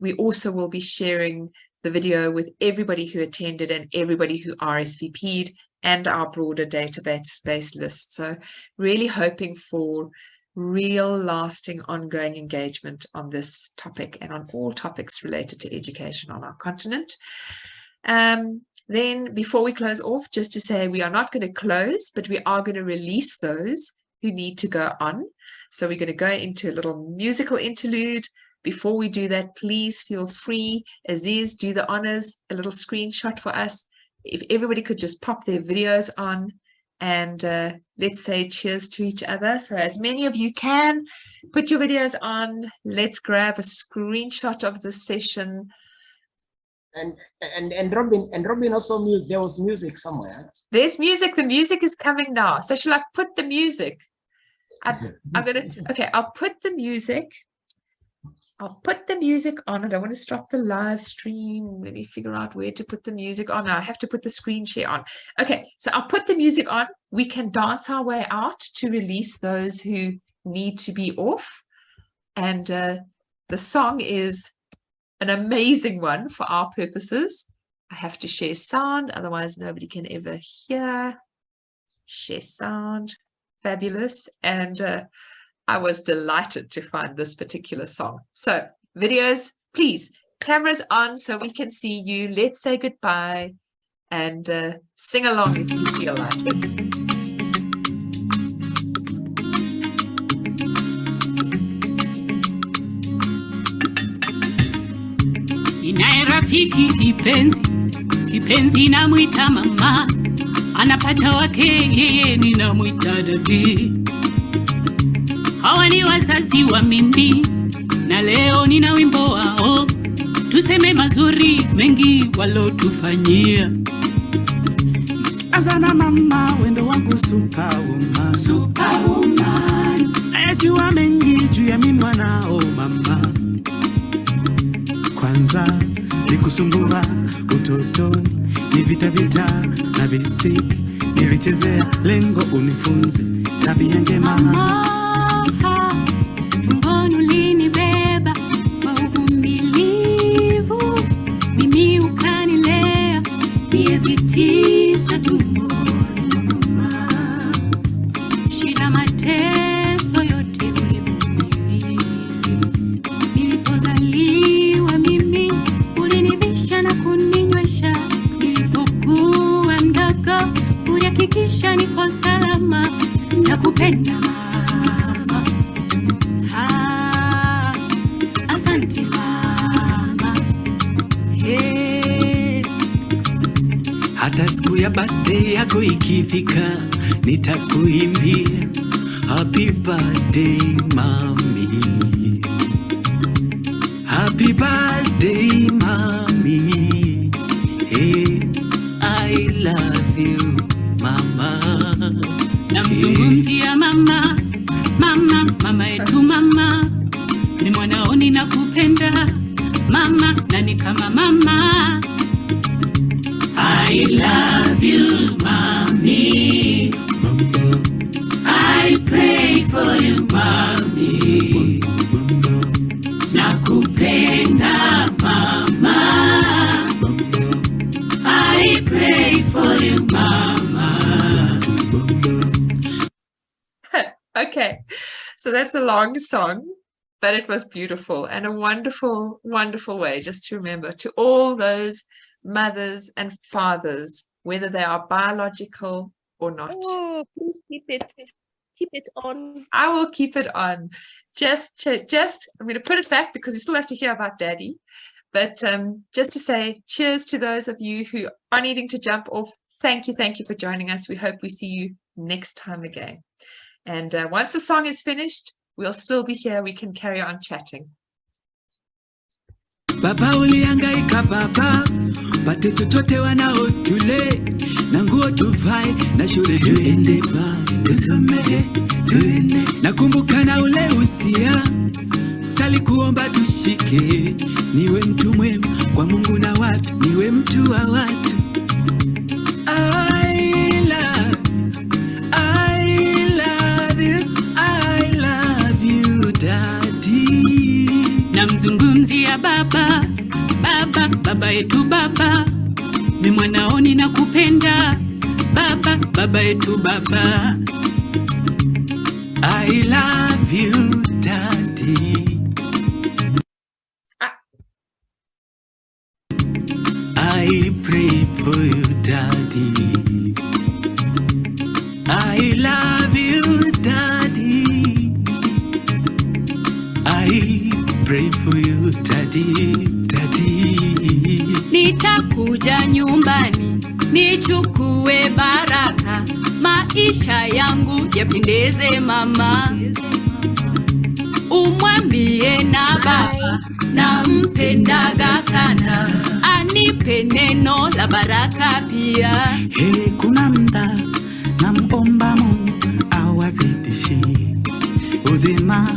We also will be sharing the video with everybody who attended and everybody who RSVP'd and our broader database list. So really hoping for real lasting ongoing engagement on this topic and on all topics related to education on our continent. Then before we close off, just to say we are not going to close, but we are going to release those who need to go on. So we're going to go into a little musical interlude. Before we do that, please feel free. Aziz, do the honors, a little screenshot for us. If everybody could just pop their videos on and let's say cheers to each other. So as many of you can, put your videos on. Let's grab a screenshot of this session. And Robin also there was music somewhere. There's music. The music is coming now. So shall I put the music? Okay, I'll put the music. I'll put the music on. I don't want to stop the live stream. Let me figure out where to put the music on. I have to put the screen share on. Okay, so I'll put the music on. We can dance our way out to release those who need to be off. And the song is an amazing one for our purposes. I have to share sound, otherwise nobody can ever hear. Share sound. Fabulous. And I was delighted to find this particular song. So videos, please, cameras on so we can see you. Let's say goodbye and sing along if you feel like it. Ninaye rafiki kipenzi namwita mama, anapata wake yeye ninamwita dadi. Hawa ni wazazi wa mimi na leo nina wimbo wao, tuseme mazuri mengi walotufanyia. Azana mama wendo wangu superwoman, najua mengi juu ya mimi mwanao mama. Kwanza nikusumbua utotoni, ni vita na vistik, nilichezea lengo unifunze tabia njema. Tumboni ulinibeba kwa uvumilivu, mimi ukanilea miezi 9 tumboni mama. Shida mateso yote ulivumilia. Nilipozaliwa mimi ulinivisha na kuninywesha, nilipokuwa mdogo ulihakikisha niko salama. Nakupenda mama. Asante mama. Hey. Hata siku ya birthday yako ikifika, nitakuimbia happy birthday mami, happy birthday mami. Hey, I love you mama. Namzungumzia mama, mama yetu mama, ni mwanao ninakupenda mama, na ni kama mama. I love you mommy, I pray for you mommy, nakupenda mama, I pray for you mama. Okay, so that's a long song, but it was beautiful and a wonderful, wonderful way just to remember to all those mothers and fathers, whether they are biological or not? Oh, please keep it on. I will keep it on. Just I'm going to put it back because you still have to hear about Daddy. But just to say cheers to those of you who are needing to jump off. Thank you for joining us. We hope we see you next time again. And once the song is finished, we'll still be here. We can carry on chatting. Baba ulihangaika baba, watoto tote wanaotule na nguo tuvae na shule tuende ba tusome tuende. Nakumbuka na ule usia sali kuomba tushike, niwe mtu mwema kwa Mungu na watu, niwe mtu wa watu. I love you daddy. Namzungumzia baba yetu baba, mimi mwanaoni na kupenda baba yetu baba. I love you daddy. I pray for you daddy. I love you daddy. I pray for you daddy. Nitakuja nyumbani nichukue baraka, maisha yangu yapendeze mama. Umwambie na baba nampendaga sana, anipe neno la baraka pia. Hey, kuna mda namuomba Mungu awazidishi uzima,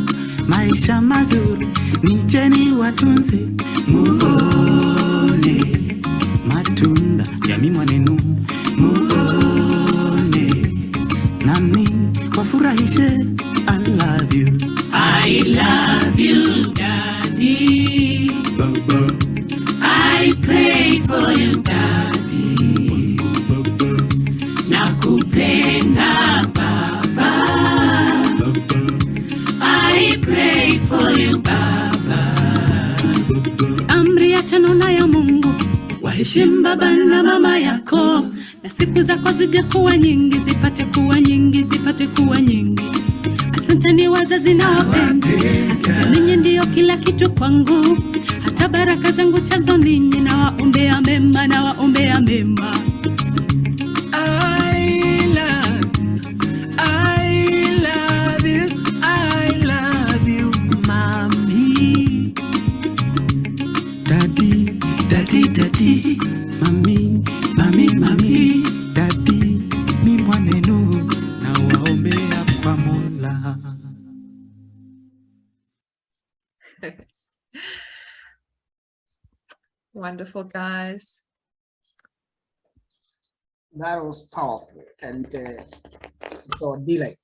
maisha mazuri, nijeni watunze, muone matunda ya maneno, muone nami wafurahishe. I love you. I love you daddy. Baba. I pray for you daddy. Nakupenda baba. I pray for you baba. Amri ya tano na ya Mungu, waheshimu baba na mama yako, na siku zako zije kuwa nyingi, zipate kuwa nyingi, zipate kuwa nyingi. Asanteni wazazi na wapenda, hakika ninyi ndio kila kitu kwangu, hata baraka zangu chazo ninyi, na waombea mema, na waombea mema. I love you, mommy. Daddy, mommy, daddy, mi mwanenu na waombea kwa Mola. Wonderful, guys. That was powerful, and it's our delight.